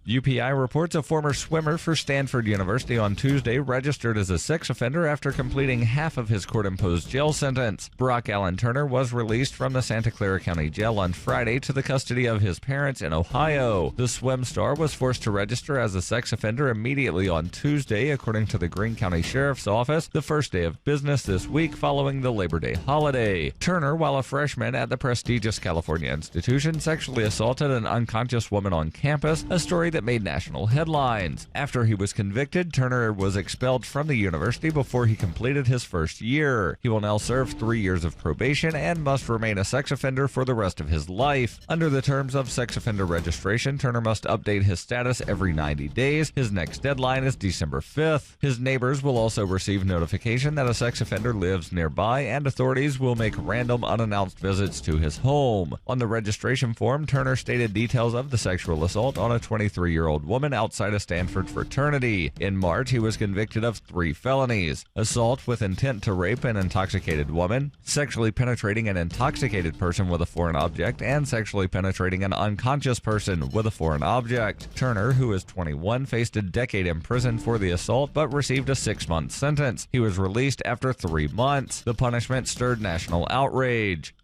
UPI reports a former swimmer for Stanford University on Tuesday registered as a sex offender after completing half of his court-imposed jail sentence. Brock Allen Turner was released from the Santa Clara County Jail on Friday to the custody of his parents in Ohio. The swim star was forced to register as a sex offender immediately on Tuesday, according to the Greene County Sheriff's Office, the first day of business this week following the Labor Day holiday. Turner, while a freshman at the prestigious California institution, sexually assaulted an unconscious woman on campus, a story that made national headlines. After he was convicted, Turner was expelled from the university before he completed his first year. He will now serve 3 years of probation and must remain a sex offender for the rest of his life. Under the terms of sex offender registration, Turner must update his status every 90 days. His next deadline is December 5th. His neighbors will also receive notification that a sex offender lives nearby, and authorities will make random unannounced visits to his home. On the registration form, Turner stated details of the sexual assault on a 23-year-old woman outside a Stanford fraternity. In March, he was convicted of 3 felonies: assault with intent to rape an intoxicated woman, sexually penetrating an intoxicated person with a foreign object, and sexually penetrating an unconscious person with a foreign object. Turner, who is 21, faced a decade in prison for the assault but received a 6-month sentence. He was released after 3 months. The punishment stirred national outrage.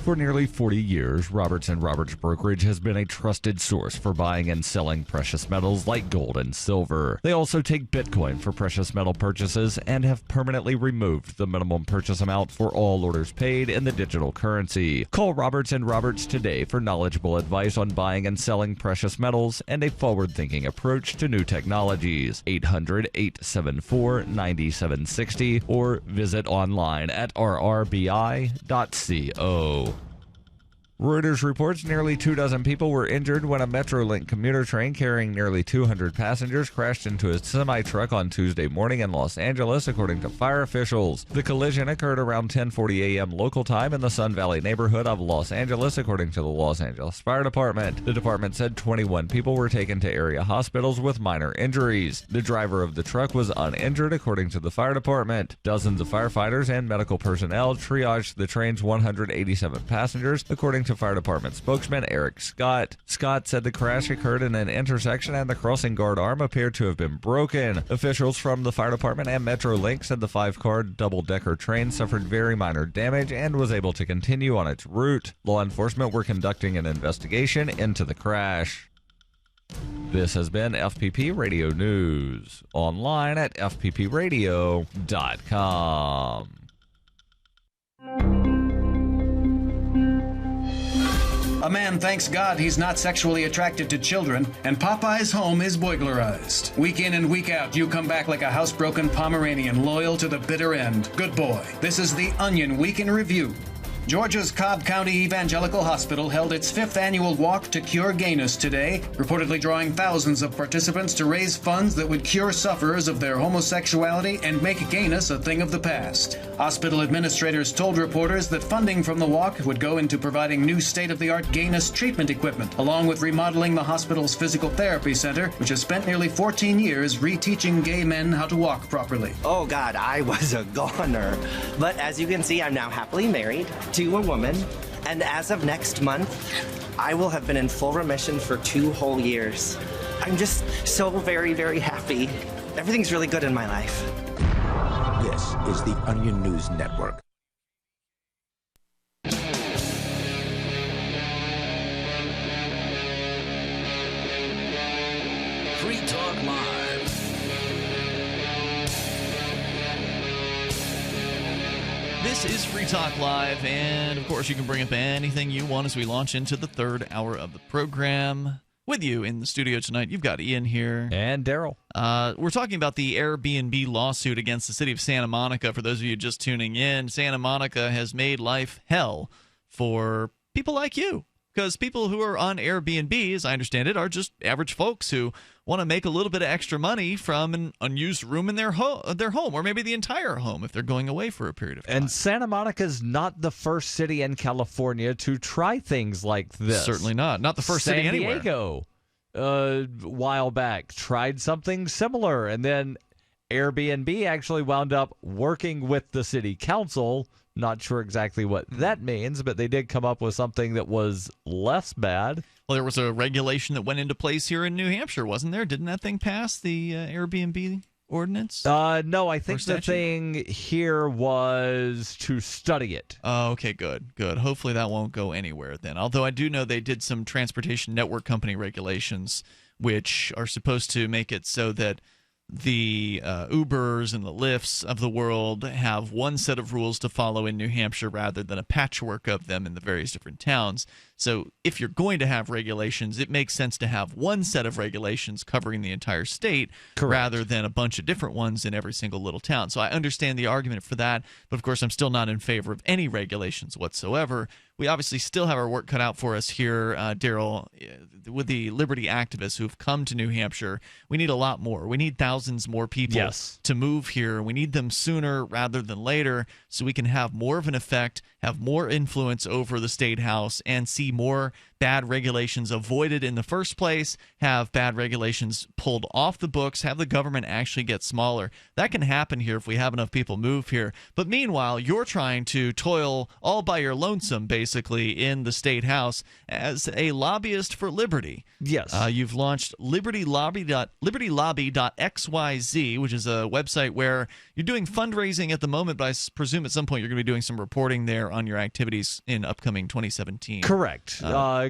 For nearly 40 years, Roberts & Roberts Brokerage has been a trusted source for buying and selling precious metals like gold and silver. They also take Bitcoin for precious metal purchases and have permanently removed the minimum purchase amount for all orders paid in the digital currency. Call Roberts & Roberts today for knowledgeable advice on buying and selling precious metals and a forward-thinking approach to new technologies. 800-874-9760 or visit online at rrbi.co. Reuters reports nearly 24 people were injured when a Metrolink commuter train carrying nearly 200 passengers crashed into a semi-truck on Tuesday morning in Los Angeles, according to fire officials. The collision occurred around 10:40 a.m. local time in the Sun Valley neighborhood of Los Angeles, according to the Los Angeles Fire Department. The department said 21 people were taken to area hospitals with minor injuries. The driver of the truck was uninjured, according to the fire department. Dozens of firefighters and medical personnel triaged the train's 187 passengers, according to fire department spokesman Eric Scott. Scott said the crash occurred in an intersection and the crossing guard arm appeared to have been broken. Officials from the fire department and Metrolink said the 5-car double-decker train suffered very minor damage and was able to continue on its route. Law enforcement were conducting an investigation into the crash. This has been FPP Radio News, online at fppradio.com. A man thanks God he's not sexually attracted to children, and Popeye's home is burglarized. Week in and week out, you come back like a housebroken Pomeranian, loyal to the bitter end. Good boy. This is the Onion Week in Review. Georgia's Cobb County Evangelical Hospital held its 5th annual Walk to Cure Gayness today, reportedly drawing thousands of participants to raise funds that would cure sufferers of their homosexuality and make gayness a thing of the past. Hospital administrators told reporters that funding from the walk would go into providing new state-of-the-art gayness treatment equipment, along with remodeling the hospital's physical therapy center, which has spent nearly 14 years reteaching gay men how to walk properly. Oh God, I was a goner. But as you can see, I'm now happily married to a woman, and as of next month, I will have been in full remission for 2 whole years. I'm just so very, very happy. Everything's really good in my life. This is the Onion News Network. Free Talk Live. This is Free Talk Live, and of course you can bring up anything you want as we launch into the 3rd hour of the program. With you in the studio tonight, you've got Ian here. And Darryl. We're talking about the Airbnb lawsuit against the city of Santa Monica. For those of you just tuning in, Santa Monica has made life hell for people like you. Because people who are on Airbnb, as I understand it, are just average folks who want to make a little bit of extra money from an unused room in their home, or maybe the entire home if they're going away for a period of time. And Santa Monica is not the first city in California to try things like this. Certainly not. Not the first city anywhere. San Diego, a while back, tried something similar, and then Airbnb actually wound up working with the city council. Not sure exactly what that means, but they did come up with something that was less bad. Well, there was a regulation that went into place here in New Hampshire, wasn't there? Didn't that thing pass, the Airbnb ordinance? No, I think the thing here was to study it. Oh, okay, good. Hopefully that won't go anywhere then. Although I do know they did some transportation network company regulations, which are supposed to make it so that the Ubers and the Lyfts of the world have one set of rules to follow in New Hampshire rather than a patchwork of them in the various different towns. So if you're going to have regulations, it makes sense to have one set of regulations covering the entire state rather than a bunch of different ones in every single little town. So I understand the argument for that, but of course I'm still not in favor of any regulations whatsoever. We obviously still have our work cut out for us here, Darryl, with the liberty activists who've come to New Hampshire. We need a lot more. We need thousands more people to move here. We need them sooner rather than later so we can have more of an effect, have more influence over the state house, and see more bad regulations avoided in the first place, have bad regulations pulled off the books, have the government actually get smaller. That can happen here if we have enough people move here. But meanwhile, you're trying to toil all by your lonesome, basically, in the state house as a lobbyist for liberty. Yes. You've launched libertylobby.xyz, which is a website where you're doing fundraising at the moment, but I presume at some point you're going to be doing some reporting there on your activities in upcoming 2017. Correct.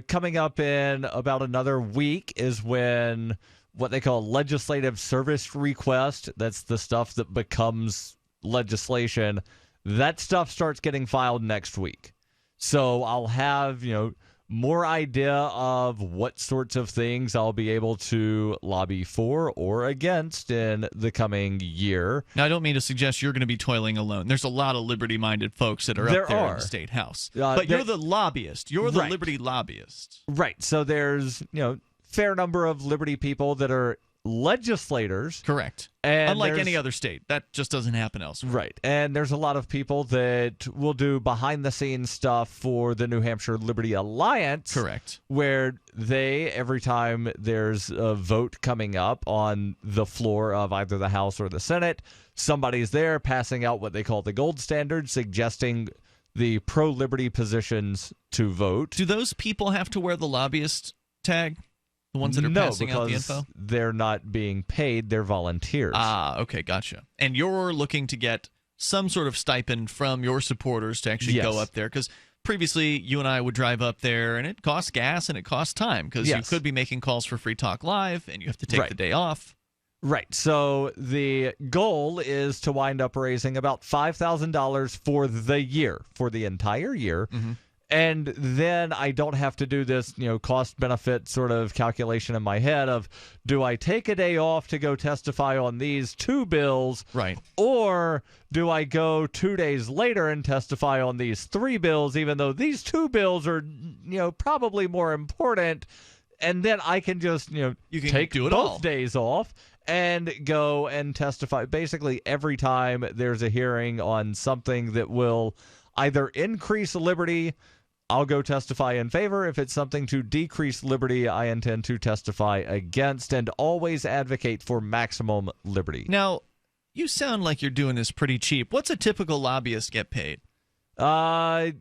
Coming up in about another week is when what they call legislative service request, that's the stuff that becomes legislation, that stuff starts getting filed next week. So I'll have, more idea of what sorts of things I'll be able to lobby for or against in the coming year. Now, I don't mean to suggest you're going to be toiling alone. There's a lot of liberty-minded folks that are up there in the state house. But you're the lobbyist. You're the liberty lobbyist. Right. So there's, fair number of liberty people that are legislators. Correct. And unlike any other state. That just doesn't happen elsewhere. Right. And there's a lot of people that will do behind-the-scenes stuff for the New Hampshire Liberty Alliance. Correct. Where they, every time there's a vote coming up on the floor of either the House or the Senate, somebody's there passing out what they call the gold standard, suggesting the pro-liberty positions to vote. Do those people have to wear the lobbyist tag? The ones that are passing out the info? They're not being paid. They're volunteers. Ah, okay, gotcha. And you're looking to get some sort of stipend from your supporters to actually go up there? Because previously, you and I would drive up there, and it costs gas and it costs time, because you could be making calls for Free Talk Live, and you have to take the day off. Right. So the goal is to wind up raising about $5,000 for the year, for the entire year. And then I don't have to do this, cost-benefit sort of calculation in my head of, do I take a day off to go testify on these 2 bills? Right. Or do I go 2 days later and testify on these 3 bills, even though these 2 bills are, probably more important? And then I can just, you can take do it both all. days off and go and testify. Basically, every time there's a hearing on something that will either increase liberty, I'll go testify in favor. If it's something to decrease liberty, I intend to testify against, and always advocate for maximum liberty. Now, you sound like you're doing this pretty cheap. What's a typical lobbyist get paid? I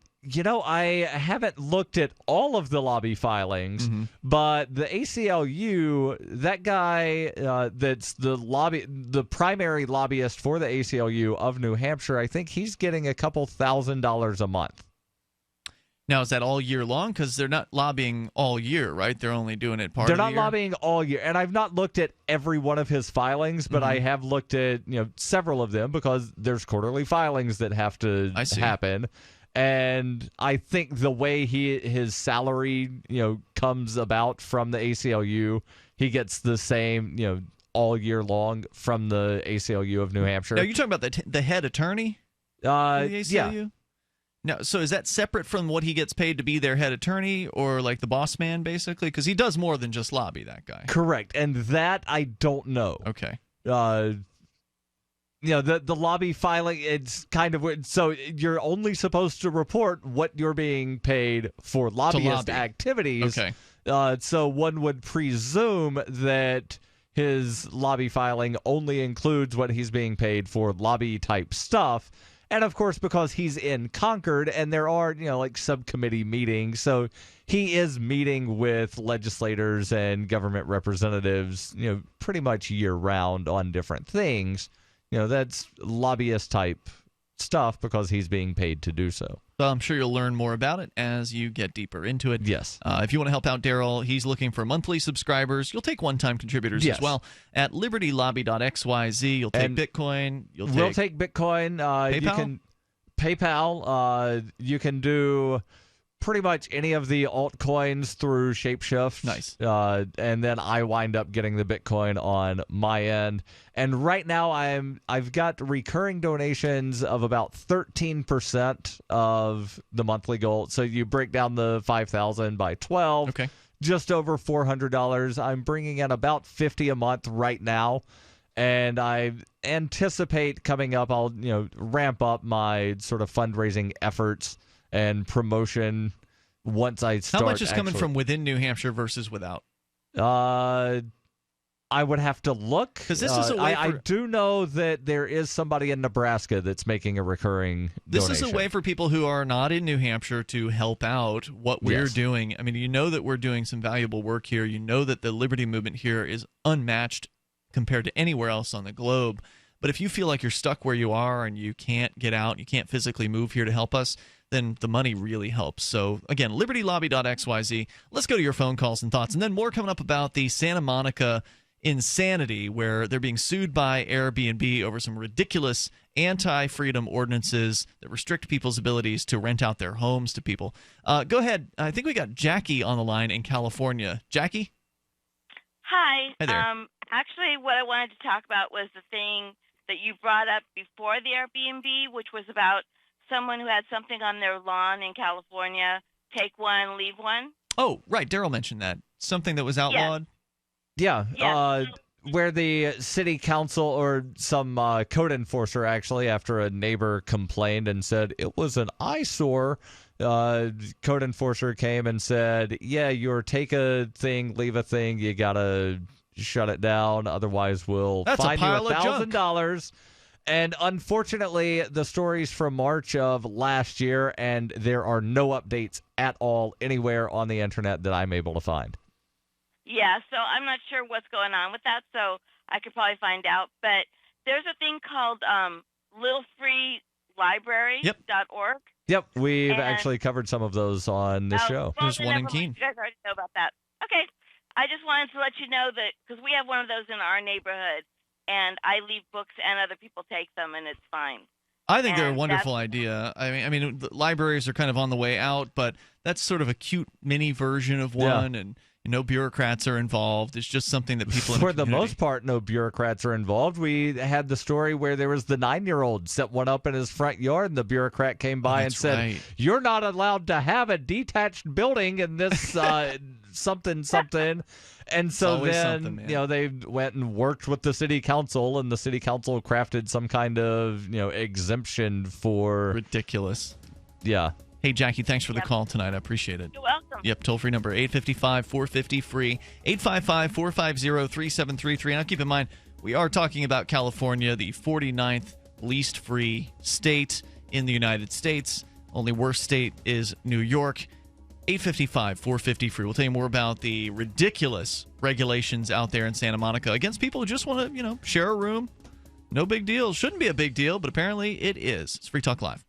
haven't looked at all of the lobby filings, but the ACLU, that guy that's the primary lobbyist for the ACLU of New Hampshire, I think he's getting a couple $1,000s a month. Now, is that all year long? Because they're not lobbying all year, right? They're only doing it part of the year? They're not lobbying all year. And I've not looked at every one of his filings, but I have looked at several of them because there's quarterly filings that have to happen. And I think the way his salary comes about from the ACLU, he gets the same all year long from the ACLU of New Hampshire. Now, you're talking about the head attorney for the ACLU? Yeah. Now, so is that separate from what he gets paid to be their head attorney, or like the boss man, basically? Because he does more than just lobby, that guy. Correct. And that I don't know. Okay. The lobby filing, it's kind of weird. So you're only supposed to report what you're being paid for lobbyist activities. Okay. So one would presume that his lobby filing only includes what he's being paid for lobby-type stuff. And, of course, because he's in Concord and there are, subcommittee meetings, so he is meeting with legislators and government representatives, pretty much year-round on different things. That's lobbyist-type stuff because he's being paid to do so. So I'm sure you'll learn more about it as you get deeper into it. Yes. If you want to help out Darryl, he's looking for monthly subscribers. You'll take one-time contributors as well at libertylobby.xyz. You'll take Bitcoin. We'll take Bitcoin. PayPal? You can PayPal. You can do pretty much any of the altcoins through Shapeshift. Nice. And then I wind up getting the Bitcoin on my end. And right now I've got recurring donations of about 13% of the monthly goal. So you break down the 5,000 by 12. Okay. Just over $400. I'm bringing in about $50 a month right now. And I anticipate coming up, I'll ramp up my sort of fundraising efforts and promotion once I start. How much is coming from within New Hampshire versus without? I would have to look. Because this is a way I do know that there is somebody in Nebraska that's making a recurring donation. This is a way for people who are not in New Hampshire to help out what we're doing. I mean, you know that we're doing some valuable work here. You know that the liberty movement here is unmatched compared to anywhere else on the globe. But if you feel like you're stuck where you are and you can't get out, you can't physically move here to help us, then the money really helps. So, again, libertylobby.xyz. Let's go to your phone calls and thoughts. And then more coming up about the Santa Monica insanity where they're being sued by Airbnb over some ridiculous anti-freedom ordinances that restrict people's abilities to rent out their homes to people. Go ahead. I think we got Jackie on the line in California. Jackie? Hi. Hi there. Actually, what I wanted to talk about was the thing that you brought up before the Airbnb, which was about someone who had something on their lawn in California, take one, leave one. Oh, right. Darryl mentioned that. Something that was outlawed. Yeah. Where the city council or some code enforcer actually, after a neighbor complained and said it was an eyesore, code enforcer came and said, yeah, you're take a thing, leave a thing, you got to shut it down, otherwise we'll fine you $1,000. And unfortunately, the story's from March of last year, and there are no updates at all anywhere on the internet that I'm able to find. Yeah, so I'm not sure what's going on with that, so I could probably find out. But there's a thing called littlefreelibrary.org. Yep, we've actually covered some of those on this show. Well, there's one in Keene. You guys already know about that. Okay. I just wanted to let you know that, because we have one of those in our neighborhood, and I leave books and other people take them, and it's fine. I think they're a wonderful idea. I mean, the libraries are kind of on the way out, but that's sort of a cute mini version of one, and no bureaucrats are involved. It's just something that people for the most part, no bureaucrats are involved. We had the story where there was the 9-year-old set one up in his front yard, and the bureaucrat came by and said, "You're not allowed to have a detached building in this something." And so then, they went and worked with the city council, and the city council crafted some kind of, exemption for... Ridiculous. Yeah. Hey, Jackie, thanks for the call tonight. I appreciate it. You're welcome. Yep, toll-free number, 855-450-FREE, 855-450-3733. Now, keep in mind, we are talking about California, the 49th least free state in the United States. Only worst state is New York. 855-450-FREE. We'll tell you more about the ridiculous regulations out there in Santa Monica against people who just want to, share a room. No big deal. Shouldn't be a big deal, but apparently it is. It's Free Talk Live.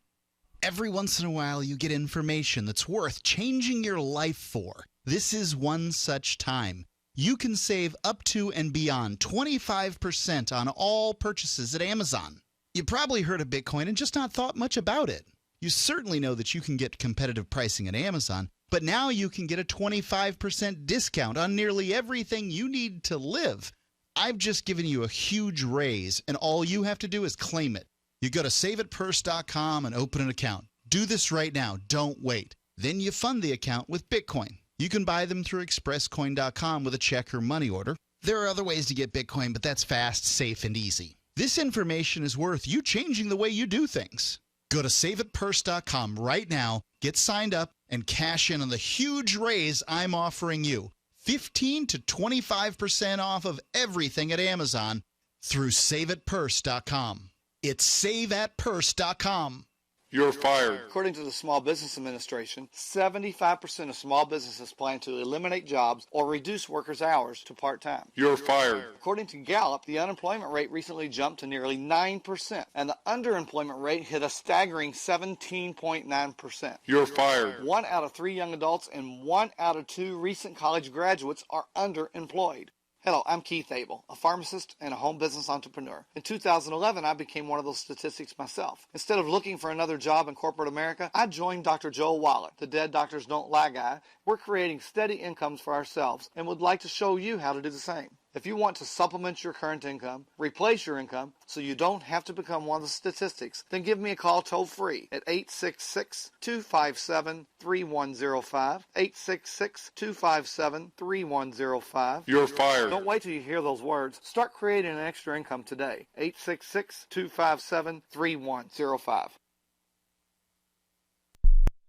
Every once in a while, you get information that's worth changing your life for. This is one such time. You can save up to and beyond 25% on all purchases at Amazon. You probably heard of Bitcoin and just not thought much about it. You certainly know that you can get competitive pricing at Amazon, but now you can get a 25% discount on nearly everything you need to live. I've just given you a huge raise, and all you have to do is claim it. You go to saveitpurse.com and open an account. Do this right now. Don't wait. Then you fund the account with Bitcoin. You can buy them through expresscoin.com with a check or money order. There are other ways to get Bitcoin, but that's fast, safe, and easy. This information is worth you changing the way you do things. Go to saveitpurse.com right now, get signed up, and cash in on the huge raise I'm offering you. 15 to 25% off of everything at Amazon through saveitpurse.com. It's saveatpurse.com. You're fired. According to the Small Business Administration, 75% of small businesses plan to eliminate jobs or reduce workers' hours to part-time. You're fired. According to Gallup, the unemployment rate recently jumped to nearly 9%, and the underemployment rate hit a staggering 17.9%. You're fired. 1 out of 3 young adults and 1 out of 2 recent college graduates are underemployed. Hello, I'm Keith Abel, a pharmacist and a home business entrepreneur. In 2011, I became one of those statistics myself. Instead of looking for another job in corporate America, I joined Dr. Joel Wallet, the Dead Doctors Don't Lie guy. We're creating steady incomes for ourselves and would like to show you how to do the same. If you want to supplement your current income, replace your income, so you don't have to become one of the statistics, then give me a call toll-free at 866-257-3105, 866-257-3105. You're fired. Don't wait till you hear those words. Start creating an extra income today. 866-257-3105.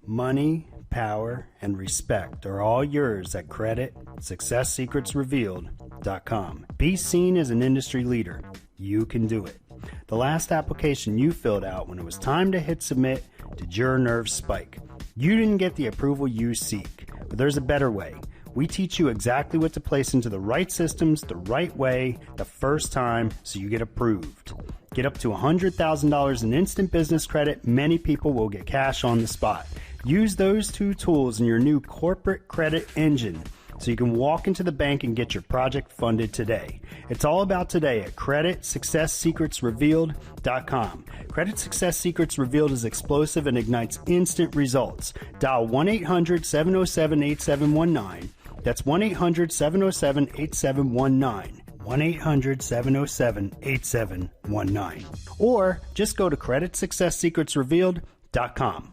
Money, power, and respect are all yours at CreditSuccessSecretsRevealed.com. Be seen as an industry leader. You can do it. The last application you filled out when it was time to hit submit, did your nerves spike? You didn't get the approval you seek, but there's a better way. We teach you exactly what to place into the right systems the right way the first time so you get approved. Get up to $100,000 in instant business credit. Many people will get cash on the spot. Use those 2 tools in your new corporate credit engine so you can walk into the bank and get your project funded today. It's all about today at CreditSuccessSecretsRevealed.com. Credit Success Secrets Revealed is explosive and ignites instant results. Dial 1-800-707-8719. That's 1-800-707-8719. 1-800-707-8719. Or just go to CreditSuccessSecretsRevealed.com.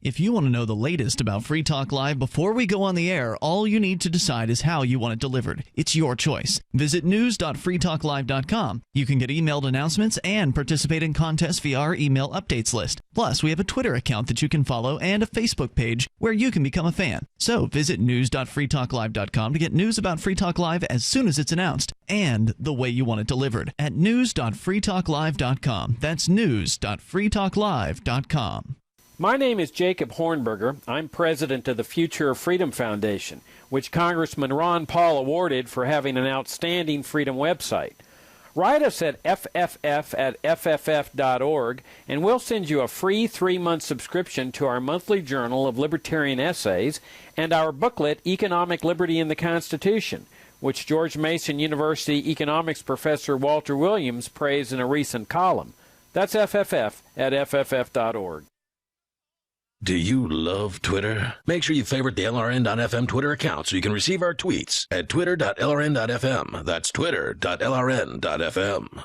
If you want to know the latest about Free Talk Live before we go on the air, all you need to decide is how you want it delivered. It's your choice. Visit news.freetalklive.com. You can get emailed announcements and participate in contests via our email updates list. Plus, we have a Twitter account that you can follow and a Facebook page where you can become a fan. So visit news.freetalklive.com to get news about Free Talk Live as soon as it's announced and the way you want it delivered at news.freetalklive.com. That's news.freetalklive.com. My name is Jacob Hornberger. I'm president of the Future of Freedom Foundation, which Congressman Ron Paul awarded for having an outstanding freedom website. Write us at fff@fff.org, and we'll send you a free 3-month subscription to our monthly journal of libertarian essays and our booklet, Economic Liberty in the Constitution, which George Mason University economics professor Walter Williams praised in a recent column. That's FFF at FFF.org. Do you love Twitter? Make sure you favorite the LRN.FM Twitter account so you can receive our tweets at twitter.lrn.fm. That's twitter.lrn.fm.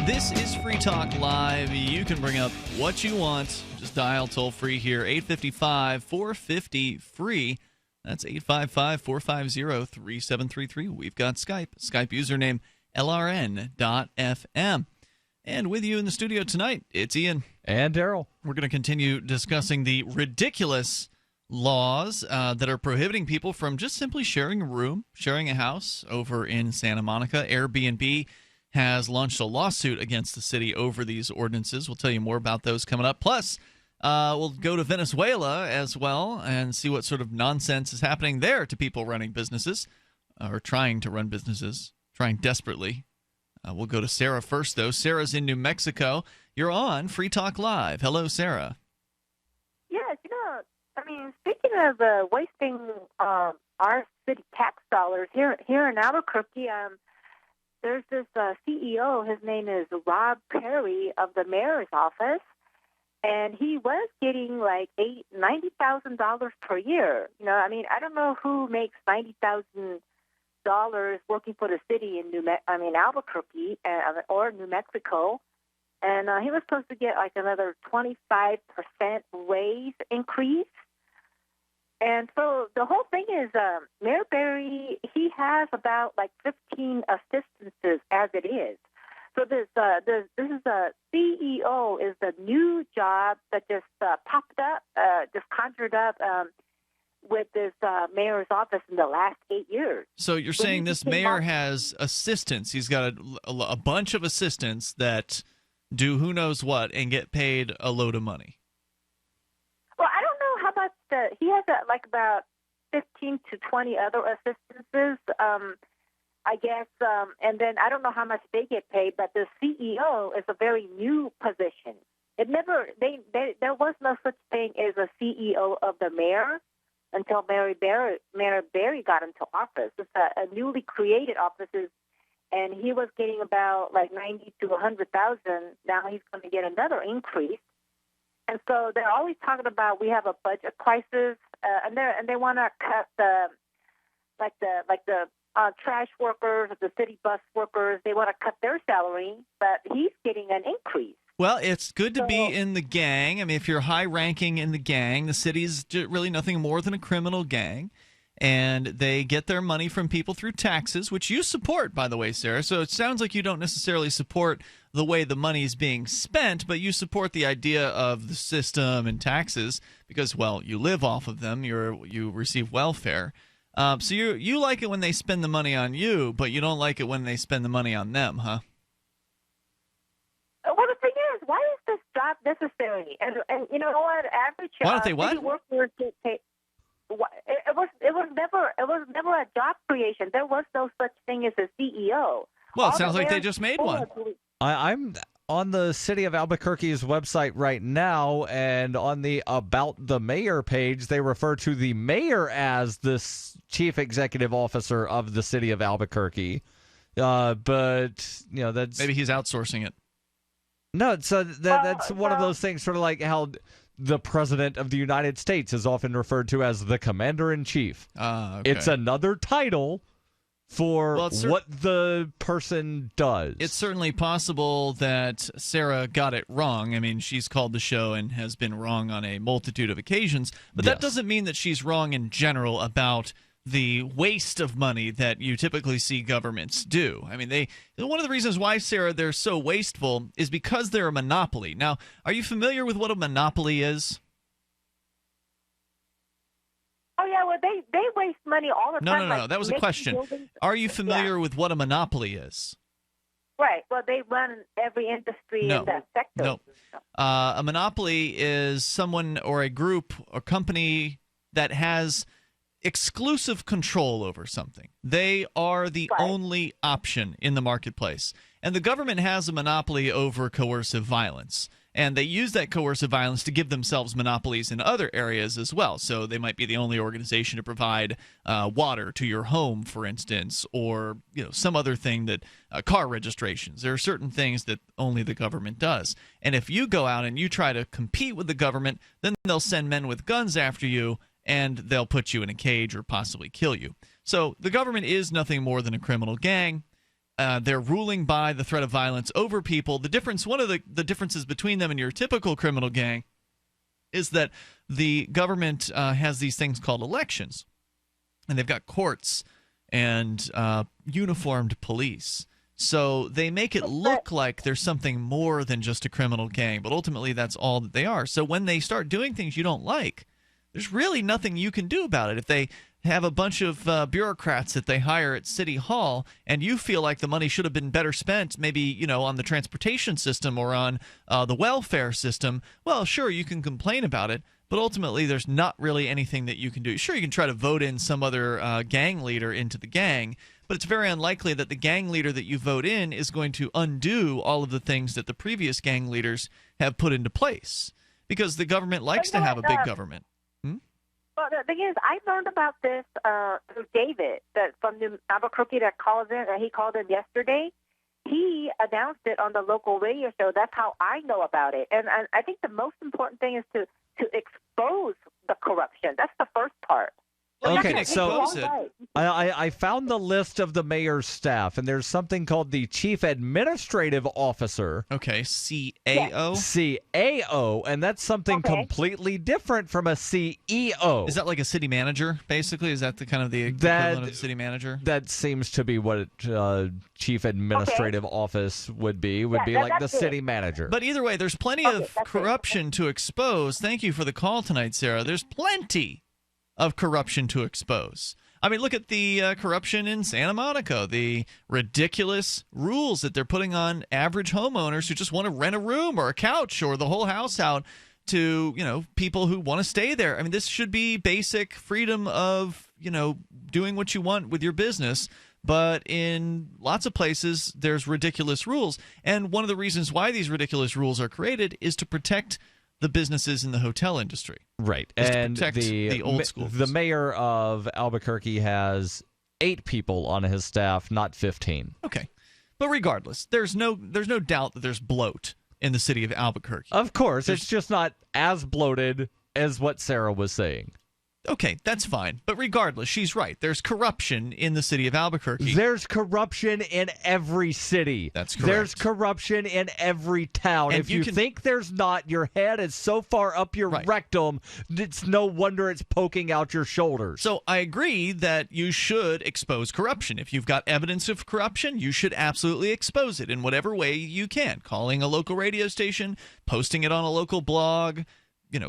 This is Free Talk Live. You can bring up what you want. Just dial toll free here, 855-450-FREE. That's 855-450-3733. We've got Skype username LRN.FM. And with you in the studio tonight, it's Ian. And Darryl. We're going to continue discussing the ridiculous laws that are prohibiting people from just simply sharing a room, sharing a house over in Santa Monica. AirBnB has launched a lawsuit against the city over these ordinances. We'll tell you more about those coming up. Plus, we'll go to Venezuela as well and see what sort of nonsense is happening there to people running businesses or trying to run businesses, trying desperately. We'll go to Sarah first, though. Sarah's in New Mexico. You're on Free Talk Live. Hello, Sarah. Yes, speaking of wasting our city tax dollars here in Albuquerque, there's this CEO. His name is Rob Perry of the mayor's office, and he was getting like $90,000 per year. I don't know who makes $90,000 working for the city in Albuquerque or New Mexico, and he was supposed to get like another 25% raise increase. And so the whole thing is, Mayor Berry, he has about like 15 assistances as it is. So this is a CEO is the new job that just popped up, just conjured up with this mayor's office in the last 8 years. So you're saying this mayor has assistants. He's got a bunch of assistants that do who knows what and get paid a load of money. Well, I don't know how much he has about 15 to 20 other assistances, I guess, and then I don't know how much they get paid, but the CEO is a very new position. There was no such thing as a CEO of the mayor until Mayor Berry got into office. It's a newly created office, and he was getting about like 90 to 100,000. Now he's going to get another increase. And so they're always talking about we have a budget crisis, and they want to cut the trash workers, the city bus workers. They want to cut their salary, but he's getting an increase. Well, it's good to be in the gang. I mean, if you're high-ranking in the gang, the city's really nothing more than a criminal gang, and they get their money from people through taxes, which you support, by the way, Sarah. So it sounds like you don't necessarily support the way the money is being spent, but you support the idea of the system and taxes because, well, you live off of them. You receive welfare. So you like it when they spend the money on you, but you don't like it when they spend the money on them, huh? Well, the thing is, why is this job necessary? And you know what? Average why don't they city workers get paid. It was never a job creation. There was no such thing as a CEO. Well, it sounds like they just made one. I'm on the City of Albuquerque's website right now, and on the About the Mayor page, they refer to the mayor as the chief executive officer of the City of Albuquerque. But that's maybe he's outsourcing it. No, so that's one of those things, sort of like how the President of the United States is often referred to as the Commander-in-Chief. Okay. It's another title for what the person does. It's certainly possible that Sarah got it wrong. I mean, she's called the show and has been wrong on a multitude of occasions, but that doesn't mean that she's wrong in general about the waste of money that you typically see governments do. I mean, one of the reasons why, Sarah, they're so wasteful is because they're a monopoly. Now, are you familiar with what a monopoly is? Oh, yeah, well, they waste money all the time. No. That was a question. Are you familiar with what a monopoly is? Right. Well, they run every industry in that sector. No. A monopoly is someone or a group or company that has exclusive control over something. They are the only option in the marketplace. And the government has a monopoly over coercive violence. And they use that coercive violence to give themselves monopolies in other areas as well. So they might be the only organization to provide water to your home, for instance, or some other thing that car registrations. There are certain things that only the government does. And if you go out and you try to compete with the government, then they'll send men with guns after you, and they'll put you in a cage or possibly kill you. So the government is nothing more than a criminal gang. They're ruling by the threat of violence over people. One of the differences between them and your typical criminal gang is that the government has these things called elections, and they've got courts and uniformed police. So they make it look like there's something more than just a criminal gang, but ultimately that's all that they are. So when they start doing things you don't like, there's really nothing you can do about it. If they have a bunch of bureaucrats that they hire at City Hall, and you feel like the money should have been better spent maybe, on the transportation system or on the welfare system, well, sure, you can complain about it, but ultimately there's not really anything that you can do. Sure, you can try to vote in some other gang leader into the gang, but it's very unlikely that the gang leader that you vote in is going to undo all of the things that the previous gang leaders have put into place, because the government likes to have a big government. Well, the thing is, I learned about this through David from New Albuquerque that calls in, and he called in yesterday. He announced it on the local radio show. That's how I know about it. And I think the most important thing is to expose the corruption. That's the first part. Okay, so I found the list of the mayor's staff, and there's something called the Chief Administrative Officer. Okay, CAO? CAO, and that's something completely different from a CEO. Is that like a city manager, basically? Is that the kind of the equivalent of the city manager? That seems to be what Chief Administrative Office would be like the city manager. But either way, there's plenty of corruption to expose. Thank you for the call tonight, Sarah. There's plenty of corruption to expose. I mean, look at the corruption in Santa Monica, the ridiculous rules that they're putting on average homeowners who just want to rent a room or a couch or the whole house out to, people who want to stay there. I mean, this should be basic freedom of, doing what you want with your business. But in lots of places, there's ridiculous rules. And one of the reasons why these ridiculous rules are created is to protect the businesses in the hotel industry. Right. And the old school. The mayor of Albuquerque has 8 people on his staff, not 15. Okay. But regardless, there's no doubt that there's bloat in the city of Albuquerque. Of course. It's just not as bloated as what Sarah was saying. Okay, that's fine. But regardless, she's right. There's corruption in the city of Albuquerque. There's corruption in every city. That's correct. There's corruption in every town. And if you think there's not, your head is so far up your rectum, it's no wonder it's poking out your shoulders. So I agree that you should expose corruption. If you've got evidence of corruption, you should absolutely expose it in whatever way you can. Calling a local radio station, posting it on a local blog,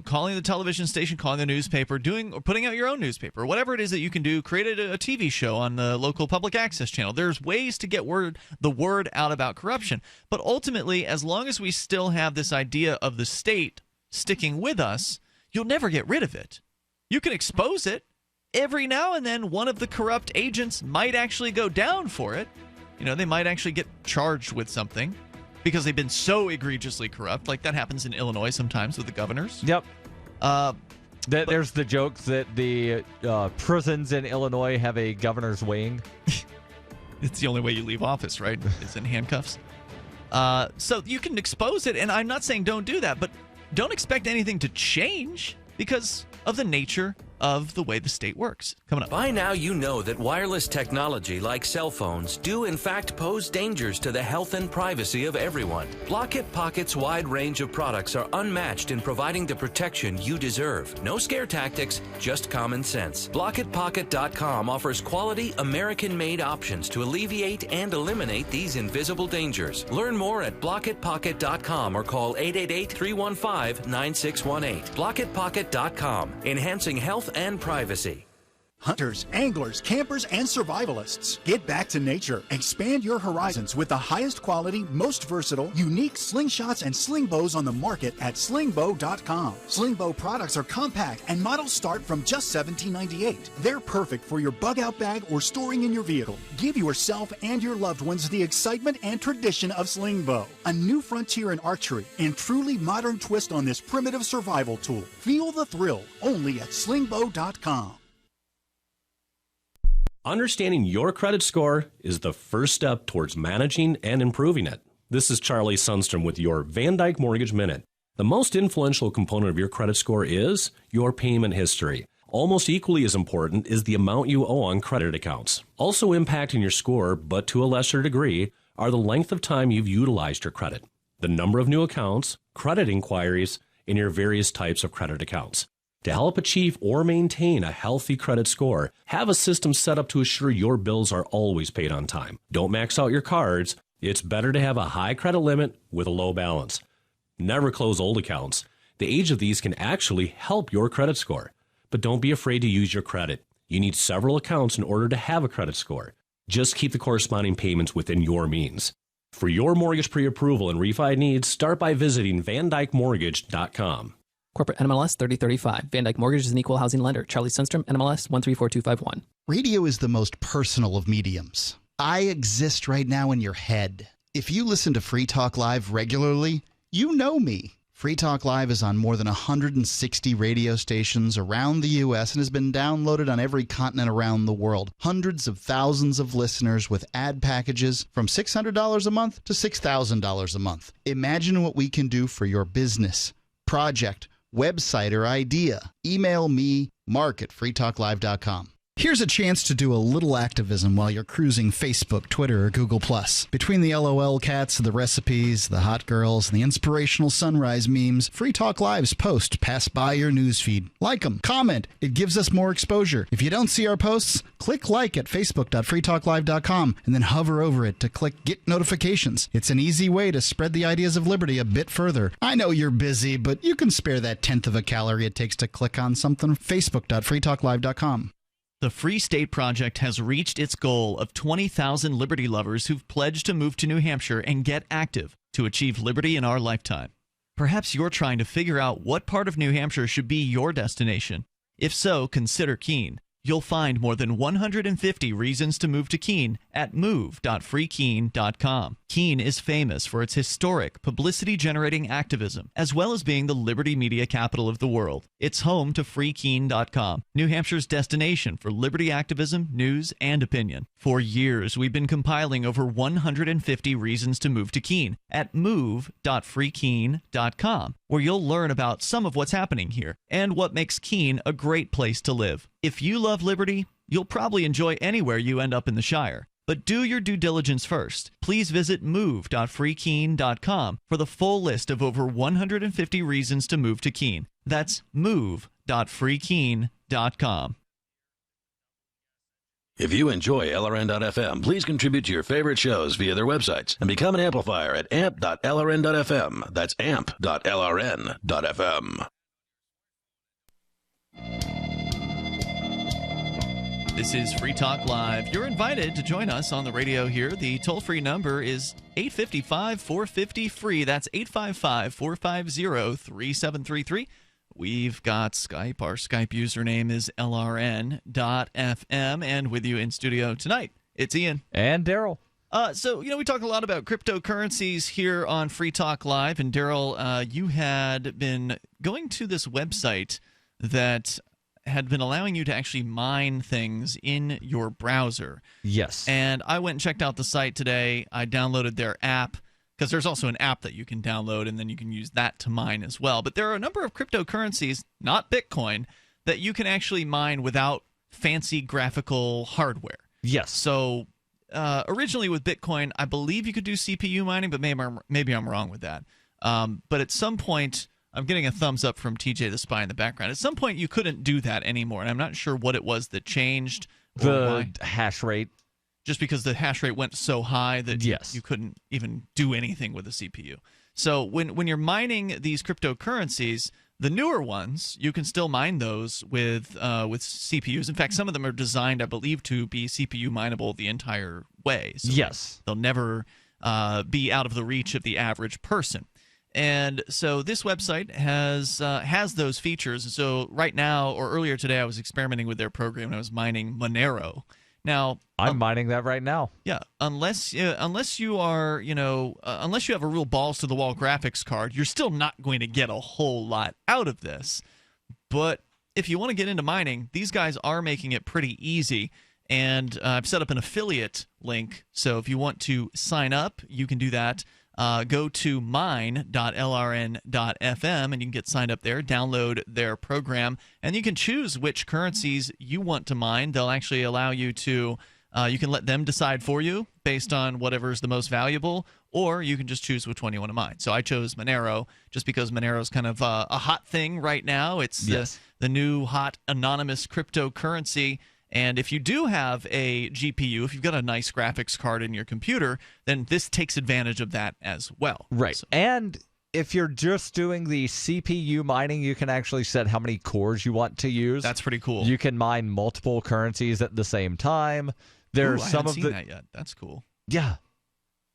calling the television station, calling the newspaper, or putting out your own newspaper, whatever it is that you can do. Create a TV show on the local public access channel. There's ways to get the word out about corruption. But ultimately, as long as we still have this idea of the state sticking with us, you'll never get rid of it. You can expose it. Every now and then, one of the corrupt agents might actually go down for it. They might actually get charged with something, because they've been so egregiously corrupt. Like that happens in Illinois sometimes with the governors. Yep. There's the joke that the prisons in Illinois have a governor's wing. It's the only way you leave office, right? Is in handcuffs. So you can expose it, and I'm not saying don't do that, but don't expect anything to change because of the nature of the way the state works. Coming up. By now, you know that wireless technology like cell phones do in fact pose dangers to the health and privacy of everyone. Block-It Pocket's wide range of products are unmatched in providing the protection you deserve. No scare tactics, just common sense. BlockItPocket.com offers quality American-made options to alleviate and eliminate these invisible dangers. Learn more at BlockItPocket.com or call 888-315-9618. BlockItPocket.com, enhancing health and privacy. Hunters, anglers, campers, and survivalists. Get back to nature. Expand your horizons with the highest quality, most versatile, unique slingshots and sling bows on the market at slingbow.com. Sling bow products are compact and models start from just $17.98. They're perfect for your bug out bag or storing in your vehicle. Give yourself and your loved ones the excitement and tradition of sling bow. A new frontier in archery and truly modern twist on this primitive survival tool. Feel the thrill only at slingbow.com. Understanding your credit score is the first step towards managing and improving it. This is Charlie Sundstrom with your Van Dyke Mortgage Minute. The most influential component of your credit score is your payment history. Almost equally as important is the amount you owe on credit accounts. Also impacting your score, but to a lesser degree, are the length of time you've utilized your credit, the number of new accounts, credit inquiries, and your various types of credit accounts. To help achieve or maintain a healthy credit score, have a system set up to assure your bills are always paid on time. Don't max out your cards. It's better to have a high credit limit with a low balance. Never close old accounts. The age of these can actually help your credit score. But don't be afraid to use your credit. You need several accounts in order to have a credit score. Just keep the corresponding payments within your means. For your mortgage pre-approval and refi needs, start by visiting VanDykeMortgage.com. Corporate NMLS 3035. Van Dyke Mortgage is an equal housing lender. Charlie Sundstrom, NMLS 134251. Radio is the most personal of mediums. I exist right now in your head. If you listen to Free Talk Live regularly, you know me. Free Talk Live is on more than 160 radio stations around the U.S. and has been downloaded on every continent around the world. Hundreds of thousands of listeners with ad packages from $600 a month to $6,000 a month. Imagine what we can do for your business, project, website, or idea. Email me, mark@freetalklive.com. Here's a chance to do a little activism while you're cruising Facebook, Twitter, or Google+. Between the LOL cats, the recipes, the hot girls, and the inspirational sunrise memes, Free Talk Live's post pass by your newsfeed. Like them, comment. It gives us more exposure. If you don't see our posts, click like at facebook.freetalklive.com and then hover over it to click Get Notifications. It's an easy way to spread the ideas of liberty a bit further. I know you're busy, but you can spare that tenth of a calorie it takes to click on something. Facebook.freetalklive.com. The Free State Project has reached its goal of 20,000 liberty lovers who've pledged to move to New Hampshire and get active to achieve liberty in our lifetime. Perhaps you're trying to figure out what part of New Hampshire should be your destination. If so, consider Keene. You'll find more than 150 reasons to move to Keene at move.freekeene.com. Keene is famous for its historic, publicity-generating activism, as well as being the liberty media capital of the world. It's home to freekeene.com, New Hampshire's destination for liberty activism, news, and opinion. For years, we've been compiling over 150 reasons to move to Keene at move.freekeene.com, where you'll learn about some of what's happening here and what makes Keene a great place to live. If you love liberty, you'll probably enjoy anywhere you end up in the Shire. But do your due diligence first. Please visit move.freekeene.com for the full list of over 150 reasons to move to Keene. That's move.freekeene.com. If you enjoy LRN.FM, please contribute to your favorite shows via their websites and become an amplifier at amp.lrn.fm. That's amp.lrn.fm. This is Free Talk Live. You're invited to join us on the radio here. The toll-free number is 855-450-FREE. That's 855-450-3733. We've got Skype. Our Skype username is LRN.FM. And with you in studio tonight, it's Ian. And Darryl. So, we talk a lot about cryptocurrencies here on Free Talk Live. And Darryl, you had been going to this website that had been allowing you to actually mine things in your browser. Yes. And I went and checked out the site today. I downloaded their app, because there's also an app that you can download, and then you can use that to mine as well. But there are a number of cryptocurrencies, not Bitcoin, that you can actually mine without fancy graphical hardware. Yes. So originally with Bitcoin, I believe you could do CPU mining, but maybe I'm wrong with that. But at some point, I'm getting a thumbs up from TJ the Spy in the background. At some point, you couldn't do that anymore, and I'm not sure what it was that changed. The hash rate. Just because the hash rate went so high that yes, you couldn't even do anything with a CPU. So when you're mining these cryptocurrencies, The newer ones, you can still mine those with CPUs. In fact, some of them are designed, I believe, to be CPU mineable the entire way. So yes. They'll never be out of the reach of the average person. And so this website has those features. And so right now, or earlier today, I was experimenting with their program and I was mining Monero. Now I'm mining that right now. Yeah, unless you are, unless you have a real balls to the wall graphics card, you're still not going to get a whole lot out of this. But if you want to get into mining, these guys are making it pretty easy. And I've set up an affiliate link. So if you want to sign up, you can do that. Go to mine.lrn.fm and you can get signed up there, download their program, and you can choose which currencies you want to mine. They'll actually allow you to, you can let them decide for you based on whatever is the most valuable, or you can just choose which one you want to mine. So I chose Monero just because Monero is kind of a hot thing right now. It's the new hot anonymous cryptocurrency. And if you do have a GPU, if you've got a nice graphics card in your computer, then this takes advantage of that as well. Right. So, and if you're just doing the CPU mining, you can actually set how many cores you want to use. That's pretty cool. You can mine multiple currencies at the same time. There's I some haven't of seen the that yet. That's cool. Yeah.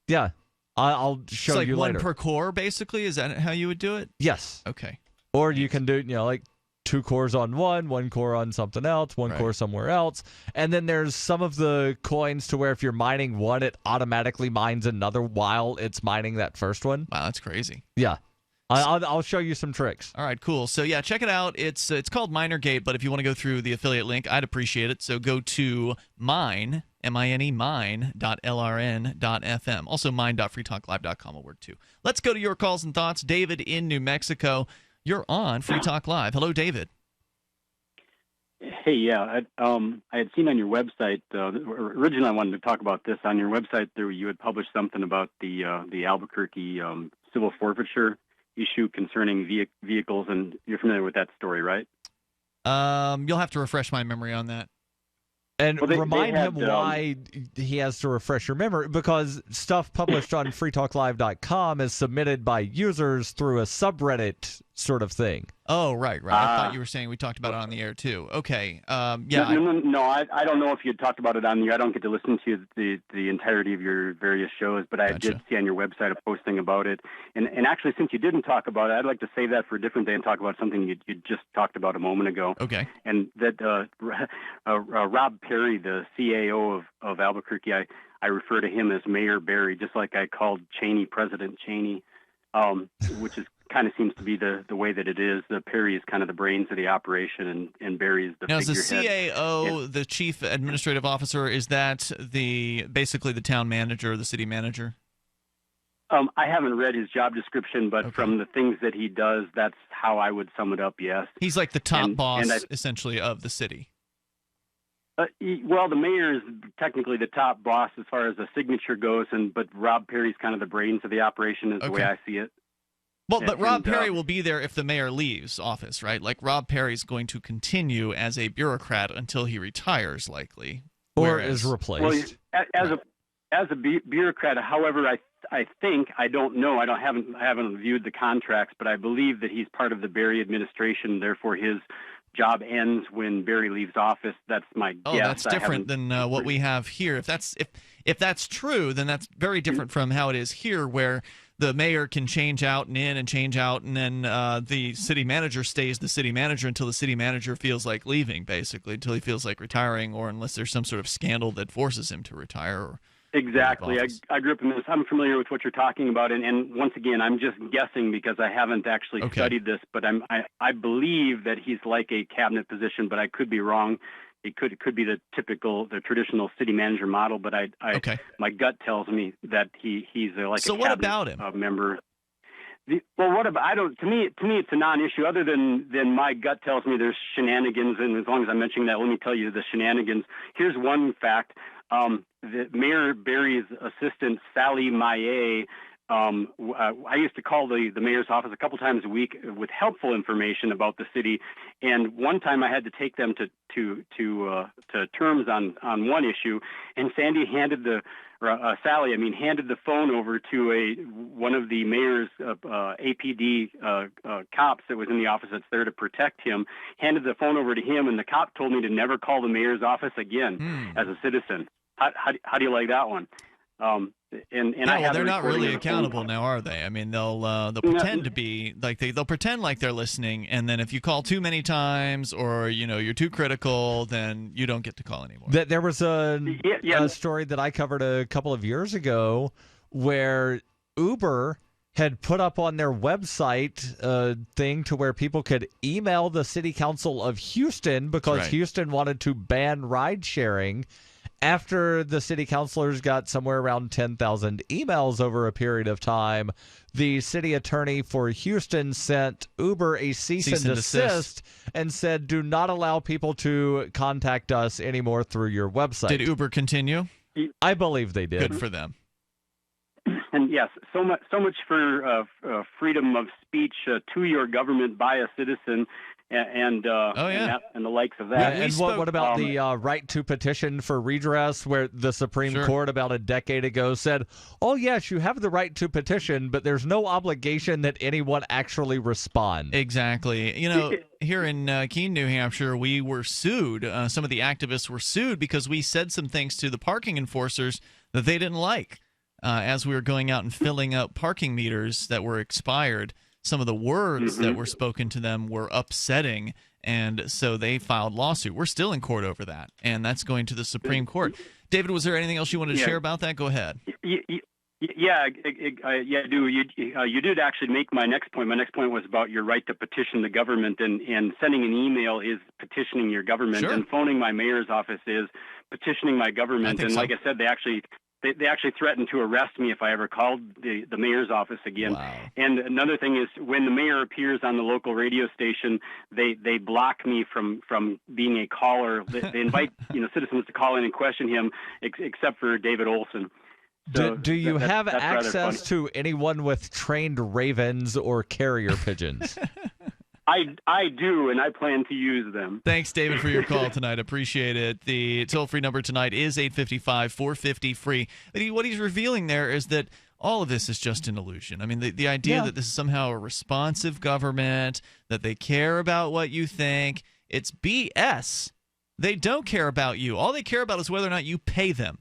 Yeah. I'll show you later. One per core, basically? Is that how you would do it? Yes. Okay. Or you can do, like 2 cores on one core on something else, one core somewhere else. And then there's some of the coins to where if you're mining one, it automatically mines another while it's mining that first one. Wow, that's crazy. Yeah. I'll show you some tricks. All right, cool. So yeah, check it out. It's called MinerGate, but if you want to go through the affiliate link, I'd appreciate it. So go to mine, mine.lrn.fm. Also mine.freetalklive.com will work too. Let's go to your calls and thoughts. David in New Mexico. You're on Free Talk Live. Hello, David. Hey, yeah, I had seen on your website, originally I wanted to talk about this. On your website, you had published something about the Albuquerque civil forfeiture issue concerning vehicles, and you're familiar with that story, right? You'll have to refresh my memory on that. And remind him why he has to refresh your memory, because stuff published on freetalklive.com is submitted by users through a subreddit sort of thing. Oh, right. I thought you were saying we talked about it on the air, too. Okay. Yeah. No, I don't know if you had talked about it on the air. I don't get to listen to the entirety of your various shows, but I did see on your website a posting about it. And actually, since you didn't talk about it, I'd like to save that for a different day and talk about something you just talked about a moment ago. Okay. And that Rob Perry, the CAO of Albuquerque, I refer to him as Mayor Barry, just like I called Cheney President Cheney, which is kind of seems to be the way that it is. Perry is kind of the brains of the operation, and Barry is the figurehead. Now, is the CAO, the Chief Administrative Officer, is that basically the town manager or the city manager? I haven't read his job description, but from the things that he does, that's how I would sum it up, yes. He's like the top boss, essentially, of the city. Well, the mayor is technically the top boss as far as the signature goes, but Rob Perry's kind of the brains of the operation is the way I see it. Well, but Rob Perry will be there if the mayor leaves office, right? Like Rob Perry's going to continue as a bureaucrat until he retires, likely, or is replaced. Well, as a bureaucrat, however, I think I don't know. I haven't viewed the contracts, but I believe that he's part of the Barry administration. Therefore, his job ends when Barry leaves office. That's my guess. Oh, that's different than what we have here. If that's true, then that's very different from how it is here, where the mayor can change out and in and change out, and then the city manager stays the city manager until the city manager feels like leaving, basically, until he feels like retiring, or unless there's some sort of scandal that forces him to retire. Exactly. I grew up in this. I'm familiar with what you're talking about, and once again, I'm just guessing because I haven't actually studied this, but I believe that he's like a cabinet position, but I could be wrong. It could be the traditional city manager model, but my gut tells me that he's like a cabinet what about him? Member. To me it's a non-issue. Other than my gut tells me there's shenanigans, and as long as I'm mentioning that, let me tell you the shenanigans. Here's one fact: the Mayor Barry's assistant Sally Maillet I used to call the mayor's office a couple times a week with helpful information about the city, and one time I had to take them to terms on one issue, and Sally handed the phone over to one of the mayor's APD cops that was in the office that's there to protect him. Handed the phone over to him, and the cop told me to never call the mayor's office again as a citizen. How do you like that one? They're not really accountable now, are they? I mean, they'll pretend to be like they'll pretend like they're listening, and then if you call too many times or you're too critical, then you don't get to call anymore. There was a story that I covered a couple of years ago where Uber had put up on their website a thing to where people could email the city council of Houston because Houston wanted to ban ride sharing. After the city councilors got somewhere around 10,000 emails over a period of time, the city attorney for Houston sent Uber a cease and desist and said, do not allow people to contact us anymore through your website. Did Uber continue? I believe they did. Good for them. And yes, so much for freedom of speech to your government by a citizen. And the likes of that. And what about the right to petition for redress, where the Supreme Court about a decade ago said, oh, yes, you have the right to petition, but there's no obligation that anyone actually respond. Exactly. Here in Keene, New Hampshire, we were sued. Some of the activists were sued because we said some things to the parking enforcers that they didn't like as we were going out and filling up parking meters that were expired. Some of the words that were spoken to them were upsetting, and so they filed lawsuit. We're still in court over that, and that's going to the Supreme Court. David, was there anything else you wanted to share about that? Go ahead. Yeah, I do. You did actually make my next point. My next point was about your right to petition the government, and sending an email is petitioning your government, and phoning my mayor's office is petitioning my government. And like I said, they actually threatened to arrest me if I ever called the mayor's office again. Wow. And another thing is, when the mayor appears on the local radio station, they block me from being a caller. They invite citizens to call in and question him, except for David Olson. So do you have access to anyone with trained ravens or carrier pigeons? I do, and I plan to use them. Thanks, David, for your call tonight. Appreciate it. The toll-free number tonight is 855-450-FREE. What he's revealing there is that all of this is just an illusion. I mean, the idea that this is somehow a responsive government, that they care about what you think, it's BS. They don't care about you. All they care about is whether or not you pay them,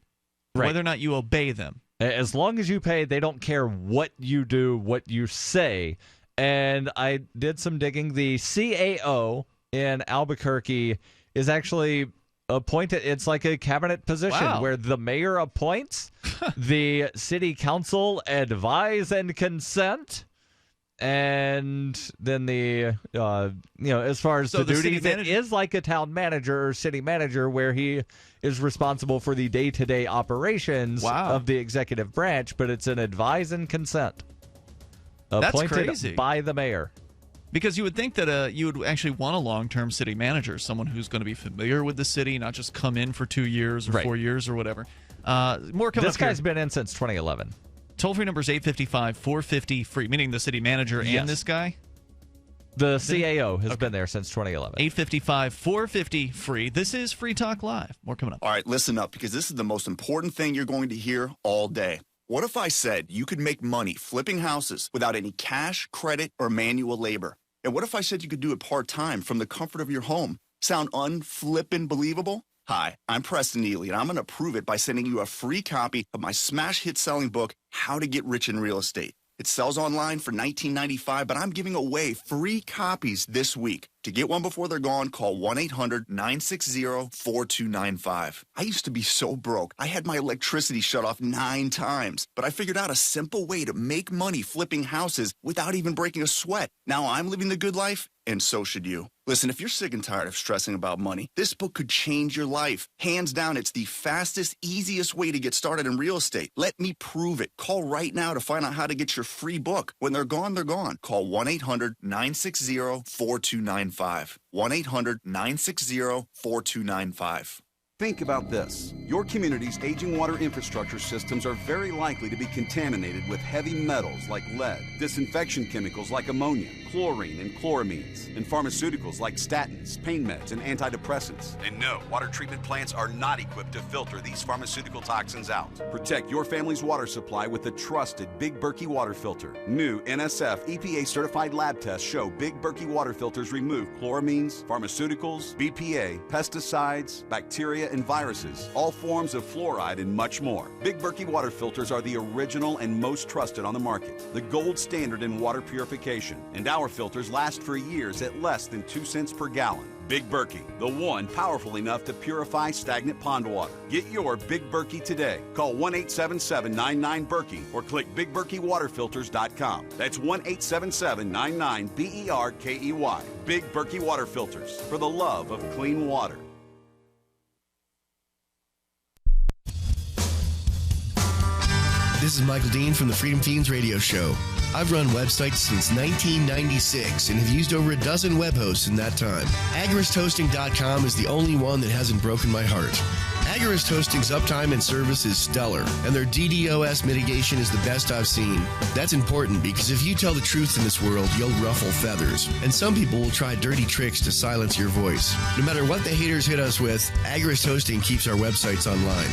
whether or not you obey them. As long as you pay, they don't care what you do, what you say. And I did some digging. The CAO in Albuquerque is actually appointed. It's like a cabinet position where the mayor appoints, the city council advise and consent, and then the as far as the duties, it is like a town manager or city manager, where he is responsible for the day-to-day operations of the executive branch, but it's an advise and consent. Appointed That's crazy. By the mayor. Because you would think that you would actually want a long-term city manager, someone who's going to be familiar with the city, not just come in for 2 years or 4 years or whatever. More coming This guy's been in since 2011. Toll-free number is 855-450-FREE, meaning the city manager and this guy? The CAO has been there since 2011. 855-450-FREE. This is Free Talk Live. More coming up. All right, listen up, because this is the most important thing you're going to hear all day. What if I said you could make money flipping houses without any cash, credit, or manual labor? And what if I said you could do it part-time from the comfort of your home? Sound unflippin' believable? Hi, I'm Preston Neely, and I'm going to prove it by sending you a free copy of my smash hit selling book, How to Get Rich in Real Estate. It sells online for $19.95, but I'm giving away free copies this week. To get one before they're gone, call 1-800-960-4295. I used to be so broke. I had my electricity shut off 9 times, but I figured out a simple way to make money flipping houses without even breaking a sweat. Now I'm living the good life, and so should you. Listen, if you're sick and tired of stressing about money, this book could change your life. Hands down, it's the fastest, easiest way to get started in real estate. Let me prove it. Call right now to find out how to get your free book. When they're gone, they're gone. Call 1-800-960-4295. 1-800-960-4295. Think about this. Your community's aging water infrastructure systems are very likely to be contaminated with heavy metals like lead, disinfection chemicals like ammonia, chlorine and chloramines, and pharmaceuticals like statins, pain meds, and antidepressants. And no, water treatment plants are not equipped to filter these pharmaceutical toxins out. Protect your family's water supply with the trusted Big Berkey water filter. New NSF EPA certified lab tests show Big Berkey water filters remove chloramines, pharmaceuticals, BPA, pesticides, bacteria, and viruses, all forms of fluoride, and much more. Big Berkey water filters are the original and most trusted on the market, the gold standard in water purification, and our filters last for years at less than 2 cents per gallon. Big Berkey, the one powerful enough to purify stagnant pond water. Get your Big Berkey today. Call 1-877-99-BERKEY or click BigBerkeyWaterFilters.com. That's 1-877-99-BERKEY. Big Berkey Water Filters, for the love of clean water. This is Michael Dean from the Freedom Feens radio show. I've run websites since 1996 and have used over a dozen web hosts in that time. AgoristHosting.com is the only one that hasn't broken my heart. Agorist Hosting's uptime and service is stellar, and their DDoS mitigation is the best I've seen. That's important because if you tell the truth in this world, you'll ruffle feathers, and some people will try dirty tricks to silence your voice. No matter what the haters hit us with, Agorist Hosting keeps our websites online.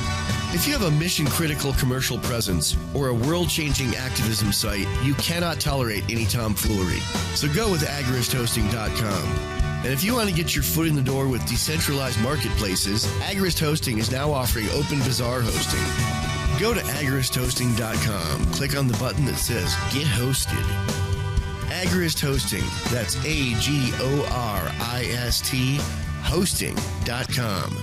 If you have a mission-critical commercial presence or a world-changing activism site, you cannot tolerate any tomfoolery. So go with AgoristHosting.com. And if you want to get your foot in the door with decentralized marketplaces, Agorist Hosting is now offering Open Bazaar hosting. Go to AgoristHosting.com, click on the button that says Get Hosted. Agorist Hosting, that's AGORIST, hosting.com.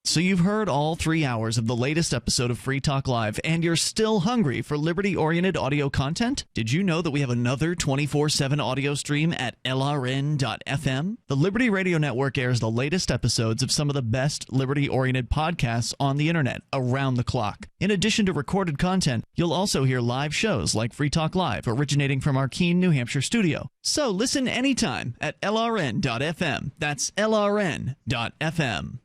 So you've heard all 3 hours of the latest episode of Free Talk Live, and you're still hungry for liberty-oriented audio content? Did you know that we have another 24/7 audio stream at LRN.FM? The Liberty Radio Network airs the latest episodes of some of the best liberty-oriented podcasts on the internet around the clock. In addition to recorded content, you'll also hear live shows like Free Talk Live, originating from our Keene, New Hampshire studio. So listen anytime at LRN.FM. That's LRN.FM.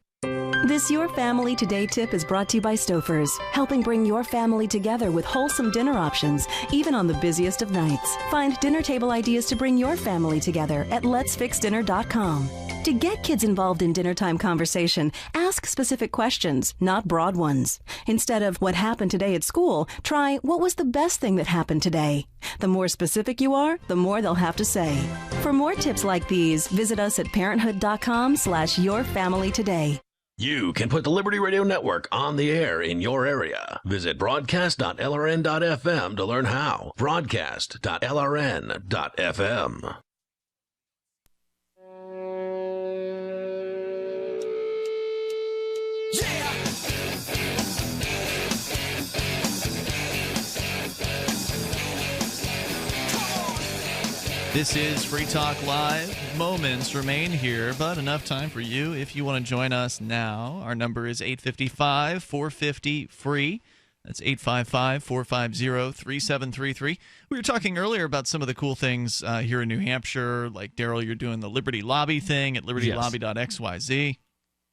This Your Family Today tip is brought to you by Stouffer's, helping bring your family together with wholesome dinner options, even on the busiest of nights. Find dinner table ideas to bring your family together at letsfixdinner.com. To get kids involved in dinnertime conversation, ask specific questions, not broad ones. Instead of what happened today at school, try what was the best thing that happened today. The more specific you are, the more they'll have to say. For more tips like these, visit us at parenthood.com/yourfamilytoday. You can put the Liberty Radio Network on the air in your area. Visit broadcast.lrn.fm to learn how. Broadcast.lrn.fm. This is Free Talk Live. Moments remain here, but enough time for you if you want to join us now. Our number is 855-450-FREE. That's 855-450-3733. We were talking earlier about some of the cool things here in New Hampshire. Like, Darryl, you're doing the Liberty Lobby thing at libertylobby.xyz.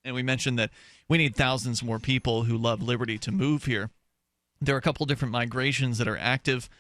And we mentioned that we need thousands more people who love liberty to move here. There are a couple different migrations that are active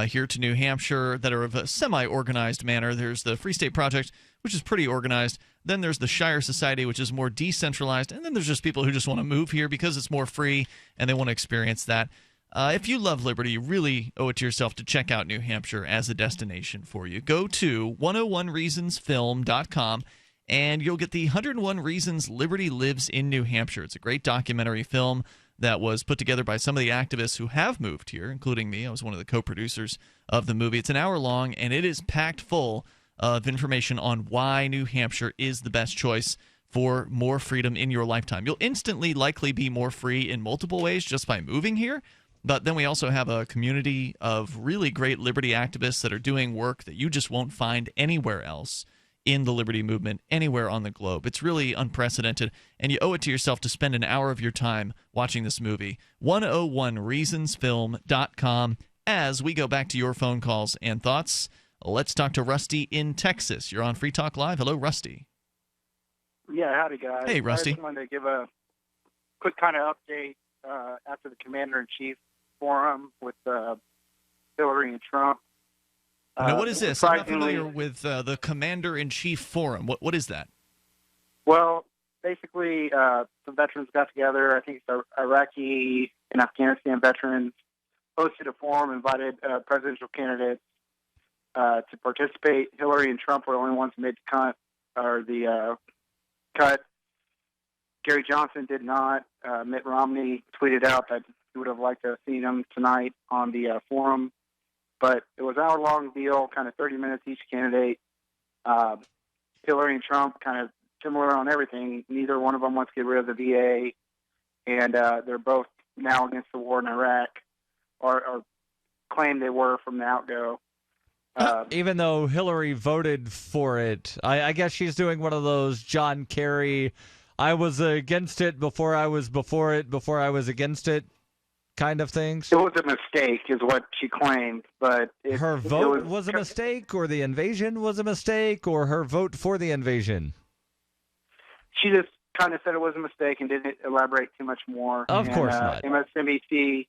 here to New Hampshire that are of a semi-organized manner. There's the Free State Project, which is pretty organized. Then there's the Shire Society, which is more decentralized. And then there's just people who just want to move here because it's more free and they want to experience that. If you love liberty, you really owe it to yourself to check out New Hampshire as a destination for you. Go to 101reasonsfilm.com and you'll get the 101 Reasons Liberty Lives in New Hampshire. It's a great documentary film that was put together by some of the activists who have moved here, including me. I was one of the co-producers of the movie. It's an hour long, and it is packed full of information on why New Hampshire is the best choice for more freedom in your lifetime. You'll instantly likely be more free in multiple ways just by moving here, but then we also have a community of really great liberty activists that are doing work that you just won't find anywhere else in the liberty movement anywhere on the globe. It's really unprecedented, and you owe it to yourself to spend an hour of your time watching this movie. 101reasonsfilm.com. As we go back to your phone calls and thoughts, let's talk to Rusty in Texas. You're on Free Talk Live. Hello, Rusty. Yeah, howdy, guys. Hey, Rusty. I just wanted to give a quick kind of update after the Commander-in-Chief forum with Hillary and Trump. Now, what is this? I'm not familiar with the Commander-in-Chief forum. What is that? Well, basically, some veterans got together. I think it's Iraqi and Afghanistan veterans hosted a forum, invited presidential candidates to participate. Hillary and Trump were the only ones who made the cut. Gary Johnson did not. Mitt Romney tweeted out that he would have liked to have seen him tonight on the forum. But it was an hour-long deal, kind of 30 minutes each candidate. Hillary and Trump kind of similar on everything. Neither one of them wants to get rid of the VA, and they're both now against the war in Iraq, or claim they were from the outgo. Even though Hillary voted for it, I guess she's doing one of those John Kerry, I was against it before I was before it, before I was against it kind of things. It was a mistake, is what she claimed. But her vote was a mistake, or the invasion was a mistake, or her vote for the invasion? She just kind of said it was a mistake and didn't elaborate too much more. Of course not. MSNBC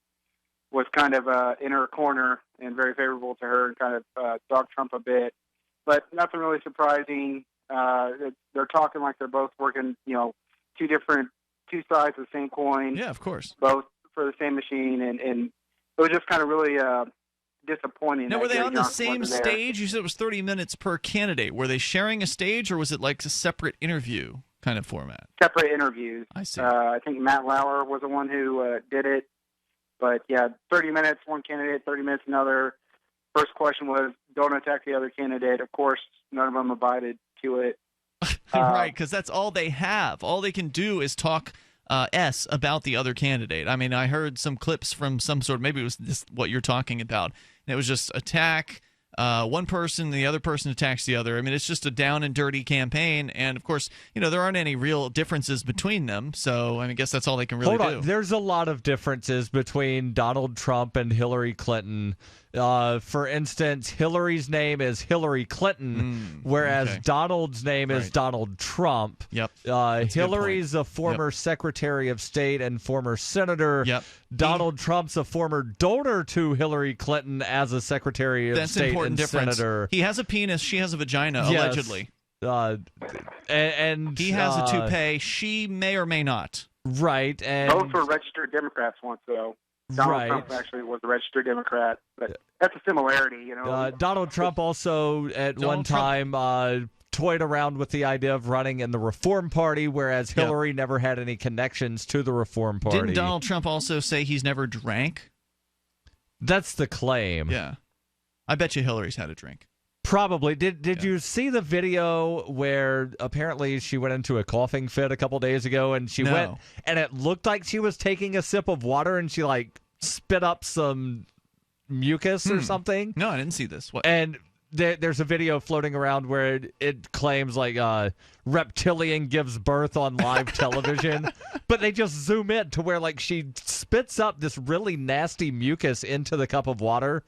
was kind of in her corner and very favorable to her and kind of dogged Trump a bit. But nothing really surprising. They're talking like they're both working, two sides of the same coin. Yeah, of course. Both for the same machine. And it was just kind of really disappointing. Now, were they on the same stage? stage? You said it was 30 minutes per candidate. Were they sharing a stage, or was it like a separate interview kind of format? Separate interviews. I see. I think Matt Lauer was the one who did it. But, yeah, 30 minutes, one candidate, 30 minutes, another. First question was, don't attack the other candidate. Of course, none of them abided to it. Right, because that's all they have. All they can do is talk about the other candidate. I mean, I heard some clips from some sort, maybe it was this, what you're talking about. And it was just attack one person, the other person attacks the other. I mean, it's just a down and dirty campaign. And, of course, there aren't any real differences between them. So, I guess that's all they can really do. There's a lot of differences between Donald Trump and Hillary Clinton. For instance, Hillary's name is Hillary Clinton, whereas Donald's name is Donald Trump. Yep. Hillary's a former Secretary of State and former senator. Yep. Donald Trump's a former donor to Hillary Clinton as a Secretary of State and senator. He has a penis. She has a vagina, allegedly. And he has a toupee. She may or may not. Right. And both were registered Democrats once, though. Donald Trump actually was a registered Democrat, but that's a similarity, Donald Trump also at one time toyed around with the idea of running in the Reform Party, whereas Hillary never had any connections to the Reform Party. Didn't Donald Trump also say he's never drank? That's the claim. Yeah. I bet you Hillary's had a drink. Probably. Did you see the video where apparently she went into a coughing fit a couple days ago, and she went, and it looked like she was taking a sip of water, and she spit up some mucus or something? No, I didn't see this. What? And there's a video floating around where it claims reptilian gives birth on live television, but they just zoom in to where she spits up this really nasty mucus into the cup of water.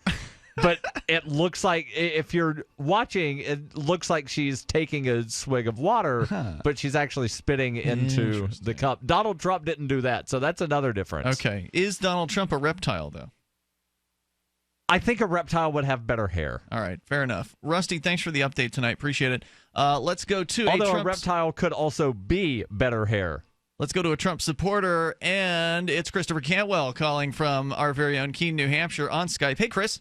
But it looks like, if you're watching, it looks like she's taking a swig of water, but she's actually spitting into the cup. Donald Trump didn't do that, so that's another difference. Okay. Is Donald Trump a reptile, though? I think a reptile would have better hair. All right, fair enough. Rusty, thanks for the update tonight. Appreciate it. Let's go to a reptile could also be better hair. Let's go to a Trump supporter, and it's Christopher Cantwell calling from our very own Keene, New Hampshire on Skype. Hey, Chris.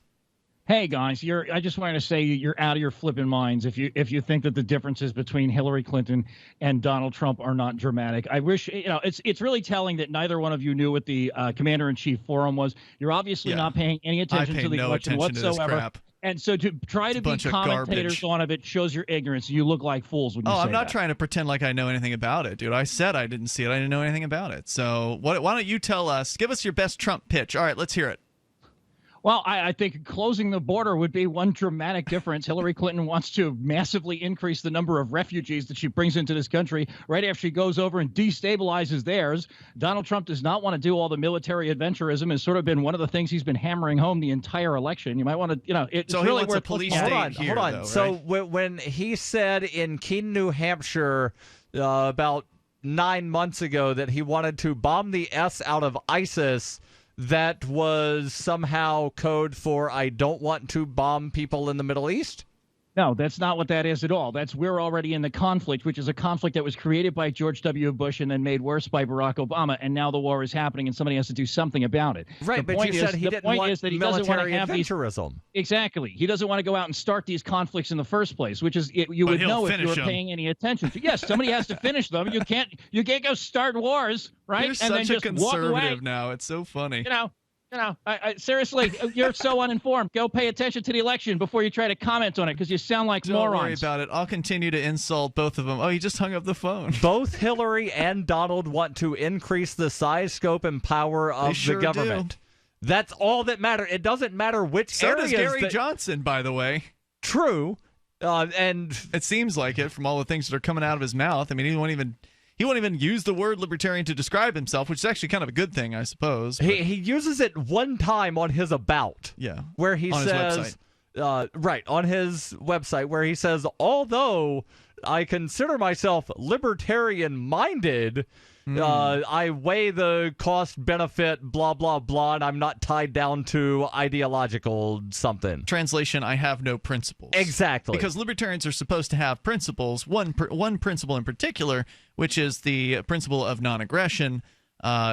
Hey guys, I just wanted to say you're out of your flipping minds if you think that the differences between Hillary Clinton and Donald Trump are not dramatic. I wish it's really telling that neither one of you knew what the Commander-in-Chief forum was. You're obviously not paying any attention to the election whatsoever. And so to try to be commentators on it shows your ignorance. You look like fools when you say that. I'm not trying to pretend like I know anything about it, dude. I said I didn't see it. I didn't know anything about it. So why don't you tell us? Give us your best Trump pitch. All right, let's hear it. Well, I think closing the border would be one dramatic difference. Hillary Clinton wants to massively increase the number of refugees that she brings into this country right after she goes over and destabilizes theirs. Donald Trump does not want to do all the military adventurism. Has sort of been one of the things he's been hammering home the entire election. You might want to, it's so really worth a police state here. Hold on. Though, so right? when he said in Keene, New Hampshire, about 9 months ago that he wanted to bomb the S out of ISIS. That was somehow code for I don't want to bomb people in the Middle East? No, that's not what that is at all. We're already in the conflict, which is a conflict that was created by George W. Bush and then made worse by Barack Obama, and now the war is happening, and somebody has to do something about it. Right, but you said he didn't want military adventurism. Exactly. He doesn't want to go out and start these conflicts in the first place, which is you would know if you were paying any attention to. Yes, somebody has to finish them. You can't go start wars, right? You're such a conservative now. It's so funny. I seriously, you're so uninformed. Go pay attention to the election before you try to comment on it, because you sound like morons. Don't worry about it. I'll continue to insult both of them. Oh, he just hung up the phone. Both Hillary and Donald want to increase the size, scope, and power of the government. Do. That's all that matters. It doesn't matter which areas. So does Gary Johnson, by the way. True. And it seems like it from all the things that are coming out of his mouth. I mean, he won't even use the word libertarian to describe himself, which is actually kind of a good thing, I suppose. He uses it one time on his About. Yeah. Where he says, on his website, where he says, although I consider myself libertarian-minded, I weigh the cost-benefit, blah, blah, blah, and I'm not tied down to ideological something. Translation, I have no principles. Exactly. Because libertarians are supposed to have principles, one principle in particular, which is the principle of non-aggression,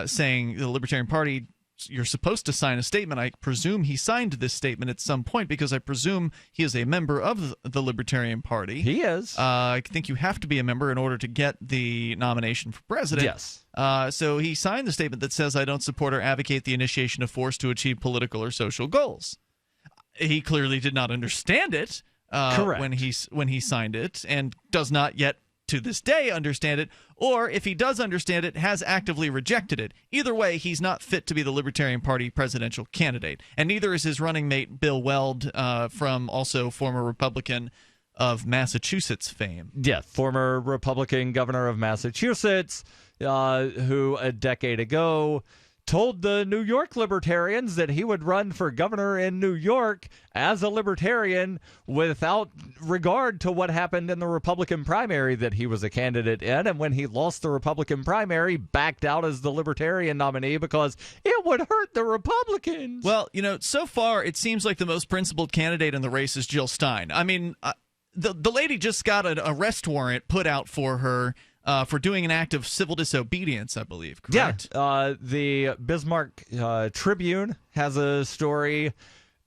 saying the Libertarian Party, you're supposed to sign a statement. I presume he signed this statement at some point because I presume he is a member of the Libertarian Party. He is. I think you have to be a member in order to get the nomination for president. Yes. So he signed the statement that says, I don't support or advocate the initiation of force to achieve political or social goals. He clearly did not understand it when he signed it, and does not yet to this day understand it, or if he does understand it, has actively rejected it. Either way, he's not fit to be the Libertarian Party presidential candidate, and neither is his running mate Bill Weld, from also former Republican of Massachusetts fame. Yeah, former Republican governor of Massachusetts, who a decade ago told the New York Libertarians that he would run for governor in New York as a Libertarian without regard to what happened in the Republican primary that he was a candidate in. And when he lost the Republican primary, backed out as the Libertarian nominee because it would hurt the Republicans. Well, so far it seems like the most principled candidate in the race is Jill Stein. I mean, the lady just got an arrest warrant put out for her for doing an act of civil disobedience, I believe, correct? Yeah. The Bismarck Tribune has a story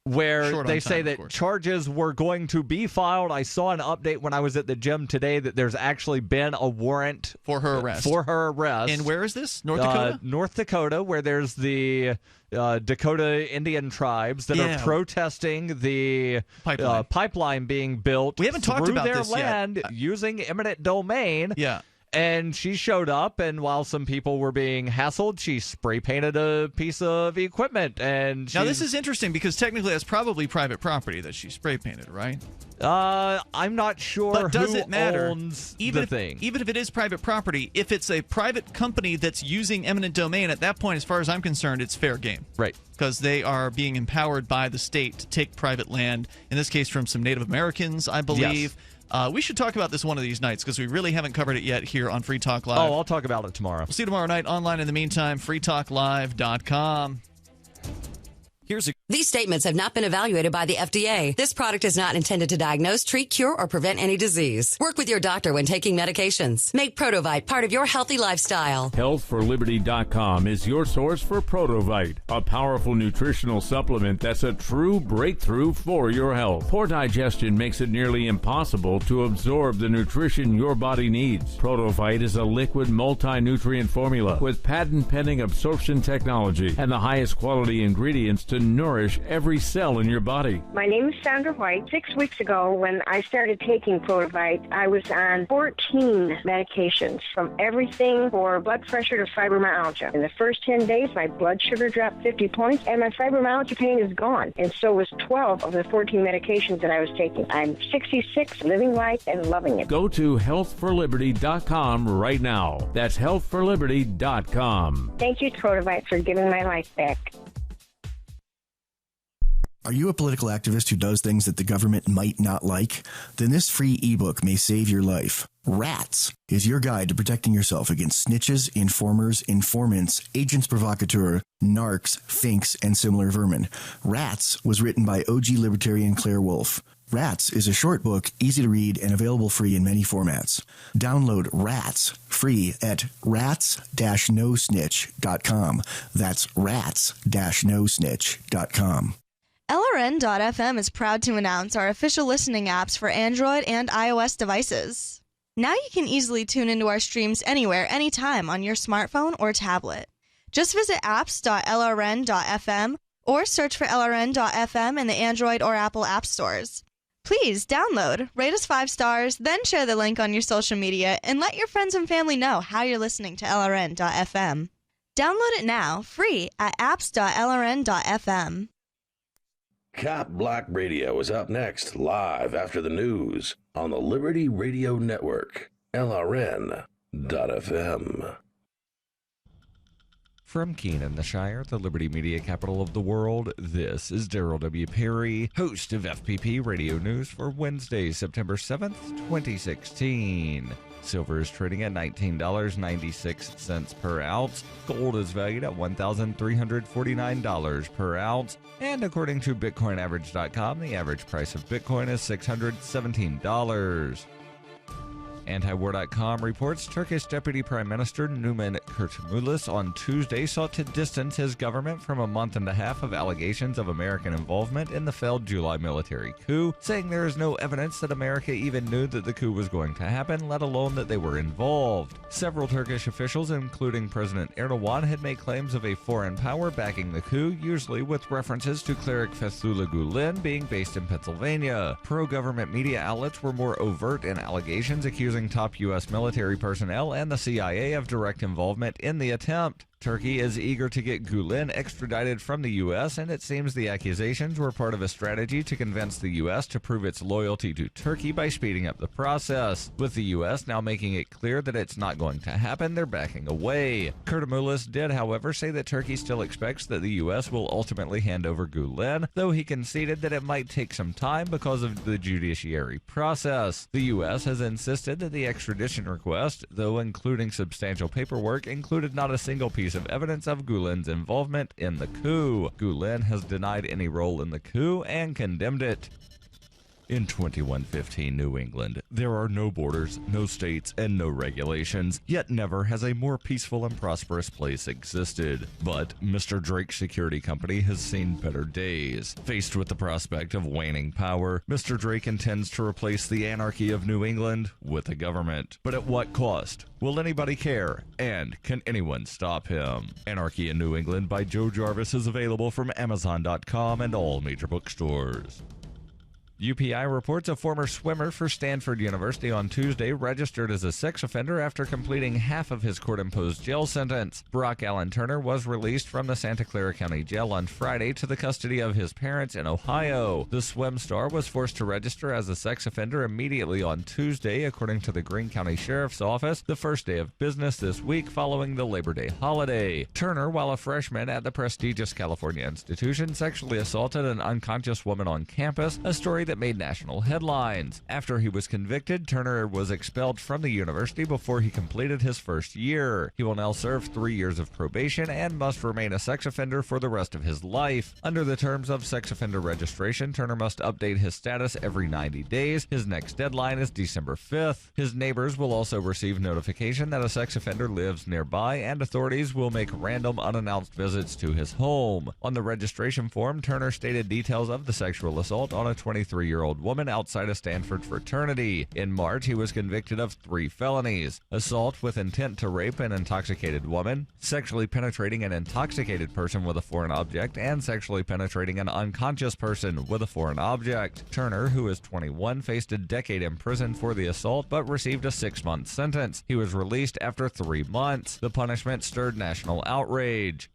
where they say that charges were going to be filed. I saw an update when I was at the gym today that there's actually been a warrant for her arrest. And where is this? North Dakota? North Dakota, where there's the Dakota Indian tribes that are protesting the pipeline being built. We haven't talked about their this land yet. Using eminent domain. Yeah. And she showed up, and while some people were being hassled, she spray painted a piece of equipment. And now this is interesting because technically that's probably private property that she spray painted, right? I'm not sure. But does who it matter? Owns even the thing. Even if it is private property, if it's a private company that's using eminent domain, at that point, as far as I'm concerned, it's fair game. Right. Because they are being empowered by the state to take private land, in this case from some Native Americans, I believe. Yes. We should talk about this one of these nights because we really haven't covered it yet here on Free Talk Live. Oh, I'll talk about it tomorrow. We'll see you tomorrow night online. In the meantime, freetalklive.com. These statements have not been evaluated by the FDA. This product is not intended to diagnose, treat, cure, or prevent any disease. Work with your doctor when taking medications. Make Protovite part of your healthy lifestyle. HealthForLiberty.com is your source for Protovite, a powerful nutritional supplement that's a true breakthrough for your health. Poor digestion makes it nearly impossible to absorb the nutrition your body needs. Protovite is a liquid multi-nutrient formula with patent-pending absorption technology and the highest quality ingredients to nourish every cell in your body. My name is Sandra White. 6 weeks ago, when I started taking Protovite, I was on 14 medications, from everything for blood pressure to fibromyalgia. In the first 10 days, my blood sugar dropped 50 points, and my fibromyalgia pain is gone. And so was 12 of the 14 medications that I was taking. I'm 66, living life and loving it. Go to healthforliberty.com right now. That's healthforliberty.com. Thank you, Protovite, for giving my life back. Are you a political activist who does things that the government might not like? Then this free ebook may save your life. Rats is your guide to protecting yourself against snitches, informers, informants, agents provocateur, narcs, finks, and similar vermin. Rats was written by OG libertarian Claire Wolfe. Rats is a short book, easy to read, and available free in many formats. Download Rats free at rats-nosnitch.com. That's rats-nosnitch.com. LRN.FM is proud to announce our official listening apps for Android and iOS devices. Now you can easily tune into our streams anywhere, anytime on your smartphone or tablet. Just visit apps.lrn.fm or search for LRN.FM in the Android or Apple app stores. Please download, rate us 5 stars, then share the link on your social media and let your friends and family know how you're listening to LRN.FM. Download it now, free at apps.lrn.fm. Cop Block Radio is up next, live after the news on the Liberty Radio Network, LRN.FM. From Keene, the Shire, the Liberty Media capital of the world, this is Darryl W. Perry, host of FPP Radio News for Wednesday, September 7th, 2016. Silver is trading at $19.96 per ounce. Gold is valued at $1,349 per ounce. And according to BitcoinAverage.com, the average price of Bitcoin is $617. Antiwar.com reports Turkish Deputy Prime Minister Numan Kurtulmuş on Tuesday sought to distance his government from a month and a half of allegations of American involvement in the failed July military coup, saying there is no evidence that America even knew that the coup was going to happen, let alone that they were involved. Several Turkish officials, including President Erdogan, had made claims of a foreign power backing the coup, usually with references to cleric Fethullah Gulen being based in Pennsylvania. Pro-government media outlets were more overt in allegations accusing top U.S. military personnel and the CIA of direct involvement in the attempt. Turkey is eager to get Gulen extradited from the U.S., and it seems the accusations were part of a strategy to convince the U.S. to prove its loyalty to Turkey by speeding up the process. With the U.S. now making it clear that it's not going to happen, they're backing away. Kurtulmuş did, however, say that Turkey still expects that the U.S. will ultimately hand over Gulen, though he conceded that it might take some time because of the judiciary process. The U.S. has insisted that the extradition request, though including substantial paperwork, included not a single piece of evidence of Gulen's involvement in the coup. Gulen has denied any role in the coup and condemned it. In 2115 New England, there are no borders, no states, and no regulations, yet never has a more peaceful and prosperous place existed. But Mr. Drake's security company has seen better days. Faced with the prospect of waning power, Mr. Drake intends to replace the anarchy of New England with a government. But at what cost? Will anybody care? And can anyone stop him? Anarchy in New England by Joe Jarvis is available from Amazon.com and all major bookstores. UPI reports a former swimmer for Stanford University on Tuesday registered as a sex offender after completing half of his court-imposed jail sentence. Brock Allen Turner was released from the Santa Clara County Jail on Friday to the custody of his parents in Ohio. The swim star was forced to register as a sex offender immediately on Tuesday, according to the Greene County Sheriff's Office, the first day of business this week following the Labor Day holiday. Turner, while a freshman at the prestigious California institution, sexually assaulted an unconscious woman on campus, a story that made national headlines. After he was convicted, Turner was expelled from the university before he completed his first year. He will now serve 3 years of probation and must remain a sex offender for the rest of his life. Under the terms of sex offender registration, Turner must update his status every 90 days. His next deadline is December 5th. His neighbors will also receive notification that a sex offender lives nearby, and authorities will make random unannounced visits to his home. On the registration form, Turner stated details of the sexual assault on a 23-year-old woman outside a Stanford fraternity. In March, he was convicted of 3 felonies: assault with intent to rape an intoxicated woman, sexually penetrating an intoxicated person with a foreign object, and sexually penetrating an unconscious person with a foreign object. Turner, who is 21, faced a decade in prison for the assault but received a 6-month sentence. He was released after 3 months. The punishment stirred national outrage.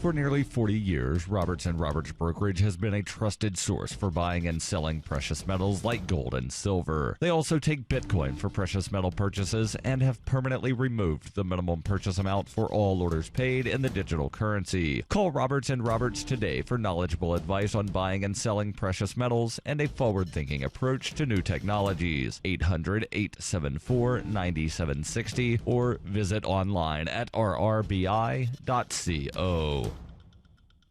For nearly 40 years, Roberts & Roberts Brokerage has been a trusted source for buying and selling precious metals like gold and silver. They also take Bitcoin for precious metal purchases and have permanently removed the minimum purchase amount for all orders paid in the digital currency. Call Roberts & Roberts today for knowledgeable advice on buying and selling precious metals and a forward-thinking approach to new technologies. 800-874-9760 or visit online at rrbi.co.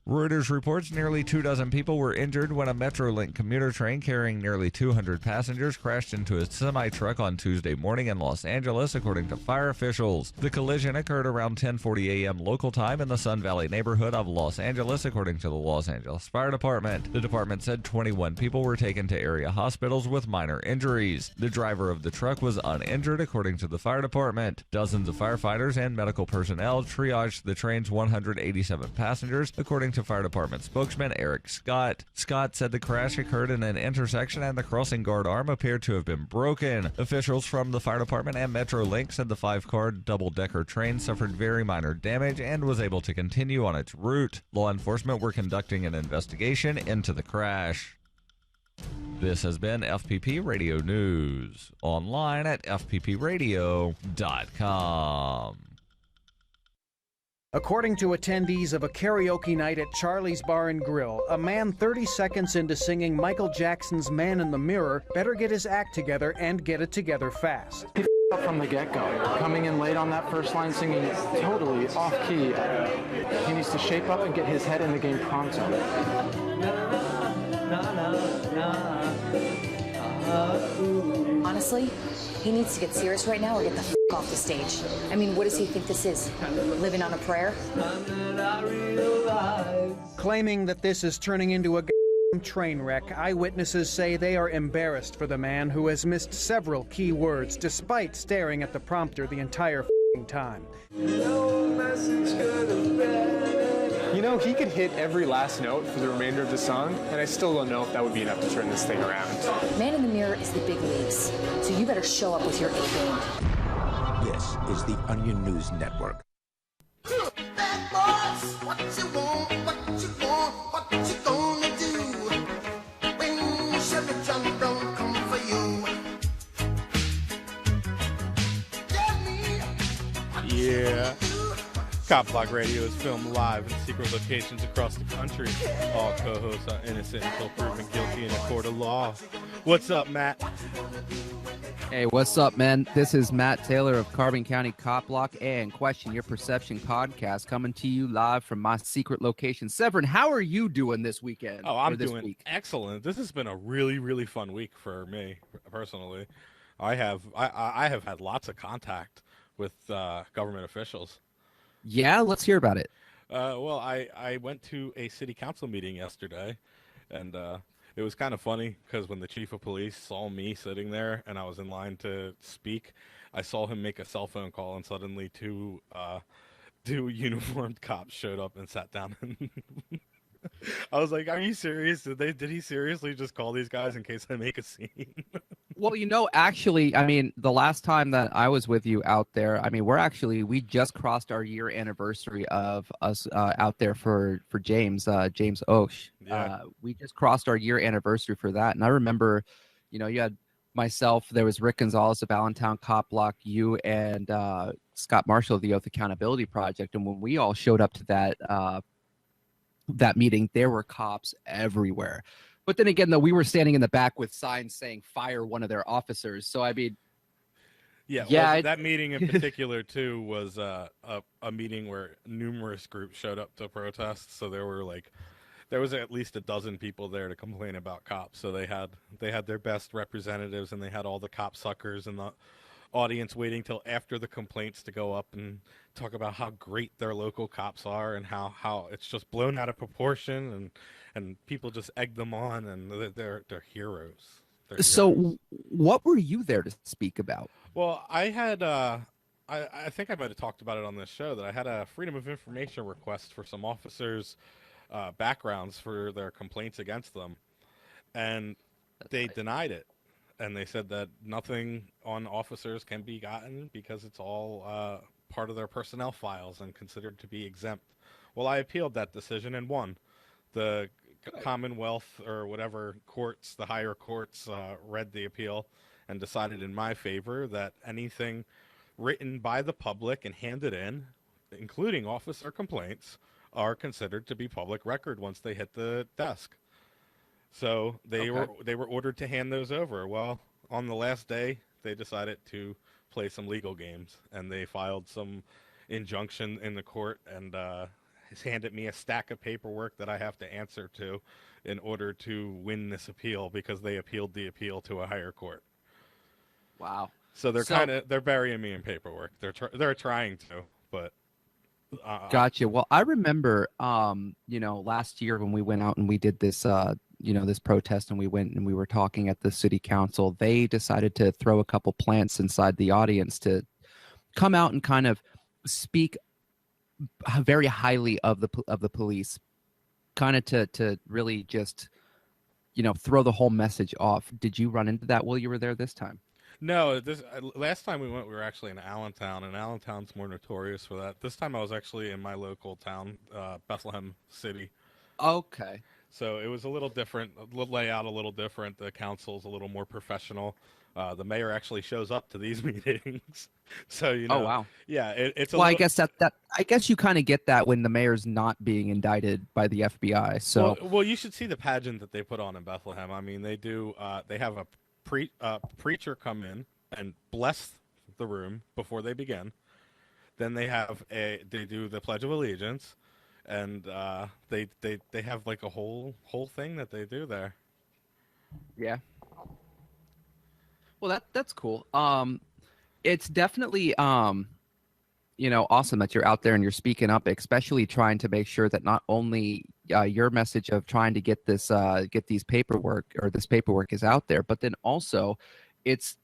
Reuters reports nearly 24 people were injured when a Metrolink commuter train carrying nearly 200 passengers crashed into a semi-truck on Tuesday morning in Los Angeles, according to fire officials. The collision occurred around 10:40 a.m. local time in the Sun Valley neighborhood of Los Angeles, according to the Los Angeles Fire Department. The department said 21 people were taken to area hospitals with minor injuries. The driver of the truck was uninjured, according to the fire department. Dozens of firefighters and medical personnel triaged the train's 187 passengers, according to fire department spokesman Eric Scott. Scott said the crash occurred in an intersection and the crossing guard arm appeared to have been broken. Officials from the fire department and Metrolink said the 5-car double-decker train suffered very minor damage and was able to continue on its route. Law enforcement were conducting an investigation into the crash. This has been FPP Radio News, online at fppradio.com. According to attendees of a karaoke night at Charlie's Bar and Grill, a man 30 seconds into singing Michael Jackson's Man in the Mirror better get his act together and get it together fast. He up from the get-go, coming in late on that first line, singing totally off-key. He needs to shape up and get his head in the game pronto. Honestly, he needs to get serious right now or get the f*** off the stage. I mean, what does he think this is? Living on a prayer? Claiming that this is turning into a train wreck, eyewitnesses say they are embarrassed for the man who has missed several key words despite staring at the prompter the entire time. You know, he could hit every last note for the remainder of the song, and I still don't know if that would be enough to turn this thing around. Man in the Mirror is the big leagues, so you better show up with your A-game. This is the Onion News Network. Yeah. Cop Block Radio is filmed live in secret locations across the country. All co-hosts are innocent until proven guilty in a court of law. What's up, Matt? Hey, what's up, man? This is Matt Taylor of Carbon County Cop Block and Question Your Perception podcast, coming to you live from my secret location. Severin, how are you doing this weekend? Oh, I'm doing excellent. This has been a really, really fun week for me personally. I have had lots of contact with government officials. Yeah, let's hear about it. Well, I went to a city council meeting yesterday, and it was kind of funny because when the chief of police saw me sitting there and I was in line to speak, I saw him make a cell phone call, and suddenly two uniformed cops showed up and sat down. I was like, "Are you serious? Did he seriously just call these guys in case I make a scene?" Well, actually, I mean, the last time that I was with you out there, I mean, we just crossed our year anniversary of us out there for James Osh. Yeah. We just crossed our year anniversary for that. And I remember, you had myself, there was Rick Gonzalez of Allentown Cop Block, you and Scott Marshall of the Oath Accountability Project. And when we all showed up to that meeting, there were cops everywhere. But then again, though, we were standing in the back with signs saying fire one of their officers. So, I mean, well, that meeting in particular, too, was a meeting where numerous groups showed up to protest. So there was at least a dozen people there to complain about cops. So they had their best representatives, and they had all the cop suckers in the audience waiting till after the complaints to go up and talk about how great their local cops are and how it's just blown out of proportion, and people just egg them on, and they're heroes. So what were you there to speak about? Well, I had I think I might have talked about it on this show that I had a Freedom of Information request for some officers' backgrounds for their complaints against them, and they denied it. And they said that nothing on officers can be gotten because it's all part of their personnel files and considered to be exempt. Well, I appealed that decision and won. The Commonwealth or whatever courts, the higher courts, read the appeal and decided in my favor that anything written by the public and handed in, including officer complaints, are considered to be public record once they hit the desk. So they were ordered to hand those over. Well, on the last day, they decided to play some legal games, and they filed some injunction in the court and handed me a stack of paperwork that I have to answer to in order to win this appeal, because they appealed the appeal to a higher court. Wow. So they're burying me in paperwork. They're trying to, but. Gotcha. Well, I remember, last year when we went out and we did this, this protest, and we went and we were talking at the city council, they decided to throw a couple plants inside the audience to come out and kind of speak very highly of the police, kind of to really just, throw the whole message off. Did you run into that while you were there this time? No, last time we went, we were actually in Allentown, and Allentown's more notorious for that. This time I was actually in my local town, Bethlehem City. Okay. So it was a little different, layout a little different. The council's a little more professional. The mayor actually shows up to these meetings. So, Oh, wow. Yeah, it's I guess I guess you kind of get that when the mayor's not being indicted by the FBI. So well, you should see the pageant that they put on in Bethlehem. I mean, they do. They have a preacher come in and bless the room before they begin. Then they do the Pledge of Allegiance, and they have like a whole thing that they do there. Yeah. Well, that's cool. It's definitely awesome that you're out there and you're speaking up, especially trying to make sure that not only your message of trying to get this paperwork is out there, but then also it's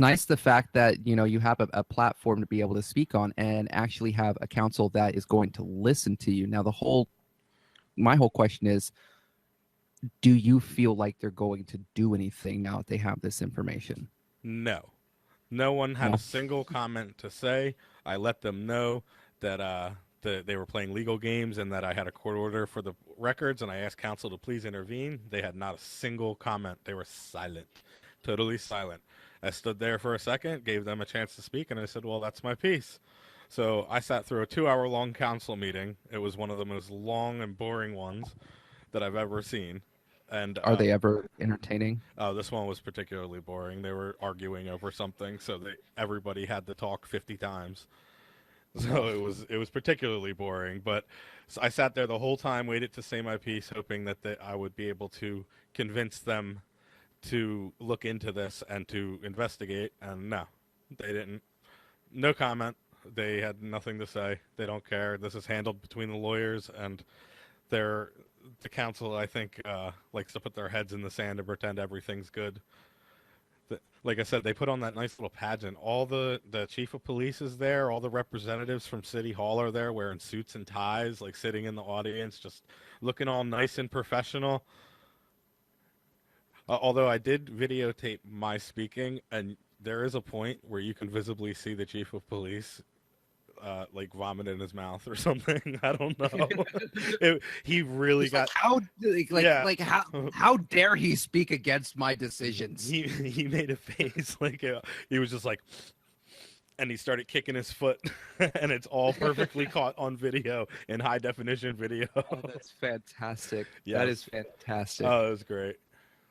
nice the fact that you have a platform to be able to speak on and actually have a council that is going to listen to you. Now, my whole question is, do you feel like they're going to do anything now that they have this information? No. No one had a single comment to say. I let them know that they were playing legal games and that I had a court order for the records, and I asked counsel to please intervene. They had not a single comment. They were silent, totally silent. I stood there for a second, gave them a chance to speak, and I said, well, that's my piece. So I sat through a 2-hour-long council meeting. It was one of the most long and boring ones that I've ever seen. And are they ever entertaining? This one was particularly boring. They were arguing over something, so everybody had to talk 50 times. So it was particularly boring. But so I sat there the whole time, waited to say my piece, hoping that I would be able to convince them to look into this and to investigate. And no, they didn't. No comment. They had nothing to say. They don't care. This is handled between the lawyers and the council, I think, likes to put their heads in the sand and pretend everything's good. Like I said, they put on that nice little pageant. All the chief of police is there. All the representatives from City Hall are there wearing suits and ties, like sitting in the audience, just looking all nice and professional. Although I did videotape my speaking, and there is a point where you can visibly see the chief of police like vomit in his mouth or something. I don't know. He really got how dare he speak against my decisions? He made a face like he was just like, and he started kicking his foot, and it's all perfectly caught on video in high definition video. That's fantastic. Yes. That is fantastic. Oh, it was great.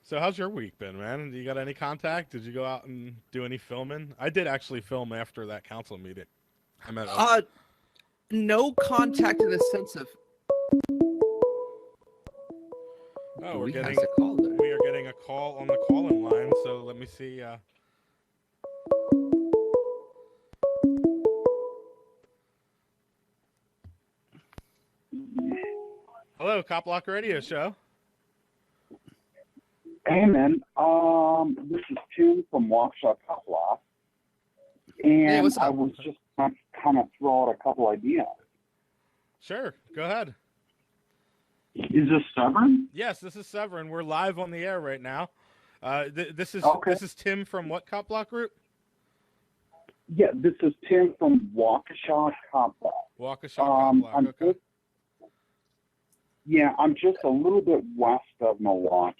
So how's your week been, man? Do you got any contact? Did you go out and do any filming? I did actually film after that council meeting. No contact in the sense of. Oh, we are getting a call on the call-in line. So let me see. Hello, Cop Block Radio Show. Hey, man. This is Tim from Waukesha Cop Block. And hey, I was just kind of throw out a couple ideas. Sure, go ahead. Is this Severin? Yes, this is Severin. We're live on the air right now. This is Tim from what Cop Block Group? Yeah, this is Tim from Waukesha, Copland. Waukesha, Copland, okay. I'm just a little bit west of Milwaukee.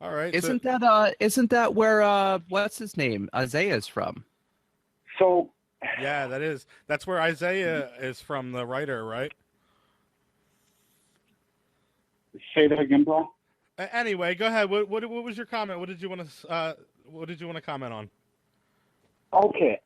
All right. Isn't that where what's his name? Isaiah's from? So yeah, that's where Isaiah is from, the writer, right? Say that again, bro. Anyway, go ahead. What was your comment? What did you want to comment on? Okay,